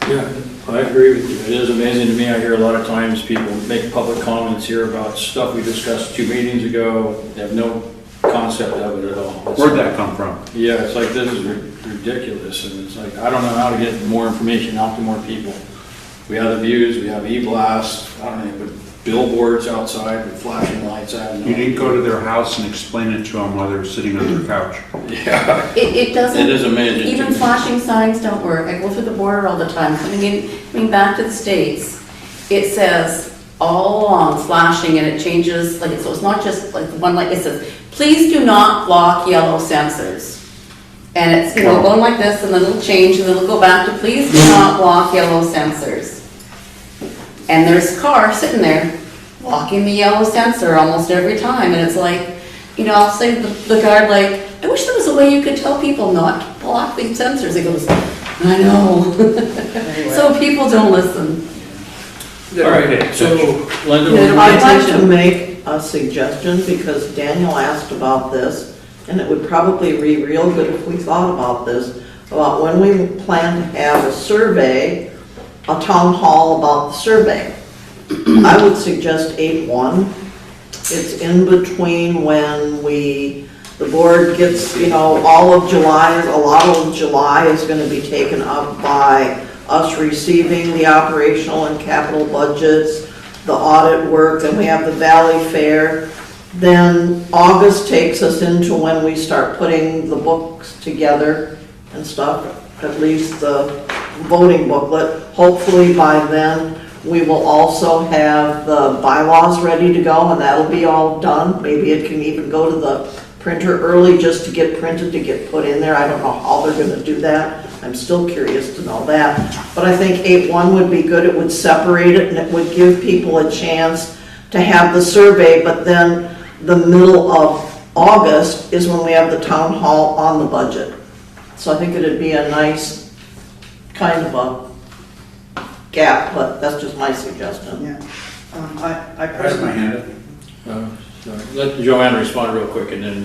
Yeah, I agree with you. It is amazing to me. I hear a lot of times people make public comments here about stuff we discussed 2 meetings ago. They have no concept of it at all. Where'd that come from? Yeah, it's like, this is ridiculous, and it's like, I don't know how to get more information out to more people. We have the views, we have e-blast, I don't know, but billboards outside with flashing lights out. You didn't go to their house and explain it to them while they were sitting on their couch. Yeah. It doesn't. It is amazing. Even flashing signs don't work. I go through the border all the time, coming back to the States. It says all along flashing, and it changes, like, so it's not just like the one, like it says, please do not block yellow sensors. And it's, going like this, and then it'll change, and then it'll go back to please do not block yellow sensors. And there's a car sitting there blocking the yellow sensor almost every time, and it's like, I'll say to the guard, like, I wish there was a way you could tell people not to block these sensors. He goes, I know. So people don't listen. All right, so Linda, I'd like to make a suggestion, because Daniel asked about this, and it would probably be real good if we thought about this, about when we plan to have a survey, a town hall about the survey. I would suggest 8/1. It's in between when the board gets, all of July, a lot of July is going to be taken up by us receiving the operational and capital budgets, the audit work, then we have the Valley Fair. Then August takes us into when we start putting the books together and stuff, at least the voting booklet. Hopefully by then we will also have the bylaws ready to go, and that'll be all done. Maybe it can even go to the printer early just to get printed, to get put in there. I don't know how they're going to do that. I'm still curious to know that. But I think 8/1 would be good. It would separate it, and it would give people a chance to have the survey, but then the middle of August is when we have the town hall on the budget. So I think it'd be a nice kind of a gap, but that's just my suggestion. Yeah. I Raise my hand up. let Joanne respond real quick, and then.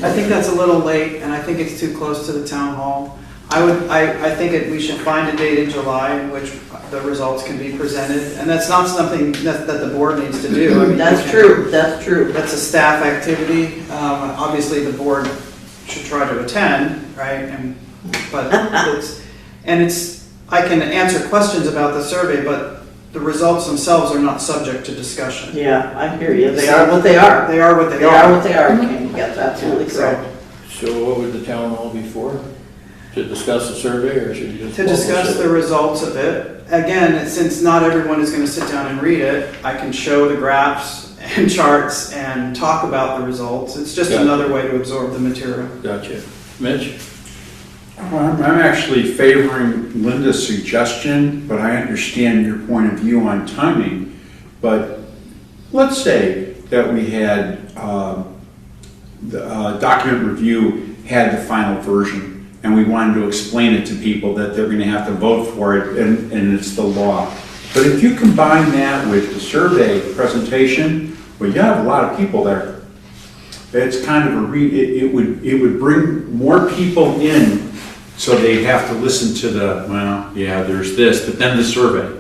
I think that's a little late, and I think it's too close to the town hall. I think we should find a date in July in which the results can be presented, and that's not something that the board needs to do. I mean, that's true. That's a staff activity. Obviously, the board should try to attend, right? I can answer questions about the survey, but the results themselves are not subject to discussion. Yeah, I hear you. They are what they are. They are what they are. They are what they are. Yes, absolutely correct. So what would the town hall be for? To discuss the survey, or should you just? To discuss the results of it. Again, since not everyone is going to sit down and read it, I can show the graphs and charts and talk about the results. It's just another way to absorb the material. Gotcha. Mitch? I'm actually favoring Linda's suggestion, but I understand your point of view on timing. But let's say that we had the document review had the final version, and we wanted to explain it to people that they're going to have to vote for it, and it's the law. But if you combine that with the survey presentation, well, you have a lot of people there. It's kind of it would bring more people in. So they have to listen to there's this, but then the survey.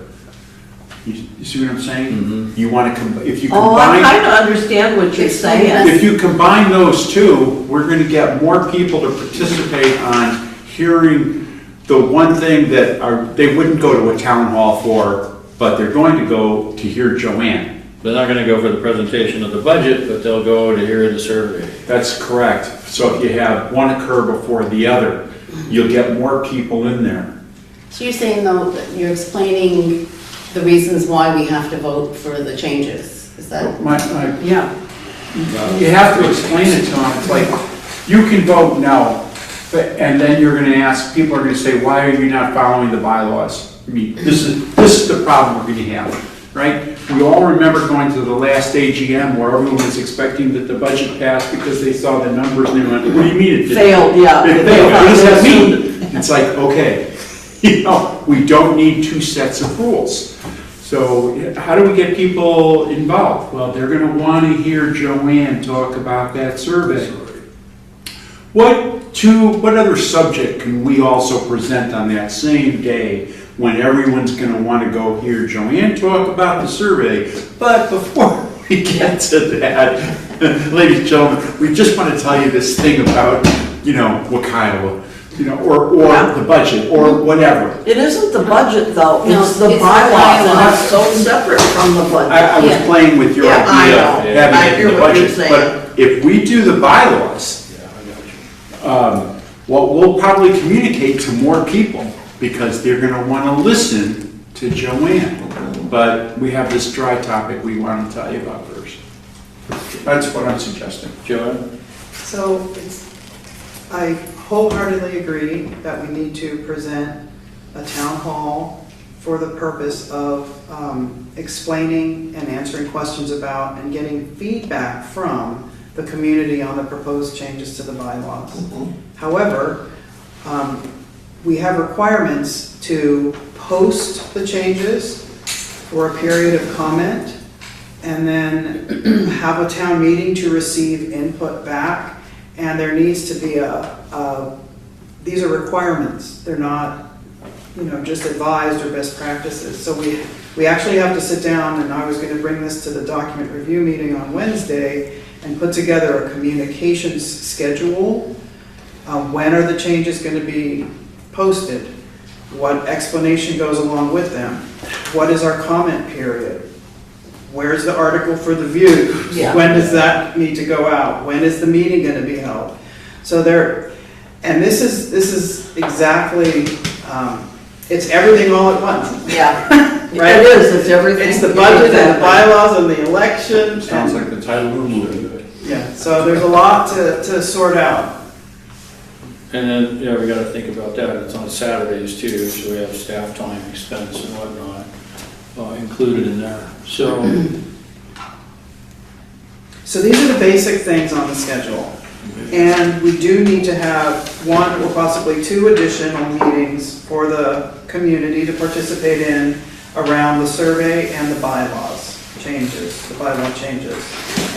You see what I'm saying? Mm-hmm. You want to if you combine. I kind of understand what you're saying. If you combine those two, we're going to get more people to participate on hearing the one thing that they wouldn't go to a town hall for, but they're going to go to hear Joanne. They're not going to go for the presentation of the budget, but they'll go to hear the survey. That's correct. So if you have one occur before the other, you'll get more people in there. So you're saying, though, that you're explaining the reasons why we have to vote for the changes. Is that? Yeah. You have to explain it to them. It's like, you can vote no, and then you're gonna ask, people are gonna say, why are you not following the bylaws? I mean, this is the problem we're gonna have, right? We all remember going to the last AGM where everyone was expecting that the budget passed because they saw the numbers and they went, what do you mean it didn't? Failed, yeah. It failed, what does that mean? It's like, okay, we don't need two sets of rules. So how do we get people involved? Well, they're gonna wanna hear Joanne talk about that survey. What other subject can we also present on that same day when everyone's gonna wanna go hear Joanne talk about the survey? But before we get to that, ladies and gentlemen, we just wanna tell you this thing about, Wakiowa. Or the budget, or whatever. It isn't the budget though, No, it's the it's the bylaws, and bylaws. it's so separate from the budget. I was playing with your Yeah, I idea know. of I having it hear in the what you're budget. saying. But if we do the bylaws, we'll probably communicate to more people because they're gonna wanna listen to Joanne. But we have this dry topic we wanna tell you about first. That's what I'm suggesting. Joanne? So I wholeheartedly agree that we need to present a town hall for the purpose of explaining and answering questions about and getting feedback from the community on the proposed changes to the bylaws. However, we have requirements to post the changes for a period of comment and then have a town meeting to receive input back. And there needs to be these are requirements. They're not, just advised or best practices. So we actually have to sit down, and I was going to bring this to the document review meeting on Wednesday and put together a communications schedule. When are the changes going to be posted? What explanation goes along with them? What is our comment period? Where's the article for the views? Yeah. When does that need to go out? When is the meeting going to be held? So this is exactly, it's everything all at once. Yeah, Right? it is, it's everything. It's the budget and the bylaws and the election. Sounds and- like the title of a movie. Yeah, so there's a lot to sort out. And then, we gotta think about that, it's on Saturdays too, so we have staff time expense and whatnot included in there, so. So these are the basic things on the schedule. And we do need to have one or possibly two additional meetings for the community to participate in around the survey and the bylaws changes, the bylaw changes.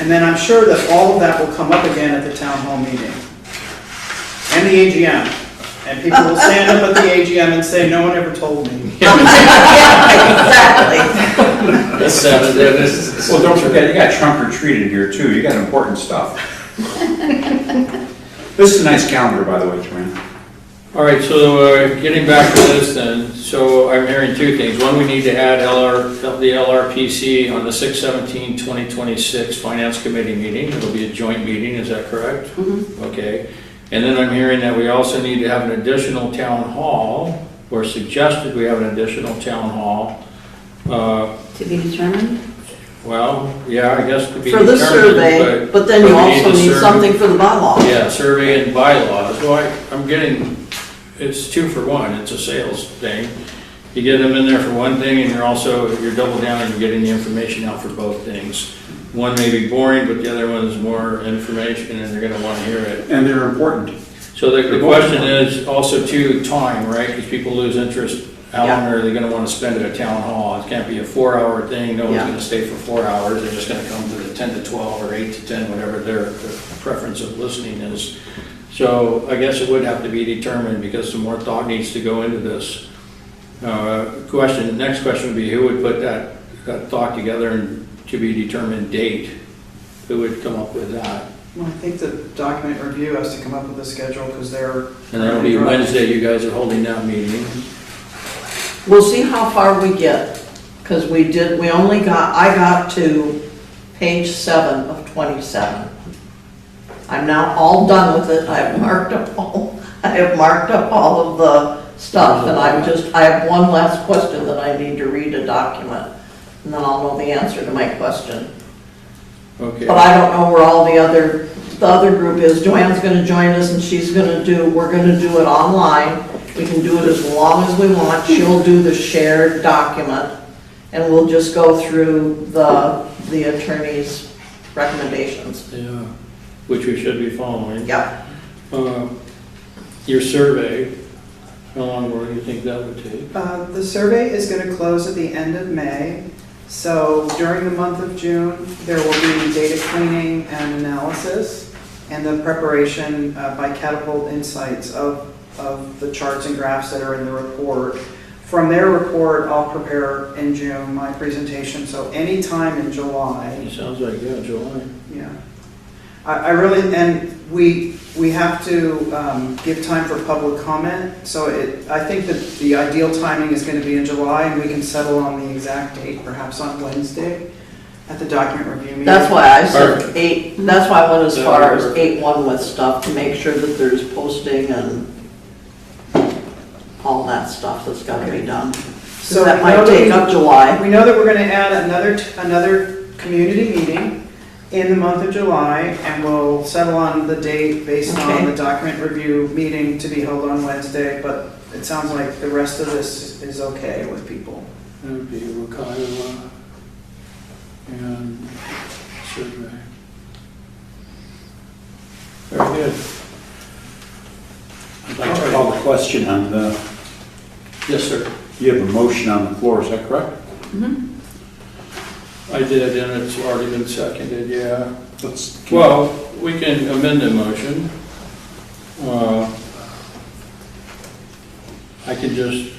And then I'm sure that all of that will come up again at the town hall meeting and the AGM. And people will stand up at the AGM and say, no one ever told me. Exactly. Well, don't forget, you got trunk or treat in here too, you got important stuff. This is a nice calendar, by the way, Joanne. All right, so getting back to this then, so I'm hearing two things. One, we need to add the LRPC on the 6/17/2026 Finance Committee meeting. It'll be a joint meeting, is that correct? Okay. And then I'm hearing that we also need to have an additional town hall, or suggested we have an additional town hall. To be determined? Well, yeah, I guess to be For the survey, determined, but then you we also the need survey. something for the bylaws. Yeah, survey and bylaws. So I'm getting, it's 2 for 1. It's a sales thing. You get them in there for one thing, and you're double down and you're getting the information out for both things. One may be boring, but the other one is more information, and they're gonna wanna hear it. And they're important. So the question is also too, time, right? Because people lose interest. How long are they gonna wanna spend at a town hall? It can't be a 4-hour thing. No one's Yeah. gonna stay for 4 hours. They're just gonna come to the 10 to 12 or 8 to 10, whatever their preference of listening is. So I guess it would have to be determined because some more thought needs to go into this. Next question would be who would put that thought together and to be determined date? Who would come up with that? Well, I think the document review has to come up with a schedule because they're. And that'll be Wednesday, you guys are holding that meeting. We'll see how far we get, because I got to page 7 of 27. I'm now all done with it, I have marked up all of the stuff, and I have one last question that I need to read a document, and then I'll know the answer to my question. Okay. But I don't know where all the other group is. Joanne's gonna join us, and we're gonna do it online. We can do it as long as we want. She'll do the shared document, and we'll just go through the attorney's recommendations. Yeah, which we should be following. Yeah. Your survey, how long do you think that would take? The survey is going to close at the end of May. So during the month of June, there will be data cleaning and analysis and the preparation by Catapult Insights of the charts and graphs that are in the report. From their report, I'll prepare in June my presentation. So anytime in July. It sounds like, yeah, July. Yeah. I really, and we have to give time for public comment. So I think that the ideal timing is going to be in July, and we can settle on the exact date, perhaps on Wednesday at the document review meeting. That's why I said 8, that's why I went as far as 8-1 with stuff, to make sure that there's posting and all that stuff that's got to be done. So that might take up July. We know that we're going to add another community meeting in the month of July, and we'll settle on the date based on the document review meeting to be held on Wednesday, but it sounds like the rest of this is okay with people. That would be Wakayama and survey. Very good. I'd like to call the question on the... Yes, sir. You have a motion on the floor, is that correct? Mm-hmm. I did, and it's already been seconded, yeah. Well, we can amend the motion. I can just,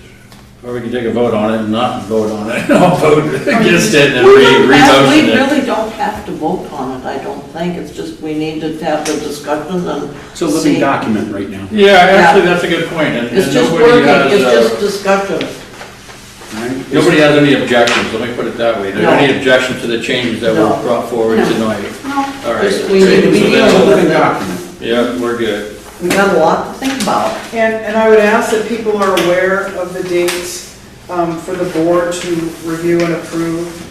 or we can take a vote on it and not vote on it. I'll vote against it and re-motion We it. really don't have to vote on it, I don't think. It's just we need to have the discussion and It's a living document right now. Yeah, actually, that's a good point. And It's just nobody working, has, it's just discussion. nobody has any objections, let me put it that way. Are there any objections to the changes that were brought forward tonight? No. All right. Just we need to be dealing with document. Yeah, we're good. We got a lot to think about. And I would ask that people are aware of the dates for the board to review and approve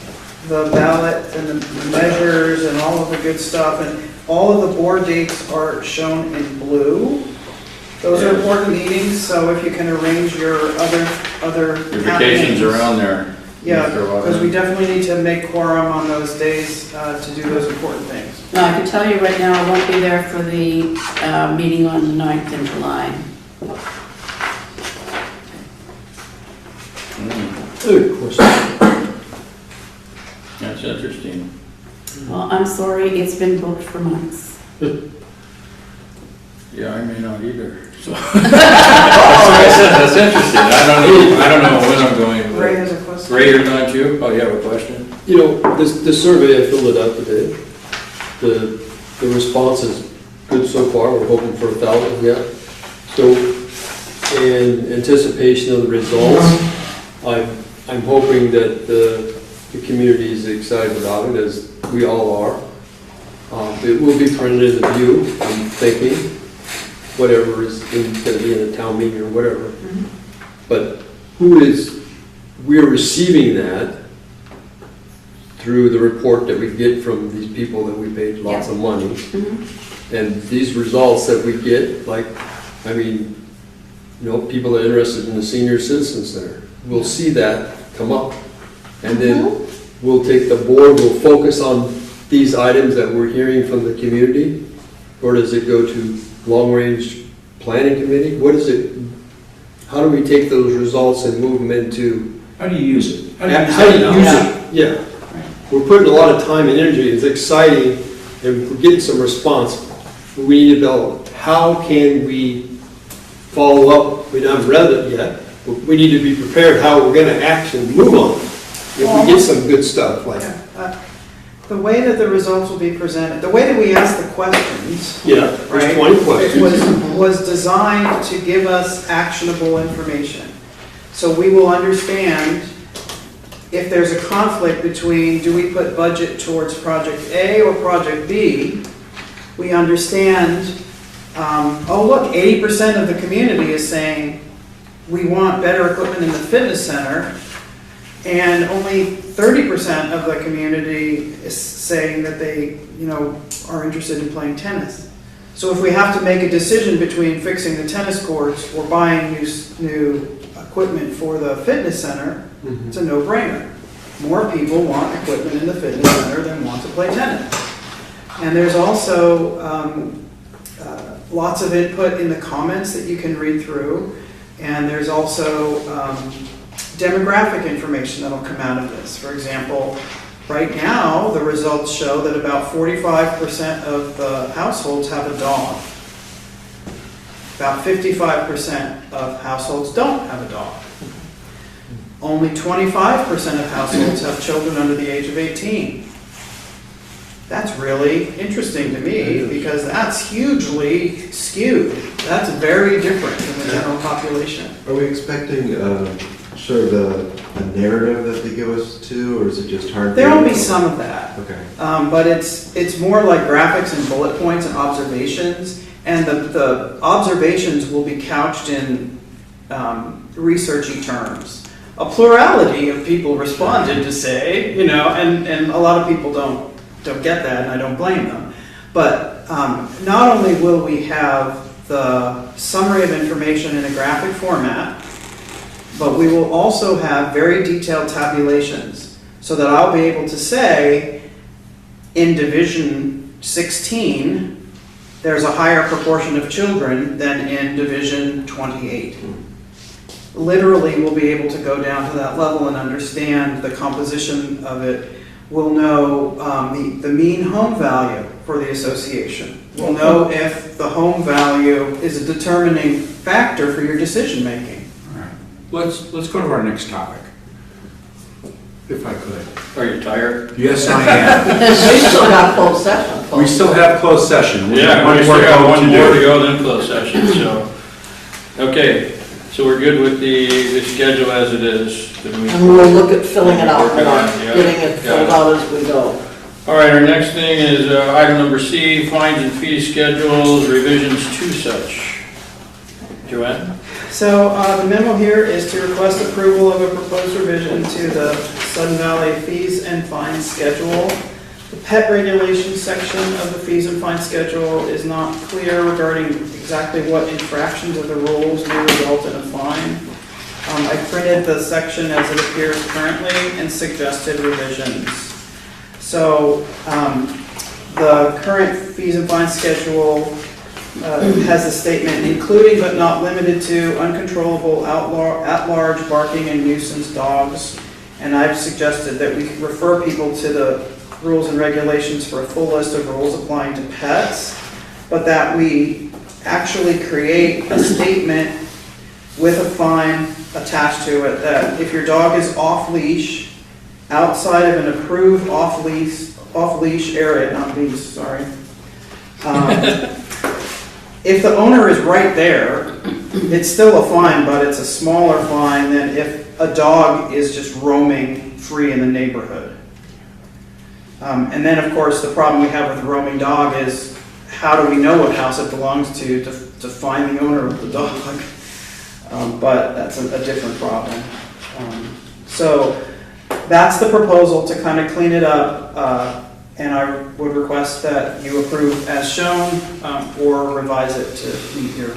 the ballot and the measures and all of the good stuff. And all of the board dates are shown in blue. Those are important meetings, so if you can arrange your other Your vacations around there. Yeah, because we definitely need to make quorum on those days to do those important things. No, I can tell you right now, I won't be there for the meeting on the 9th in July. Good question. That's interesting. Well, I'm sorry, it's been booked for months. Yeah, I may not either. So. That's what I said, that's interesting. I don't know when I'm going. Ray has a question. Ray, you're not you? Oh, you have a question? You know, the survey, I filled it out today. The response is good so far. We're hoping for 1,000 yet. So in anticipation of the results, I'm hoping that the community is excited about it, as we all are. It will be printed in the View, I'm thinking, whatever is going to be in a town meeting or whatever. But we're receiving that through the report that we get from these people that we paid lots of money. And these results that we get, like, I mean, you know, people that are interested in the Senior Citizen Center, we'll see that come up. And then we'll take the board, we'll focus on these items that we're hearing from the community, or does it go to long-range planning committee? What is it? How do we take those results and move them into? How do you use it? How do you use it? Yeah. We're putting a lot of time and energy. It's exciting, and we're getting some response. But we need to know, how can we follow up? We haven't read it yet, but we need to be prepared how we're going to actually move on if we get some good stuff like that. The way that the results will be presented, the way that we ask the questions, Yeah, there's 20 questions. It was designed to give us actionable information. So we will understand if there's a conflict between, do we put budget towards project A or project B? We understand, oh look, 80% of the community is saying we want better equipment in the fitness center, and only 30% of the community is saying that they, are interested in playing tennis. So if we have to make a decision between fixing the tennis courts or buying new equipment for the fitness center, it's a no-brainer. More people want equipment in the fitness center than want to play tennis. And there's also lots of input in the comments that you can read through, and there's also demographic information that'll come out of this. For example, right now, the results show that about 45% of the households have a dog. About 55% of households don't have a dog. Only 25% of households have children under the age of 18. That's really interesting to me because that's hugely skewed. That's very different than the general population. Are we expecting sort of a narrative that they give us too, or is it just hard? There will be some of that. Okay. But it's more like graphics and bullet points and observations, and the observations will be couched in researchy terms. A plurality of people responded to say, and a lot of people don't get that, and I don't blame them. But not only will we have the summary of information in a graphic format, but we will also have very detailed tabulations so that I'll be able to say in Division 16, there's a higher proportion of children than in Division 28. Literally, we'll be able to go down to that level and understand the composition of it. We'll know the mean home value for the association. We'll know if the home value is a determining factor for your decision making. Let's go to our next topic, if I could. Are you tired? Yes, I am. We still got closed session. We still have closed session. We Yeah, have we still got one more to go, then closed session, so. Okay, so we're good with the schedule as it is. And we'll look at filling it out Working more, on it, yeah. getting it filled out as we go. All right, our next thing is item number C, fines and fee schedules, revisions to such. Joanne? So the memo here is to request approval of a proposed revision to the Sudden Valley fees and fines schedule. The pet regulation section of the fees and fines schedule is not clear regarding exactly what infractions of the rules may result in a fine. I printed the section as it appears currently and suggested revisions. So the current fees and fines schedule has a statement, including but not limited to uncontrollable at-large barking and nuisance dogs. And I've suggested that we refer people to the rules and regulations for a full list of rules applying to pets, but that we actually create a statement with a fine attached to it that if your dog is off-leash, outside of an approved off-leash area, not leash, sorry, if the owner is right there, it's still a fine, but it's a smaller fine than if a dog is just roaming free in the neighborhood. And then, of course, the problem we have with the roaming dog is how do we know what house it belongs to find the owner of the dog? But that's a different problem. So that's the proposal to kind of clean it up. And I would request that you approve as shown or revise it to meet your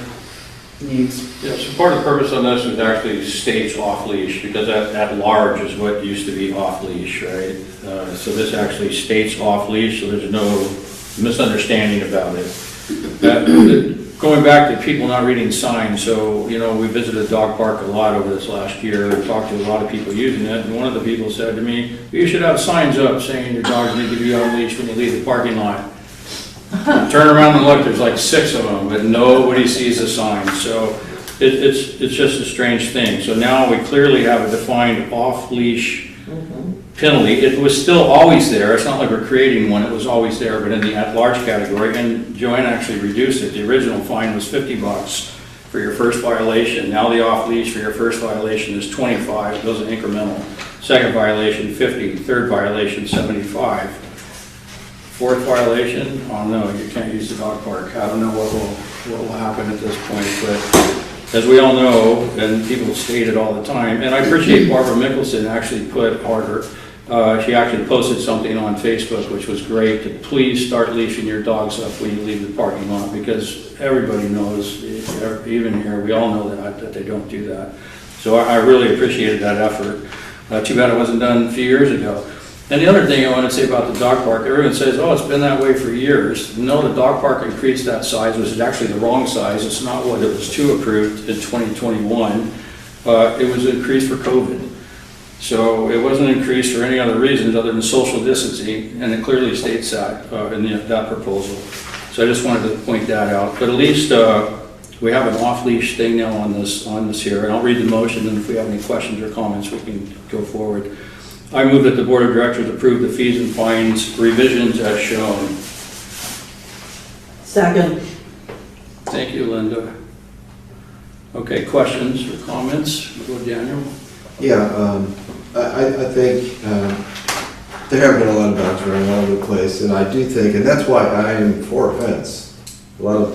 needs. Yeah, so part of the purpose on this is actually states off-leash, because at large is what used to be off-leash, right? So this actually states off-leash, so there's no misunderstanding about it. Going back to people not reading signs, so, we visited a dog park a lot over this last year and talked to a lot of people using it, and one of the people said to me, you should have signs up saying your dogs need to be on leash when you leave the parking lot. Turn around and look, there's like 6 of them, but nobody sees a sign, so it's just a strange thing. So now we clearly have a defined off-leash penalty. It was still always there. It's not like we're creating one. It was always there, but in the at-large category. And Joanne actually reduced it. The original fine was $50 for your first violation. Now the off-leash for your first violation is $25. Those are incremental. Second violation, $50. Third violation, $75. Fourth violation, oh no, you can't use the dog park. I don't know what will happen at this point, but as we all know, and people state it all the time, and I appreciate Barbara Mickelson actually put harder. She actually posted something on Facebook, which was great, to please start leashing your dogs up when you leave the parking lot, because everybody knows, even here, we all know that they don't do that. So I really appreciated that effort. Too bad it wasn't done a few years ago. And the other thing I want to say about the dog park, everyone says, oh, it's been that way for years. No, the dog park increased that size, which is actually the wrong size. It's not what it was to approved in 2021. It was increased for COVID. So it wasn't increased for any other reasons other than social distancing, and it clearly states that in that proposal. So I just wanted to point that out. But at least we have an off-leash thing now on this here, and I'll read the motion, and if we have any questions or comments, we can go forward. I move that the Board of Directors approve the fees and fines revisions as shown. Second. Thank you, Linda. Okay, questions or comments? Go Daniel. Yeah, I think there have been a lot of dogs running all over the place, and I do think, and that's why I am for a fence. A lot of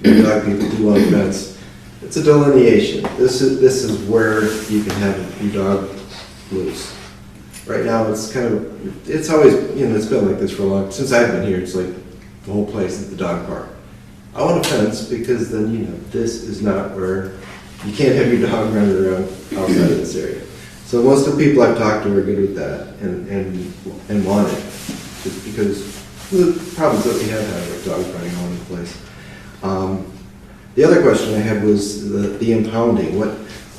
dog people do want a fence. It's a delineation. This is where you can have your dog loose. Right now, it's kind of, it's always, it's been like this for a long, since I've been here, it's like the whole place is the dog park. I want a fence because then, this is not where, you can't have your dog running around outside of this area. So most of the people I've talked to are good with that and want it, just because the problems that we have had with dogs running all over the place. The other question I had was the impounding.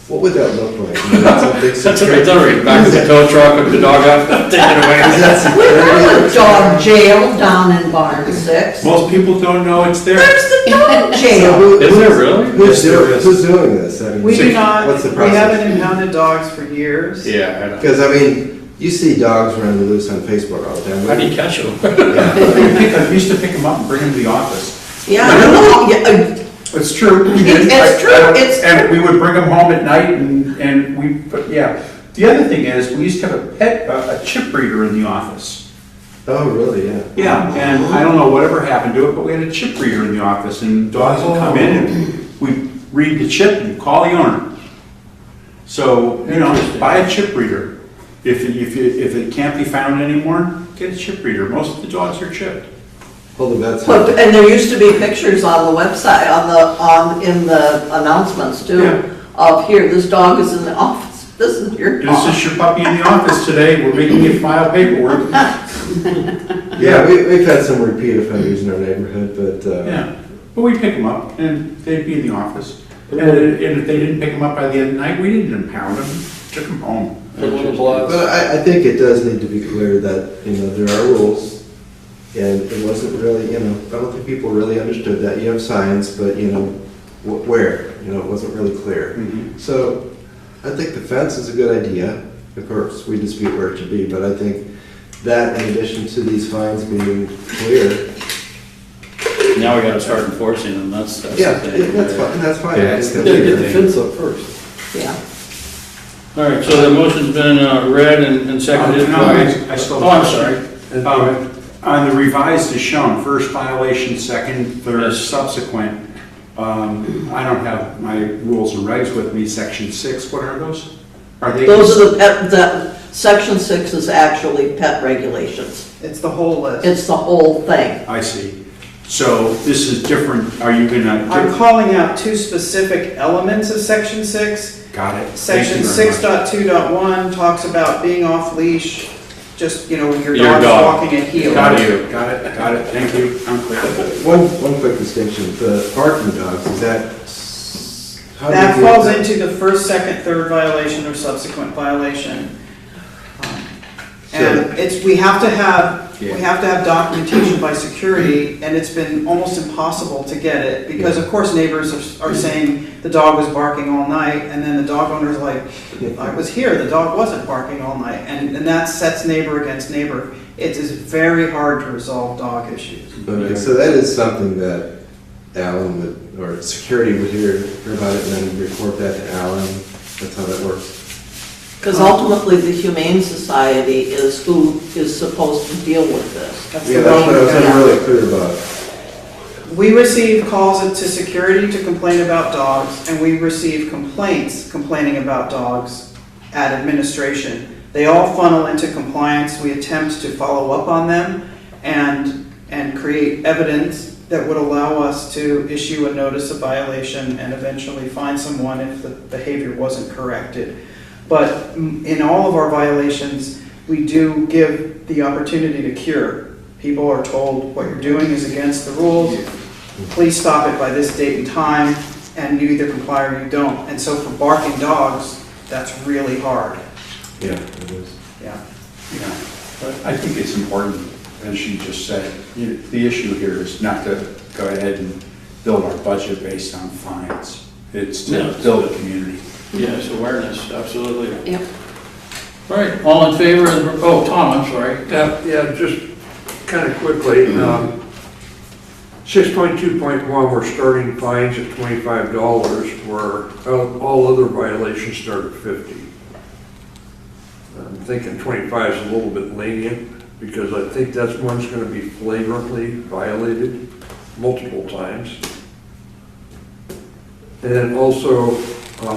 What would that look like? That's what I thought, right? Back of the tow truck with the dog out, take it away. We have a dog jail down in Barn 6. Most people don't know it's there. There's the dog jail. Is there really? Who's doing this? I mean, We do not, what's the we process? haven't impounded dogs for years. Yeah, I know. Because, you see dogs running loose on Facebook all the time. How do you catch them? I used to pick them up and bring them to the office. Yeah, I don't know. It's true. It's true. And we would bring them home at night and we, but yeah. The other thing is, we used to have a chip reader in the office. Oh, really? Yeah. Yeah, and I don't know whatever happened to it, but we had a chip reader in the office, and dogs would come in and we'd read the chip and call the owner. So, buy a chip reader. If it can't be found anymore, get a chip reader. Most of the dogs are chipped. Well, that's And there used to be pictures on the website, in the announcements too, of here, this dog is in the office, this is your dog. This is your puppy in the office today, we're making you file paperwork. Yeah, we've had some repeat offenders in our neighborhood, but... Yeah, but we pick them up, and they'd be in the office. And if they didn't pick them up by the end of the night, we didn't impound them, took them home. But I think it does need to be clear that, there are rules, and it wasn't really, I don't think people really understood that. You have signs, but, where? It wasn't really clear. Mm-hmm. So I think the fence is a good idea. Of course, we dispute where it should be, but I think that in addition to these fines being clear. Now we gotta start enforcing them, that's the Yeah, thing. that's fine. Yeah, It's get the fence up first. Yeah. All right, so the motion's been read and seconded by... I still. Oh, I'm sorry. On the revised is shown, first violation, second, third, subsequent. I don't have my rules and regs with me, section 6, what are those? Are they? Those are section 6 is actually pet regulations. It's the whole list. It's the whole thing. I see. So this is different, are you gonna? I'm calling out two specific elements of section 6. Got it. Section Thank you very much. 6.2.1 talks about being off leash, just, your Your dog's dog. walking at heel. Got it, thank you, I'm clear. One quick distinction, the parking dogs, is that... how do That you do falls that? into the first, second, third violation or subsequent violation. And we have to have documentation by security, and it's been almost impossible to get it, because of course neighbors are saying the dog was barking all night, and then the dog owner's like, I was here, the dog wasn't barking all night, and that sets neighbor against neighbor. It is very hard to resolve dog issues. Okay, so that is something that Alan would, or security would hear about it and then report that to Alan. That's how that works. Because ultimately, the Humane Society is who is supposed to deal with this. Yeah, that's what I was really clear about. We receive calls to security to complain about dogs, and we receive complaints complaining about dogs at administration. They all funnel into compliance. We attempt to follow up on them and create evidence that would allow us to issue a notice of violation and eventually fine someone if the behavior wasn't corrected. But in all of our violations, we do give the opportunity to cure. People are told what you're doing is against the rules. Please stop it by this date and time, and you either comply or you don't. And so for barking dogs, that's really hard. Yeah, it is. Yeah. Yeah, but I think it's important, as she just said, the issue here is not to go ahead and build our budget based on fines. It's to build a community. Yes, awareness, absolutely. Yep. All right, all in favor of, oh, Tom, I'm sorry. Yeah, just kind of quickly, 6.2.1, we're starting fines at $25, where all other violations start at 50. I'm thinking 25 is a little bit lenient, because I think that's one's going to be flagrantly violated multiple times. And then also,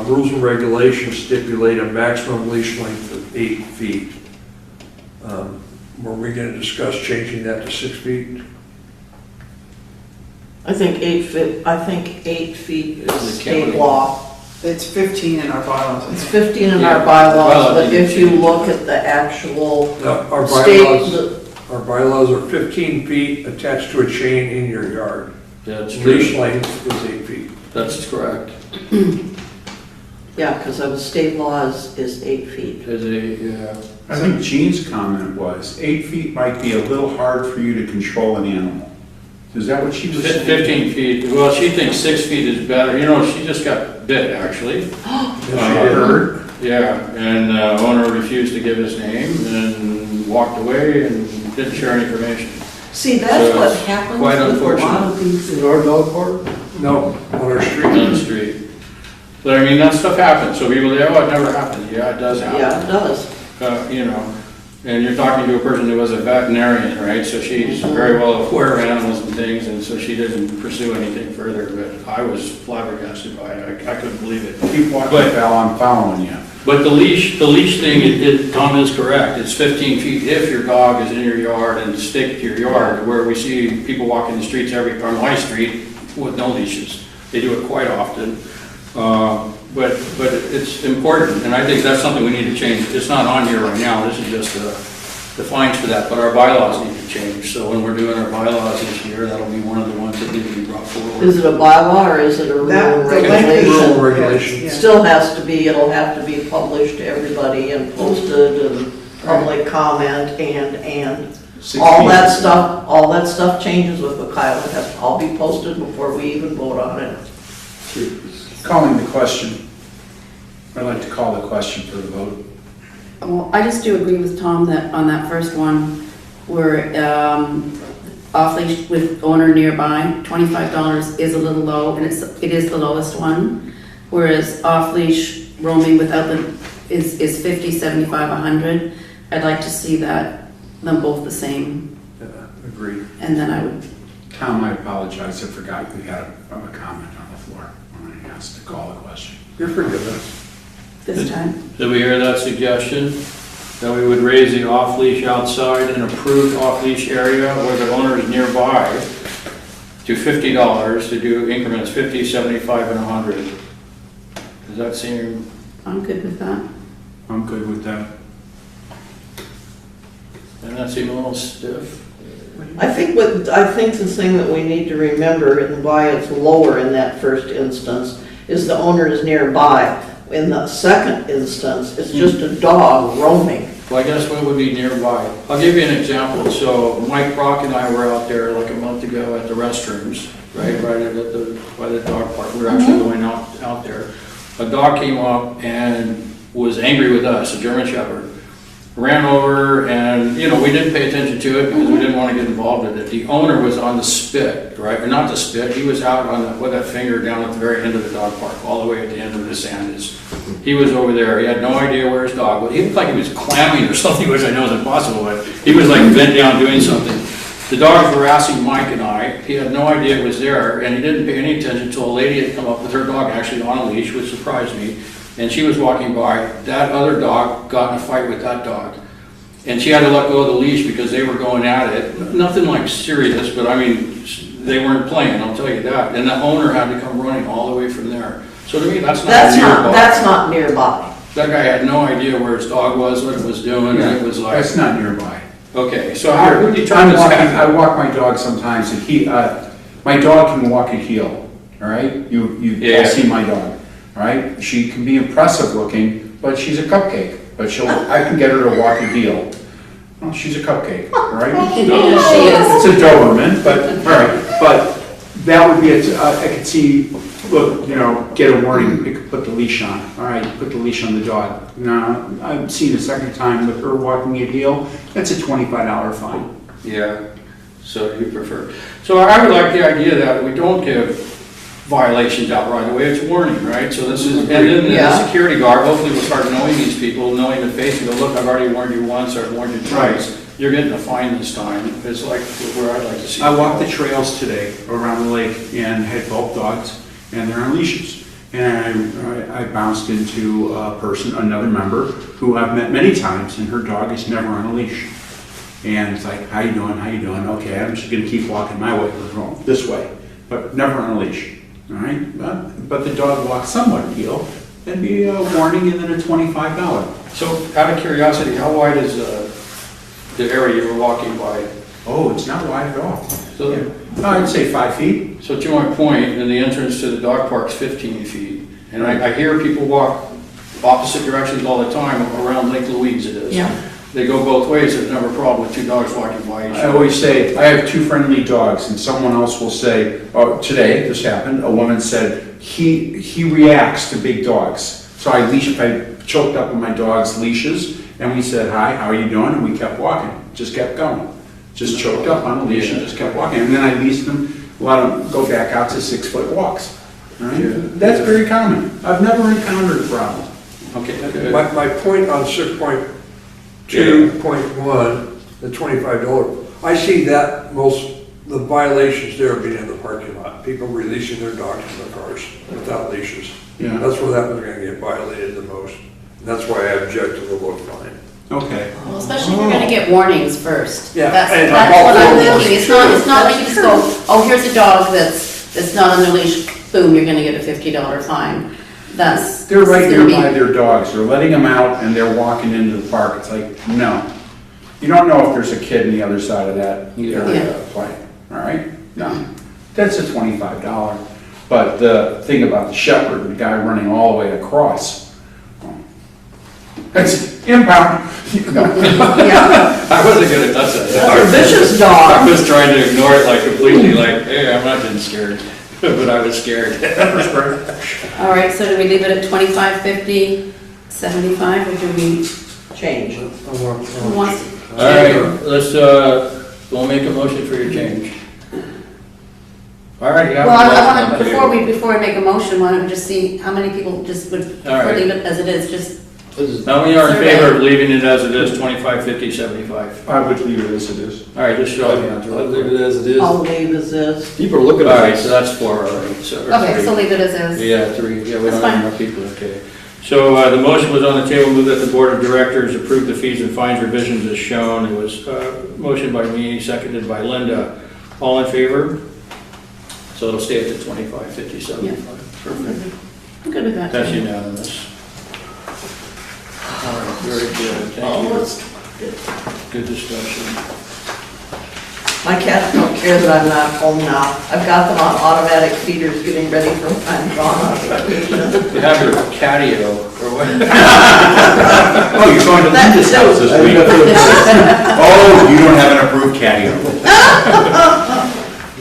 rules and regulations stipulate a maximum leash length of 8 feet. Were we going to discuss changing that to 6 feet? I think 8 feet is state law. It's 15 in our bylaws. It's 15 in our bylaws, but if you look at the actual Our bylaws are 15 feet attached to a chain in your yard. That's true. Leash length is 8 feet. That's correct. Yeah, because the state law is 8 feet. Yeah. I think Jean's comment was 8 feet might be a little hard for you to control an animal. Is that what she was saying? 15 feet, well, she thinks 6 feet is better. You know, she just got bit, actually. Heard? Yeah, and the owner refused to give his name and walked away and didn't share any information. See, that's what happens quite with a lot unfortunate. of these. In our dog park? No, on our street. On the street. But I mean, that stuff happens, so people say, oh, it never happened. Yeah, it does happen. Yeah, it does. You know, and you're talking to a person who was a veterinarian, right? So she's very well aware of animals and things, and so she didn't pursue anything further, but I was flabbergasted by it. I couldn't believe it. Keep walking, pal, I'm following you. But the leash thing, Tom is correct. It's 15 feet if your dog is in your yard and staked to your yard, where we see people walking the streets on my street with no leashes. They do it quite often. But it's important, and I think that's something we need to change. It's not on here right now. This is just the fines for that, but our bylaws need to change. So when we're doing our bylaws this year, that'll be one of the ones that need to be brought forward. Is it a bylaw or is it a rule and regulation? Rule and regulation. It still has to be, it'll have to be published to everybody and posted and public comment and all that stuff changes with the Kyle. It has to all be posted before we even vote on it. Calling the question. I'd like to call the question for the vote. Well, I just do agree with Tom that on that first one, where off-leash with owner nearby, $25 is a little low, and it is the lowest one. Whereas off-leash roaming without them is 50, 75, 100. I'd like to see them both the same. Yeah, agreed. And then I would. Tom, I apologize. I forgot we had a comment on the floor when I asked to call the question. You're forgiven. This time. Did we hear that suggestion? That we would raise the off-leash outside an approved off-leash area where the owner is nearby to $50 to do increments 50, 75, and 100. Does that seem? I'm good with that. I'm good with that. Doesn't that seem a little stiff? I think the thing that we need to remember and why it's lower in that first instance is the owner is nearby. In the second instance, it's just a dog roaming. Well, I guess what would be nearby? I'll give you an example. So Mike Brock and I were out there like a month ago at the restrooms, right by the dog park. We were actually going out there. A dog came up and was angry with us, a German Shepherd. Ran over and, we didn't pay attention to it because we didn't want to get involved with it. The owner was on the spit, right? Or not the spit, he was out with that finger down at the very end of the dog park, all the way at the end of the sand is. He was over there, he had no idea where his dog was. He looked like he was clamming or something, which I know is impossible, but he was like bent down doing something. The dogs were harassing Mike and I. He had no idea it was there, and he didn't pay any attention until a lady had come up with her dog actually on a leash, which surprised me. And she was walking by. That other dog got in a fight with that dog. And she had to let go of the leash because they were going at it. Nothing like serious, but I mean, they weren't playing, I'll tell you that. And the owner had to come running all the way from there. So to me, that's not nearby. That's not nearby. That guy had no idea where his dog was, what it was doing, and it was like... That's not nearby. Okay, so how would you turn I'm this walking, happen? I walk my dog sometimes, and my dog can walk at heel, all right? You all see my dog, all right? She can be impressive looking, but she's a cupcake. But I can get her to walk at heel. Well, she's a cupcake, all right? She is. It's a Doberman, but, all right, but that would be, I could see, look, get a warning, you could put the leash on, all right, put the leash on the dog. No, I've seen a second time with her walking at heel, that's a $25 fine. Yeah, so you prefer. So I would like the idea that we don't give violations out right away, it's warning, right? So this is, and then the security guard, hopefully will start knowing these people, knowing the face, and go, look, I've already warned you once, I've warned you twice. You're getting a fine this time. It's like where I'd like to see. I walked the trails today around the lake and had both dogs, and they're on leashes. And I bounced into a person, another member, who I've met many times, and her dog is never on a leash. And it's like, how you doing, how you doing? Okay, I'm just gonna keep walking my way, we're going this way, but never on a leash, all right? But the dog walks somewhat at heel, and be a warning and then a $25. So out of curiosity, how wide is the area you were walking by? Oh, it's not wide at all. So I'd say 5 feet. So to my point, and the entrance to the dog park's 15 feet. And I hear people walk opposite directions all the time around Lake Louise it is. Yeah. They go both ways, there's never a problem with two dogs walking by each I other. always say, I have two friendly dogs, and someone else will say, oh, today, this happened, a woman said, he reacts to big dogs. So I choked up on my dog's leashes, and we said, hi, how are you doing? And we kept walking, just kept going. Just choked up on the leash and just kept walking. And then I leased them, let them go back out to 6-foot walks. Right? Yeah. That's very common. I've never encountered a problem. Okay, good. My point on 6.2.1, the $25, I see that the violations there being in the parking lot, people releasing their dogs from their cars without leashes. Yeah. That's where that was gonna get violated the most. And that's why I object to the low fine. Okay. Well, especially if you're gonna get warnings first. Yeah. That's And what I'm warnings. thinking. It's not like you just go, oh, here's a dog that's not on the leash, boom, you're gonna get a $50 fine. They're right there by their dogs. They're letting them out and they're walking into the park. It's like, no. You don't know if there's a kid on the other side of that area playing, all right? No. That's a $25. But the thing about the shepherd, the guy running all the way across, that's impound. I wasn't gonna touch that. That's a vicious dog. I was trying to ignore it like completely, like, hey, I'm not getting scared, but I was scared. All right, so do we leave it at 25, 50, 75, or do we? Change. Who wants? All right, let's, we'll make a motion for your change. All right, yeah. Well, I want to, before we make a motion, why don't we just see how many people just would right. leave it as it is, just. How many are in favor of leaving it as it is, 25, 50, 75? I would leave it as it is. All right, just show hands. I'd leave it as it is. I'll leave as is. People are looking All at right, us. so that's 4 already. Okay, so leave it as is. Yeah, 3, yeah, we That's don't have fine. enough people, okay. So the motion was on the table, move that the board of directors approve the fees and fines revisions as shown. It was motion by me, seconded by Linda. All in favor? So it'll stay at the 25, 50, 75. Perfect. I'm good with that. That's unanimous. All right, very good, thank you. Good discussion. My cats don't care that I'm not home now. I've got them on automatic feeders getting ready for when I'm gone on vacation. You have your catio, or what? Oh, you're going to Linda's house this week. Oh, you don't have an approved catio.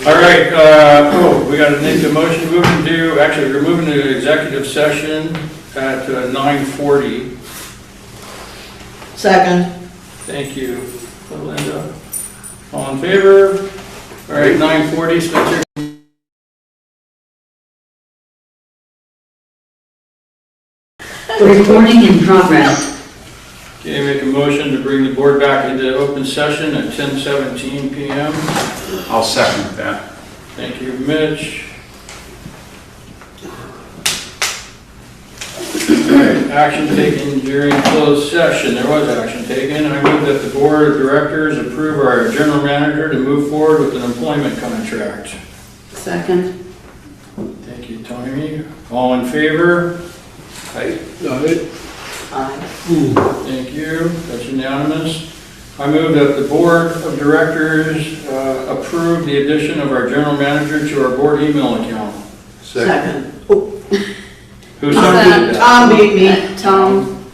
All right, we got to make a motion, actually, we're moving to executive session at 9:40. Second. Thank you, Linda. All in favor? All right, 9:40, Spencer. Recording in progress. Okay, make a motion to bring the board back into open session at 10:17 PM. I'll second that. Thank you, Mitch. Alright, action taken during closed session. There was action taken. I move that the board of directors approve our general manager to move forward with an employment contract. Second. Thank you, Tony. All in favor? Aye. Thank you. That's unanimous. I move that the board of directors approve the addition of our general manager to our board email account. Second. Who seconded that? Tom beat me. Tom.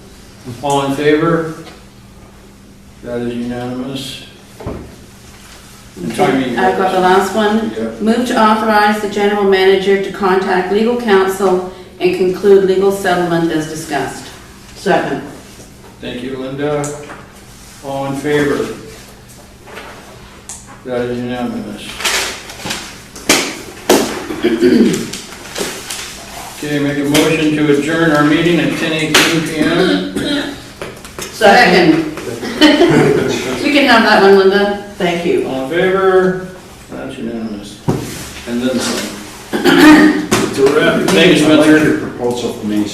All in favor? That is unanimous. And Tony, I've got the last one. Yeah. Move to authorize the general manager to contact legal counsel and conclude legal settlement as discussed. Second. Thank you, Linda. All in favor? That is unanimous. Okay, make a motion to adjourn our meeting at 10:18 PM. Second. You can have that one, Linda. Thank you. All in favor? That's unanimous. And then some. It's a wrap. Thank you, I like Spencer. your proposal for Main